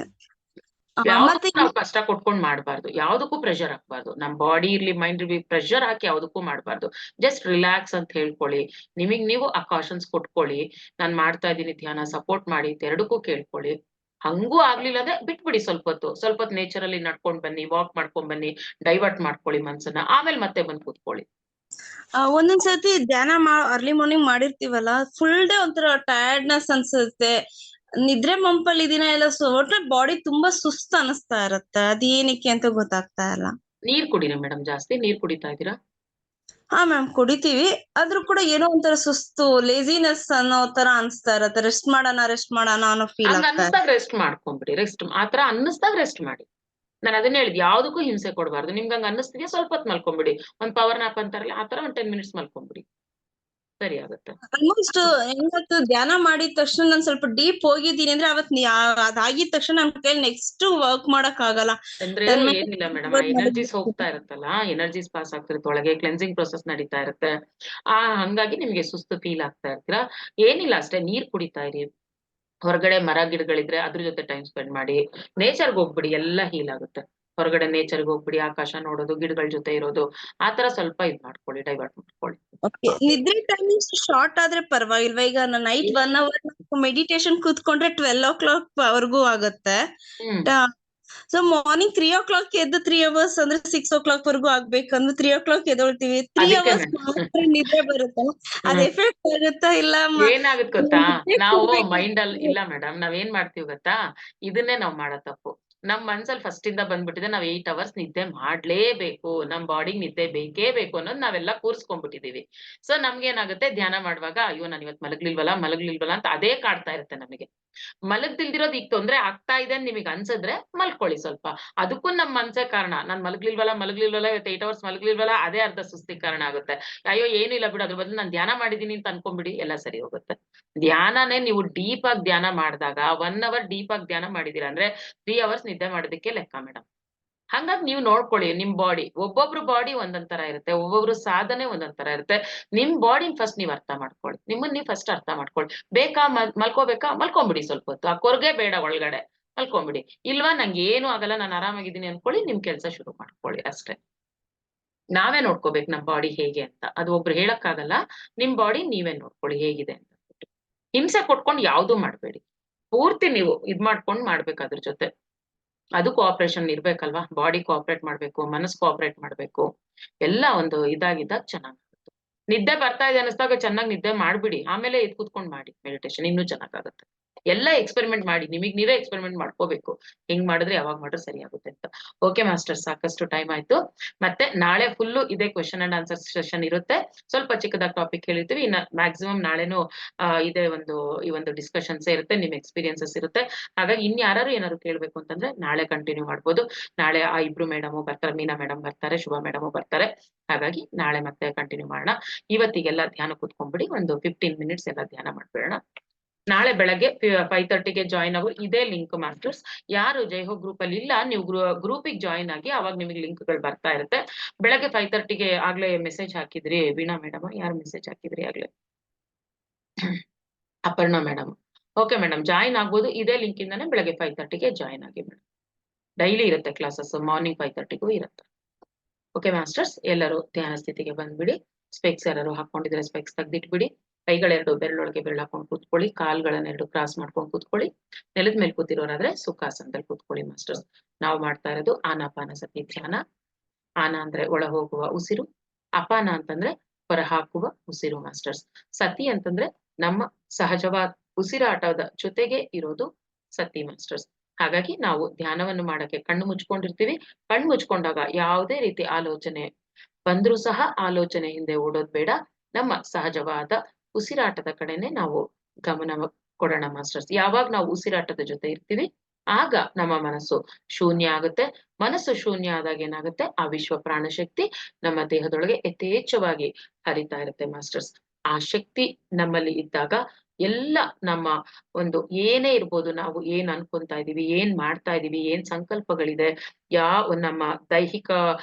ಯಾವ್ದಕ್ಕೂ ನಾವು ಕಷ್ಟ ಕೊಟ್ಕೊಂಡ್ ಮಾಡ್ಬಾರ್ದು, ಯಾವ್ದಕ್ಕೂ ಪ್ರೆಷರ್ ಹಾಕ್ಬಾರ್ದು. ನಮ್ ಬಾಡಿ ಇರ್ಲಿ ಮೈಂಡ್ ಇರ್ಲಿ, ಪ್ರೆಷರ್ ಹಾಕಿ ಯಾವ್ದಕ್ಕೂ ಮಾಡ್ಬಾರ್ದು. ಜಸ್ಟ್ ರಿಲ್ಯಾಕ್ಸ್ ಅಂತ ಹೇಳ್ಕೊಳ್ಳಿ, ನಿಮಗ್ ನೀವು ಆ ಕಾಷನ್ಸ್ ಕೊಟ್ಕೊಳ್ಳಿ, ನಾನ್ ಮಾಡ್ತಾ ಇದ್ದೀನಿ ಧ್ಯಾನ, ಸಪೋರ್ಟ್ ಮಾಡಿ, ಎರಡಕ್ಕೂ ಕೇಳ್ಕೊಳ್ಳಿ. ಹಂಗೂ ಆಗ್ಲಿಲ್ಲ ಅಂದ್ರೆ ಬಿಟ್ಬಿಡಿ, ಸ್ವಲ್ಪ ಹೊತ್ತು ನೇಚರಲ್ಲಿ ನಡ್ಕೊಂಡ್ ಬನ್ನಿ, ವಾಕ್ ಮಾಡ್ಕೊಂಡ್ ಬನ್ನಿ, ಡೈವರ್ಟ್ ಮಾಡ್ಕೊಳ್ಳಿ ಮನ್ಸನ್ನ, ಆಮೇಲೆ ಮತ್ತೆ ಬಂದ್ ಕೂತ್ಕೊಳ್ಳಿ. ಒಂದೊಂದ್ಸತಿ ಧ್ಯಾನ ಅರ್ಲಿ ಮಾರ್ನಿಂಗ್ ಮಾಡಿರ್ತೀವಲ್ಲ, ಫುಲ್ ಡೇ ಒಂಥರ ಟಯರ್ಡ್ನೆಸ್ ಅನ್ಸುತ್ತೆ, ನಿದ್ರೆ ಮಂಪಲ್ಲಿ ದಿನ ಎಲ್ಲ ಒಟ್ರೆ ಬಾಡಿ ತುಂಬಾ ಸುಸ್ತು ಅನಿಸ್ತಾ ಇರತ್ತೆ. ಅದೇನಕ್ಕೆ ಅಂತ ಗೊತ್ತಾಗ್ತಾ ಇಲ್ಲ. ನೀರ್ ಕುಡೀರಿ ಮೇಡಮ್, ಜಾಸ್ತಿ ನೀರ್ ಕುಡಿತಾ ಇದ್ದೀರಾ? ಹಾ ಮ್ಯಾಮ್, ಕುಡಿತೀವಿ, ಆದ್ರೂ ಕೂಡ ಏನೋ ಒಂಥರ ಸುಸ್ತು, ಲೇಜಿನೆಸ್ ಅನ್ನೋ ತರ ಅನ್ಸ್ತಾ ಇರತ್ತೆ. ರೆಸ್ಟ್ ಮಾಡೋಣ ಅನ್ನೋ ಫೀಲ್ ಆಗ್ತಾ ಅನ್ನಿಸ್ದಾಗ ರೆಸ್ಟ್ ಮಾಡ್ಕೊಂಡ್ಬಿಡಿ, ಆತರ ಅನ್ನಿಸ್ದಾಗ ರೆಸ್ಟ್ ಮಾಡಿ. ನಾನು ಅದನ್ನ ಹೇಳಿದ್ ಯಾವ್ದಕ್ಕೂ ಹಿಂಸೆ ಕೊಡಬಾರ್ದು. ನಿಮ್ಗೆ ಹಂಗ ಅನ್ನಿಸ್ತಿದ್ಯಾ ಸ್ವಲ್ಪ ಹೊತ್ತು ಮಲ್ಕೊಂಬಿಡಿ, ಒಂದ್ ಪವರ್ ನಾಪ್ ಅಂತಾರಲ್ಲ ಆತರ ಒಂದ್ 10 ಮಿನಿಟ್ಸ್ ಮಲ್ಕೊಂಬಿಡಿ, ಸರಿ ಆಗುತ್ತೆ. ಆಲ್ಮೋಸ್ಟ್ ಹೆಂಗಾಗ್ತದೆ, ಧ್ಯಾನ ಮಾಡಿದ ತಕ್ಷಣ ನಾನ್ ಸ್ವಲ್ಪ ಡೀಪ್ ಹೋಗಿದ್ದೀನಿ ಅಂದ್ರೆ ಅವತ್ ಅದಾಗಿದ ತಕ್ಷಣ ನನ್ ಕೈಲಿ ನೆಕ್ಸ್ಟ್ ವರ್ಕ್ ಮಾಡಕ್ ಆಗಲ್ಲ. ಅಂದ್ರೆ ಏನಿಲ್ಲ ಮೇಡಮ್, ಆ ಎನರ್ಜೀಸ್ ಹೋಗ್ತಾ ಇರುತ್ತಲ್ಲ, ಎನರ್ಜೀಸ್ ಪಾಸ್ ಆಗ್ತಿರುತ್ತೆ ಒಳಗೆ, ಕ್ಲೆನ್ಸಿಂಗ್ ಪ್ರೊಸೆಸ್ ನಡೀತಾ ಇರುತ್ತೆ. ಹಂಗಾಗಿ ನಿಮ್ಗೆ ಸುಸ್ತು ಫೀಲ್ ಆಗ್ತಾ ಇರ್ತೀರಾ. ಏನಿಲ್ಲ ಅಷ್ಟೇ, ನೀರ್ ಕುಡಿತಾ ಇರಿ, ಹೊರಗಡೆ ಮರ ಗಿಡಗಳಿದ್ರೆ ಅದ್ರ ಜೊತೆ ಟೈಮ್ ಸ್ಪೆಂಡ್ ಮಾಡಿ, ನೇಚರ್ಗೆ ಹೋಗ್ಬಿಡಿ, ಎಲ್ಲ ಹೀಲ್ ಆಗುತ್ತೆ. ಹೊರಗಡೆ ನೇಚರ್ಗೆ ಹೋಗ್ಬಿಡಿ, ಆಕಾಶ ನೋಡೋದು, ಗಿಡಗಳ ಜೊತೆ ಇರೋದು, ಆತರ ಸ್ವಲ್ಪ ಇದ್ ಮಾಡ್ಕೊಳ್ಳಿ, ಡೈವರ್ಟ್ ಮಾಡ್ಕೊಳ್ಳಿ. ನಿದ್ರೆ ಟೈಮಿಂಗ್ಸ್ ಶಾರ್ಟ್ ಆದ್ರೆ ಪರವಾಗಿಲ್ವಾ? ಈಗ ನೈಟ್ 1 hour ಮೆಡಿಟೇಷನ್ ಕೂತ್ಕೊಂಡ್ರೆ 12 o'clock ವರೆಗೂ ಆಗುತ್ತೆ. ಸೊ ಮಾರ್ನಿಂಗ್ 3 o'clock ಎದ್ದು 3 hours ಅಂದ್ರೆ 6 o'clock ವರೆಗೂ ಆಗ್ಬೇಕಂದ್ರೆ 3 o'clock ಎದ್ದೊಳ್ತೀವಿ. 3 hours ಮಾತ್ರ ನಿದ್ರೆ ಬರುತ್ತೆ. ಅದ್ ಎಫೆಕ್ಟ್ ಆಗುತ್ತಾ ಇಲ್ಲ? ಏನಾಗುತ್ತೆ ಗೊತ್ತಾ, ನಾವು ಮೈಂಡ್ ಅಲ್ಲಿ ಇಲ್ಲ ಮೇಡಮ್, ನಾವ್ ಏನ್ ಮಾಡ್ತೀವಿ ಗೊತ್ತಾ, ಇದನ್ನೇ ನಾವ್ ಮಾಡೋ ತಪ್ಪು. ನಮ್ ಮನ್ಸಲ್ಲಿ ಫಸ್ಟ್ ಇಂದ ಬಂದ್ಬಿಟ್ಟಿದೆ, ನಾವ್ 8 hours ನಿದ್ದೆ ಮಾಡ್ಲೇಬೇಕು, ನಮ್ ಬಾಡಿಗೆ ನಿದ್ದೆ ಬೇಕೇ ಬೇಕು ಅನ್ನೋದು ನಾವೆಲ್ಲ ಕೂರ್ಸ್ಕೊಂಡ್ಬಿಟ್ಟಿದೀವಿ. ಸೊ ನಮ್ಗೇನಾಗುತ್ತೆ, ಧ್ಯಾನ ಮಾಡುವಾಗ ಅಯ್ಯೋ ನಾನು ಇವತ್ತು ಮಲಗ್ಲಿಲ್ವಲ್ಲ ಅಂತ ಅದೇ ಕಾಡ್ತಾ ಇರುತ್ತೆ ನಮಗೆ. ಮಲಗ್ದಿಲ್ದಿರೋದು ಈಗ ತೊಂದ್ರೆ ಆಗ್ತಾ ಇದೆ ಅಂತ ನಿಮಗೆ ಅನ್ಸಿದ್ರೆ ಮಲ್ಕೊಳ್ಳಿ ಸ್ವಲ್ಪ. ಅದಕ್ಕೂ ನಮ್ ಮನ್ಸೇ ಕಾರಣ. ನಾನ್ ಮಲಗ್ಲಿಲ್ವಲ್ಲ ಇವತ್ತು 8 hours ಮಲಗ್ಲಿಲ್ವಲ್ಲ, ಅದೇ ಅರ್ಧ ಸುಸ್ತಿಗೆ ಕಾರಣ ಆಗುತ್ತೆ. ಅಯ್ಯೋ ಏನು ಇಲ್ಲ ಬಿಡು, ಅದ್ರ ಬದಲು ನಾನು ಧ್ಯಾನ ಮಾಡಿದೀನಿ ಅಂತ ಅನ್ಕೊಂಡ್ಬಿಡಿ, ಎಲ್ಲ ಸರಿ ಹೋಗುತ್ತೆ. ಧ್ಯಾನನೇ ನೀವು ಡೀಪ್ ಆಗಿ ಧ್ಯಾನ ಮಾಡಿದಾಗ 1 hour ಡೀಪ್ ಆಗಿ ಧ್ಯಾನ ಮಾಡಿದೀರಾ ಅಂದ್ರೆ 3 hours ನಿದ್ದೆ ಮಾಡೋದಕ್ಕೆ ಲೆಕ್ಕ ಮೇಡಮ್. ಹಂಗಾಗಿ ನೀವು ನೋಡ್ಕೊಳ್ಳಿ ನಿಮ್ ಬಾಡಿ, ಒಬ್ಬೊಬ್ರು ಬಾಡಿ ಒಂದೊಂದ್ ತರ ಇರುತ್ತೆ, ಒಬ್ಬೊಬ್ರು ಸಾಧನೆ ಒಂದೊಂದ್ ತರ ಇರುತ್ತೆ. ನಿಮ್ ಬಾಡಿನ ಫಸ್ಟ್ ನೀವ್ ಅರ್ಥ ಮಾಡ್ಕೊಳ್ಳಿ, ನಿಮ್ಮನ್ನ ನೀವು ಫಸ್ಟ್ ಅರ್ಥ ಮಾಡ್ಕೊಳ್ಳಿ. ಬೇಕಾ ಮಲ್ಕೋಬೇಕಾ, ಮಲ್ಕೊಂಬಿಡಿ ಸ್ವಲ್ಪ ಹೊತ್ತು, ಆ ಕೊರ್ಗೆ ಬೇಡ ಒಳಗಡೆ, ಮಲ್ಕೊಂಬಿಡಿ. ಇಲ್ವಾ ನಂಗೆ ಏನು ಆಗಲ್ಲ, ನಾನು ಆರಾಮಾಗಿದ್ದೀನಿ ಅನ್ಕೊಳ್ಳಿ, ನಿಮ್ ಕೆಲ್ಸ ಶುರು ಮಾಡ್ಕೊಳ್ಳಿ ಅಷ್ಟೇ. ನಾವೇ ನೋಡ್ಕೋಬೇಕು ನಮ್ ಬಾಡಿ ಹೇಗೆ ಅಂತ, ಅದು ಒಬ್ರು ಹೇಳಕ್ಕಾಗಲ್ಲ. ನಿಮ್ ಬಾಡಿ ನೀವೇ ನೋಡ್ಕೊಳ್ಳಿ ಹೇಗಿದೆ ಅಂತ. ಹಿಂಸೆ ಕೊಟ್ಕೊಂಡು ಯಾವ್ದು ಮಾಡ್ಬೇಡಿ, ಪೂರ್ತಿ ನೀವು ಇದ್ ಮಾಡ್ಕೊಂಡ್ ಮಾಡ್ಬೇಕು ಅದ್ರ ಜೊತೆ. ಅದು ಕೋಆಪರೇಷನ್ ಇರ್ಬೇಕಲ್ವಾ, ಬಾಡಿ ಕೋಆಪರೇಟ್ ಮಾಡ್ಬೇಕು, ಮನಸ್ಸು ಕೋಆಪರೇಟ್ ಮಾಡ್ಬೇಕು, ಎಲ್ಲ ಒಂದು ಇದಾಗಿದ್ದಾಗ ಚೆನ್ನಾಗುತ್ತೆ. ನಿದ್ದೆ ಬರ್ತಾ ಇದೆ ಅನಿಸ್ದಾಗ ಚೆನ್ನಾಗಿ ನಿದ್ದೆ ಮಾಡ್ಬಿಡಿ, ಆಮೇಲೆ ಇದ್ ಕೂತ್ಕೊಂಡ್ ಮಾಡಿ ಮೆಡಿಟೇಷನ್, ಇನ್ನೂ ಚೆನ್ನಾಗಾಗುತ್ತೆ. ಎಲ್ಲ ಎಕ್ಸ್ಪೆರಿಮೆಂಟ್ ಮಾಡಿ, ನಿಮಗ್ ನೀವೇ ಎಕ್ಸ್ಪೆರಿಮೆಂಟ್ ಮಾಡ್ಕೋಬೇಕು, ಹಿಂಗ್ ಮಾಡಿದ್ರೆ ಯಾವಾಗ ಮಾಡಿದ್ರೆ ಸರಿ ಆಗುತ್ತೆ ಅಂತ. ಓಕೆ ಮಾಸ್ಟರ್, ಸಾಕಷ್ಟು ಟೈಮ್ ಆಯ್ತು. ಮತ್ತೆ ನಾಳೆ ಫುಲ್ಲು ಇದೇ ಕ್ವೆಶನ್ ಅಂಡ್ ಆನ್ಸರ್ ಸೆಷನ್ ಇರುತ್ತೆ. ಸ್ವಲ್ಪ ಚಿಕ್ಕದಾಗಿ ಟಾಪಿಕ್ ಹೇಳಿರ್ತೀವಿ, ಇನ್ನ ಮ್ಯಾಕ್ಸಿಮಮ್ ನಾಳೆನು ಇದೇ ಈ ಒಂದು ಡಿಸ್ಕಷನ್ಸ್ ಇರುತ್ತೆ, ನಿಮ್ ಎಕ್ಸ್ಪೀರಿಯನ್ಸಸ್ ಇರುತ್ತೆ. ಹಾಗಾಗಿ ಯಾರು ಏನಾದ್ರು ಕೇಳ್ಬೇಕು ಅಂತಂದ್ರೆ ನಾಳೆ ಕಂಟಿನ್ಯೂ ಮಾಡ್ಬೋದು. ನಾಳೆ ಆ ಇಬ್ರು ಮೇಡಮ್ ಬರ್ತಾರೆ, ಮೀನಾ ಮೇಡಮ್ ಬರ್ತಾರೆ, ಶುಭಾ ಮೇಡಮ್ ಬರ್ತಾರೆ. ಹಾಗಾಗಿ ನಾಳೆ ಮತ್ತೆ ಕಂಟಿನ್ಯೂ ಮಾಡೋಣ. ಇವತ್ತಿಗೆಲ್ಲ ಧ್ಯಾನ ಕೂತ್ಕೊಂಡ್ಬಿಡಿ, ಒಂದು 15 minutes ಎಲ್ಲ ಧ್ಯಾನ ಮಾಡ್ಬಿಡೋಣ. ನಾಳೆ ಬೆಳಗ್ಗೆ 5:30ಗೆ ಜಾಯಿನ್ ಆಗೋ ಇದೇ ಲಿಂಕ್ ಮಾಸ್ಟರ್ಸ್. ಯಾರು ಜೈಹೋ ಗ್ರೂಪ್ ಅಲ್ಲಿ ಇಲ್ಲ, ನೀವು ಗ್ರೂಪಿಗೆ ಜಾಯಿನ್ ಆಗಿ, ಅವಾಗ ನಿಮಗೆ ಲಿಂಕ್ಗಳು ಬರ್ತಾ ಇರುತ್ತೆ. ಬೆಳಗ್ಗೆ 5:30ಗೆ ಆಗ್ಲೇ ಮೆಸೇಜ್ ಹಾಕಿದ್ರಿ ವೀಣಾ ಮೇಡಮ್, ಯಾರು ಮೆಸೇಜ್ ಹಾಕಿದ್ರಿ ಆಗ್ಲೇ? Aparna madam. Okay madam, join ಆಗ್ಬೋದು, ಇದೇ ಲಿಂಕ್ ಇಂದಾನೆ ಬೆಳಗ್ಗೆ 5:30ಗೆ ಜಾಯಿನ್ ಆಗಿ ಮೇಡಮ್. ಡೈಲಿ ಇರುತ್ತೆ ಕ್ಲಾಸಸ್, ಮಾರ್ನಿಂಗ್ 5:30ಗೂ ಇರುತ್ತೆ. ಓಕೆ ಮಾಸ್ಟರ್ಸ್, ಎಲ್ಲರೂ ಧ್ಯಾನ ಸ್ಥಿತಿಗೆ ಬಂದ್ಬಿಡಿ. ಸ್ಪೆಕ್ಸ್ ಯಾರು ಹಾಕೊಂಡಿದ್ರೆ ಸ್ಪೆಕ್ಸ್ ತೆಗ್ದಿಟ್ಬಿಡಿ. ಕೈಗಳೆರಡು ಬೆರಳೊಳಗೆ ಬೆರಳು ಹಾಕೊಂಡು ಕೂತ್ಕೊಳ್ಳಿ, ಕಾಲ್ಗಳನ್ನೆರಡು ಕ್ರಾಸ್ ಮಾಡ್ಕೊಂಡು ಕೂತ್ಕೊಳ್ಳಿ. ನೆಲದ ಮೇಲೆ ಕೂತಿರೋರಾದ್ರೆ ಸುಖಾಸನದಲ್ಲಿ ಕೂತ್ಕೊಳ್ಳಿ ಮಾಸ್ಟರ್ಸ್. ನಾವು ಮಾಡ್ತಾ ಇರೋದು ಆನಾಪಾನಸತಿ ಧ್ಯಾನ. ಆನ ಅಂದ್ರೆ ಒಳ ಹೋಗುವ ಉಸಿರು, ಅಪಾನ ಅಂತಂದ್ರೆ ಹೊರ ಹಾಕುವ ಉಸಿರು ಮಾಸ್ಟರ್ಸ್. ಸತಿ ಅಂತಂದ್ರೆ ನಮ್ಮ ಸಹಜವಾದ ಉಸಿರಾಟದ ಜೊತೆಗೆ ಇರೋದು ಸತಿ ಮಾಸ್ಟರ್ಸ್. ಹಾಗಾಗಿ ನಾವು ಧ್ಯಾನವನ್ನು ಮಾಡಕ್ಕೆ ಕಣ್ಣು ಮುಚ್ಕೊಂಡಿರ್ತೀವಿ. ಕಣ್ಣು ಮುಚ್ಕೊಂಡಾಗ ಯಾವುದೇ ರೀತಿ ಆಲೋಚನೆ ಬಂದ್ರೂ ಸಹ ಆಲೋಚನೆ ಹಿಂದೆ ಓಡೋದ್ ಬೇಡ. ನಮ್ಮ ಸಹಜವಾದ ಉಸಿರಾಟದ ಕಡೆನೆ ನಾವು ಗಮನ ಕೊಡೋಣ ಮಾಸ್ಟರ್ಸ್. ಯಾವಾಗ ನಾವು ಉಸಿರಾಟದ ಜೊತೆ ಇರ್ತೀವಿ ಆಗ ನಮ್ಮ ಮನಸ್ಸು ಶೂನ್ಯ ಆಗುತ್ತೆ. ಮನಸ್ಸು ಶೂನ್ಯ ಆದಾಗ ಏನಾಗುತ್ತೆ, ಆ ವಿಶ್ವ ಪ್ರಾಣಶಕ್ತಿ ನಮ್ಮ ದೇಹದೊಳಗೆ ಯಥೇಚ್ಛವಾಗಿ ಹರಿತಾ ಇರುತ್ತೆ ಮಾಸ್ಟರ್ಸ್. ಆ ಶಕ್ತಿ ನಮ್ಮಲ್ಲಿ ಇದ್ದಾಗ ಎಲ್ಲ ನಮ್ಮ ಒಂದು ಏನೇ ಇರ್ಬೋದು, ನಾವು ಏನ್ ಅನ್ಕೊಂತಾ ಇದೀವಿ, ಏನ್ ಮಾಡ್ತಾ ಇದೀವಿ, ಏನ್ ಸಂಕಲ್ಪಗಳಿದೆ, ನಮ್ಮ ದೈಹಿಕ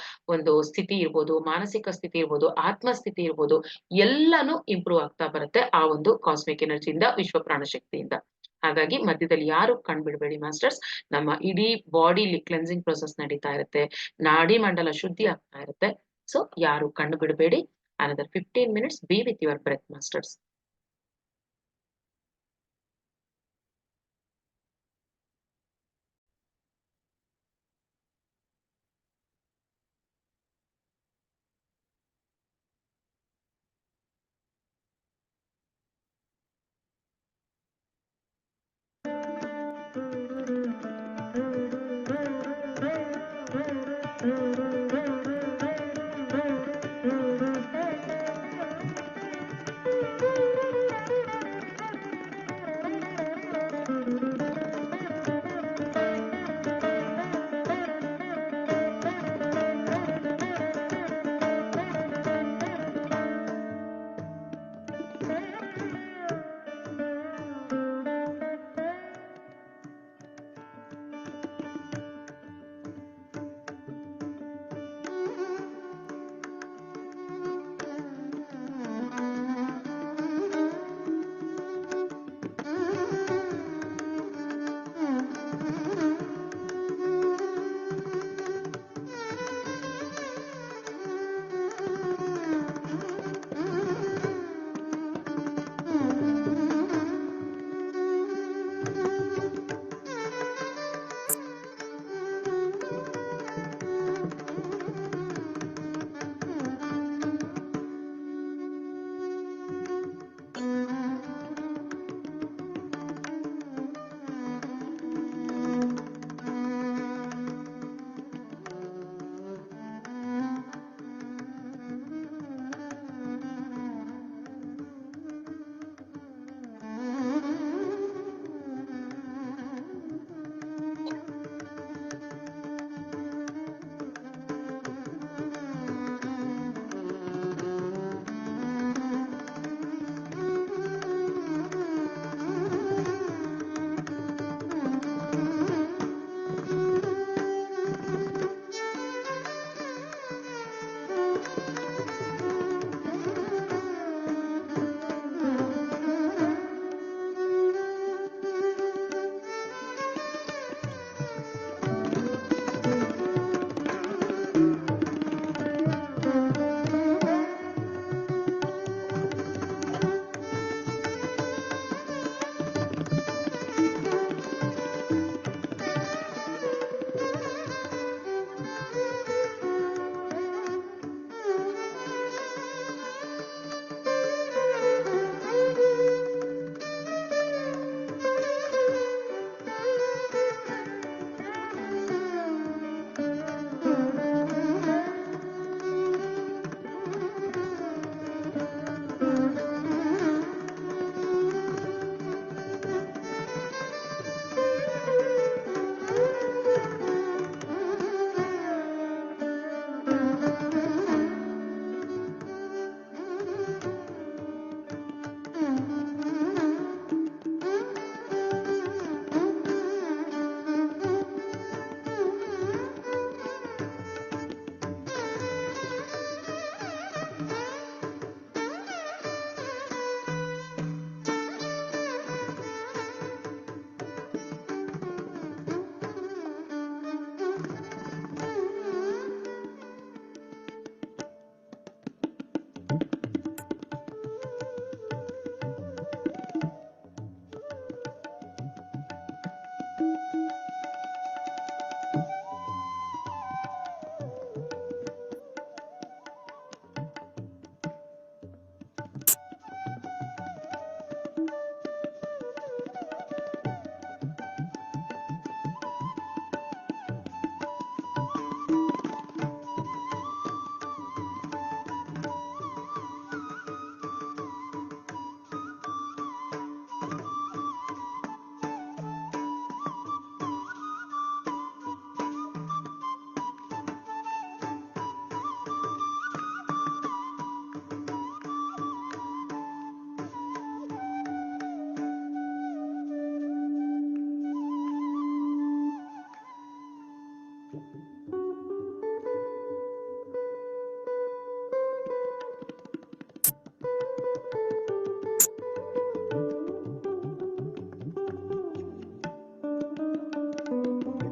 ಒಂದು ಸ್ಥಿತಿ ಇರ್ಬೋದು, ಮಾನಸಿಕ ಸ್ಥಿತಿ ಇರ್ಬೋದು, ಆತ್ಮಸ್ಥಿತಿ ಇರ್ಬೋದು, ಎಲ್ಲಾನು ಇಂಪ್ರೂವ್ ಆಗ್ತಾ ಬರುತ್ತೆ ಆ ಒಂದು ಕಾಸ್ಮಿಕ್ ಎನರ್ಜಿಯಿಂದ, ವಿಶ್ವ ಪ್ರಾಣಶಕ್ತಿಯಿಂದ. ಹಾಗಾಗಿ ಮಧ್ಯದಲ್ಲಿ ಯಾರು ಕಣ್ಬಿಡ್ಬೇಡಿ ಮಾಸ್ಟರ್ಸ್. ನಮ್ಮ ಇಡೀ ಬಾಡಿಲಿ ಕ್ಲೆನ್ಸಿಂಗ್ ಪ್ರೊಸೆಸ್ ನಡೀತಾ ಇರುತ್ತೆ, ನಾಡಿ ಮಂಡಲ ಶುದ್ಧಿ ಆಗ್ತಾ ಇರುತ್ತೆ. ಸೊ ಯಾರು ಕಣ್ಣು ಬಿಡಬೇಡಿ. Another 15 minutes, be with your breath masters.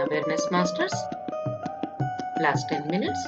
awareness masters. Last 10 minutes.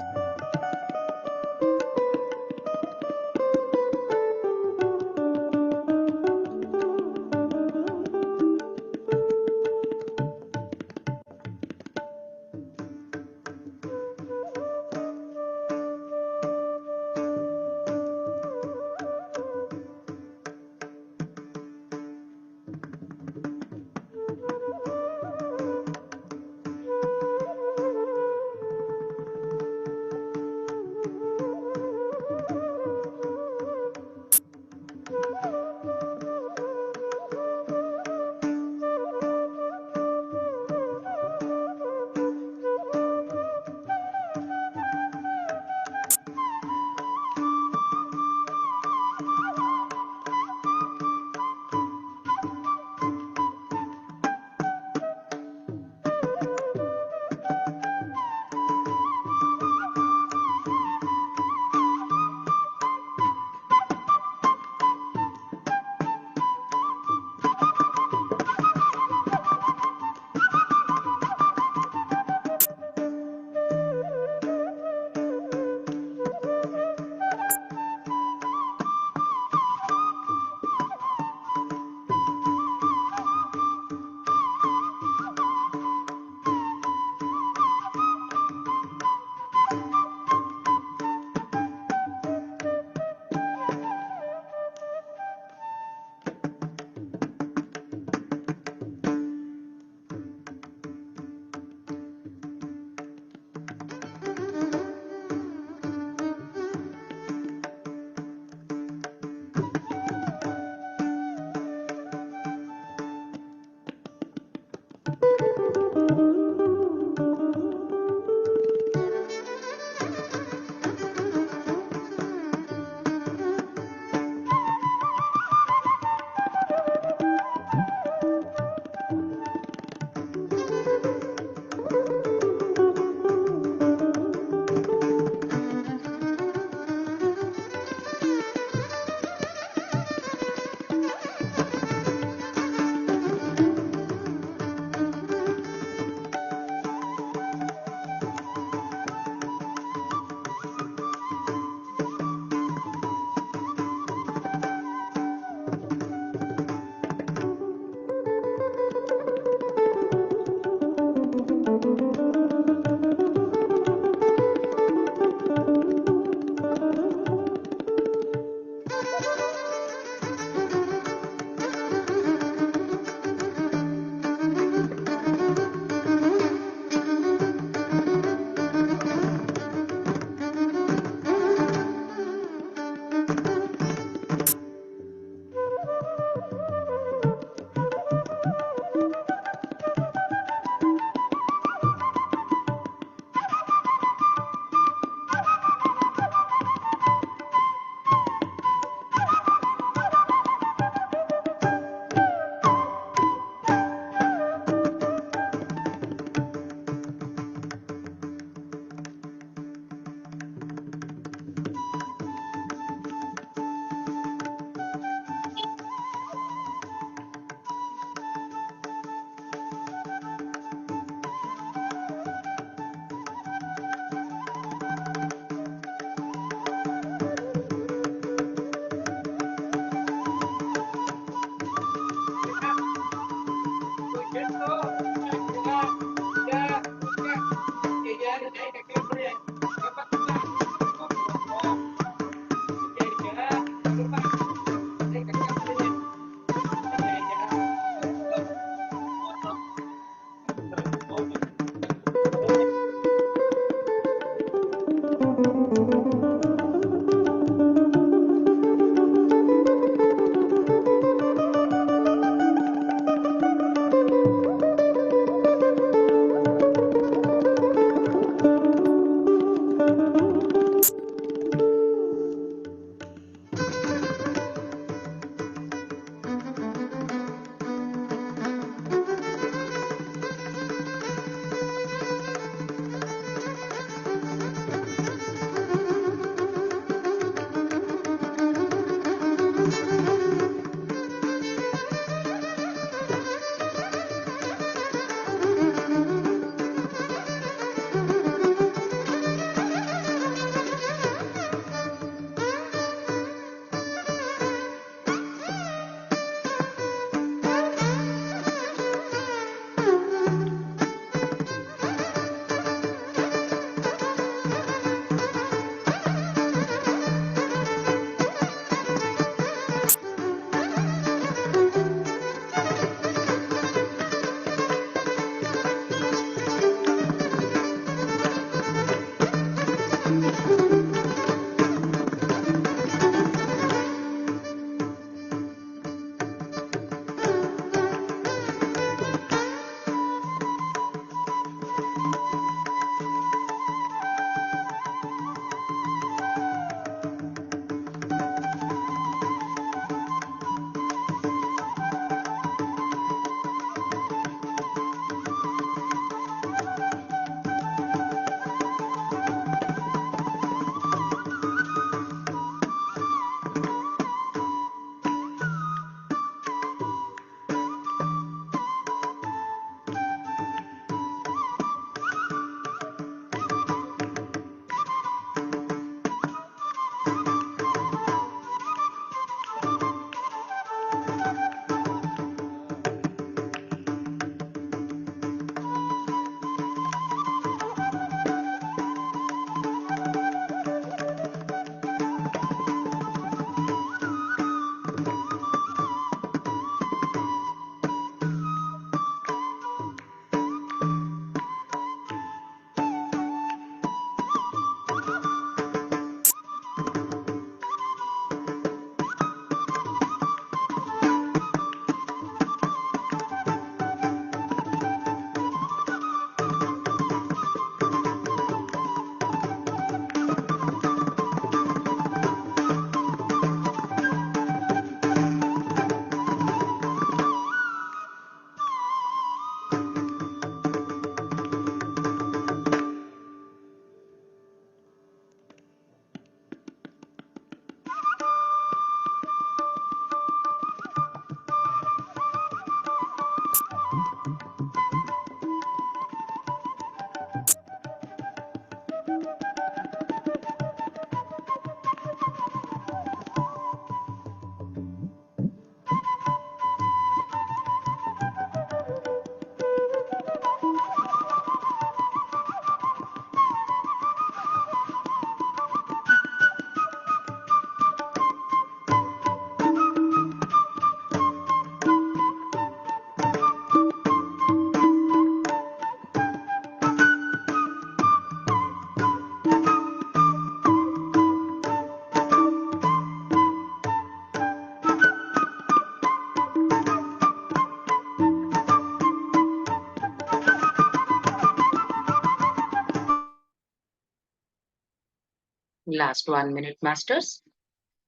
Last 1 minute masters.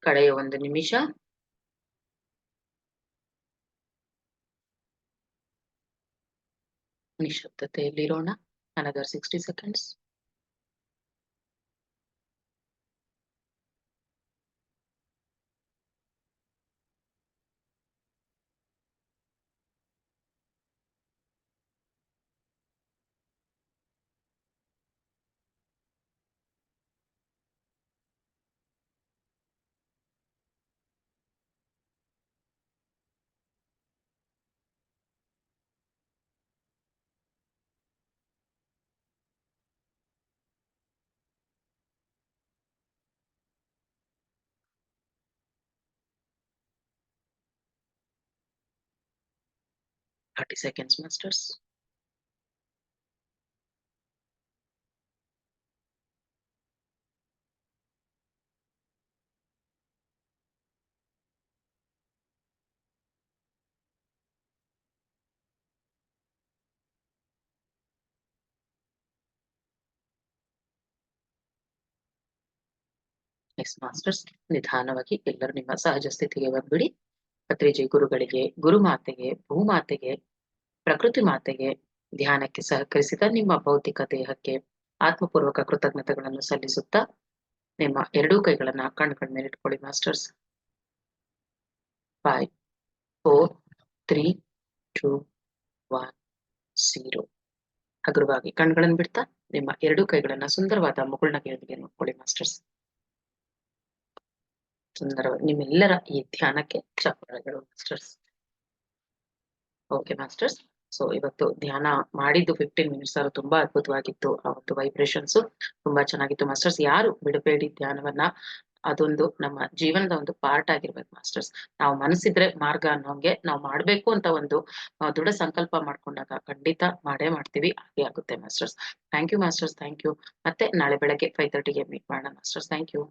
ಕಡೆಯ 1 ನಿಮಿಷ. ನಿಶ್ಶಬ್ದತೆಯಲ್ಲಿರೋಣ. Another 60 seconds. Thirty seconds, masters. Yes masters, ನಿಧಾನವಾಗಿ ಎಲ್ಲರೂ ನಿಮ್ಮ ಸಹಜ ಸ್ಥಿತಿಗೆ ಬಂದ್ಬಿಡಿ. ಪತ್ರಿಜಿ ಗುರುಗಳಿಗೆ, ಗುರುಮಾತೆಗೆ, ಭೂಮಾತೆಗೆ, ಪ್ರಕೃತಿ ಮಾತೆಗೆ, ಧ್ಯಾನಕ್ಕೆ ಸಹಕರಿಸಿದ ನಿಮ್ಮ ಭೌತಿಕ ದೇಹಕ್ಕೆ ಆತ್ಮಪೂರ್ವಕ ಕೃತಜ್ಞತೆಗಳನ್ನು ಸಲ್ಲಿಸುತ್ತಾ ನಿಮ್ಮ ಎರಡೂ ಕೈಗಳನ್ನ ಕಣ್ಗಳ ಮೇಲೆ ಇಟ್ಕೊಳ್ಳಿ ಮಾಸ್ಟರ್ಸ್. 5, 4, 3, 2, 1, 0. ಹಗುರವಾಗಿ ಕಣ್ಗಳನ್ನು ಬಿಡ್ತಾ ನಿಮ್ಮ ಎರಡೂ ಕೈಗಳನ್ನ ಸುಂದರವಾದ ಮುಗುಳ್ನಗೆಯೊಂದಿಗೆ ನೋಡ್ಕೊಳ್ಳಿ ಮಾಸ್ಟರ್ಸ್. ಸುಂದರವಾಗಿ ನಿಮ್ಮೆಲ್ಲರ ಈ ಧ್ಯಾನಕ್ಕೆ ಚಪ್ಪಾಳೆಗಳು ಮಾಸ್ಟರ್ಸ್. ಓಕೆ ಮಾಸ್ಟರ್ಸ್, ಸೊ ಇವತ್ತು ಧ್ಯಾನ ಮಾಡಿದ್ದು 15 minutes ಅದು ತುಂಬಾ ಅದ್ಭುತವಾಗಿತ್ತು. ಆ ಒಂದು ವೈಬ್ರೇಷನ್ಸ್ ತುಂಬಾ ಚೆನ್ನಾಗಿತ್ತು ಮಾಸ್ಟರ್ಸ್. ಯಾರು ಬಿಡಬೇಡಿ ಧ್ಯಾನವನ್ನ, ಅದೊಂದು ನಮ್ಮ ಜೀವನದ ಒಂದು ಪಾರ್ಟ್ ಆಗಿರ್ಬೇಕು ಮಾಸ್ಟರ್ಸ್. ನಾವು ಮನಸ್ಸಿದ್ರೆ ಮಾರ್ಗ ಅನ್ನೋಂಗೆ ನಾವು ಮಾಡ್ಬೇಕು ಅಂತ ಒಂದು ದೃಢ ಸಂಕಲ್ಪ ಮಾಡ್ಕೊಂಡಾಗ ಖಂಡಿತ ಮಾಡೇ ಮಾಡ್ತೀವಿ, ಹಾಗೆ ಆಗುತ್ತೆ masters. Thank you masters, thank you. ಮತ್ತೆ ನಾಳೆ ಬೆಳಗ್ಗೆ 5:30ಗೆ ಮೀಟ್ ಮಾಡೋಣ ಮಾಸ್ಟರ್ಸ್. Thank you.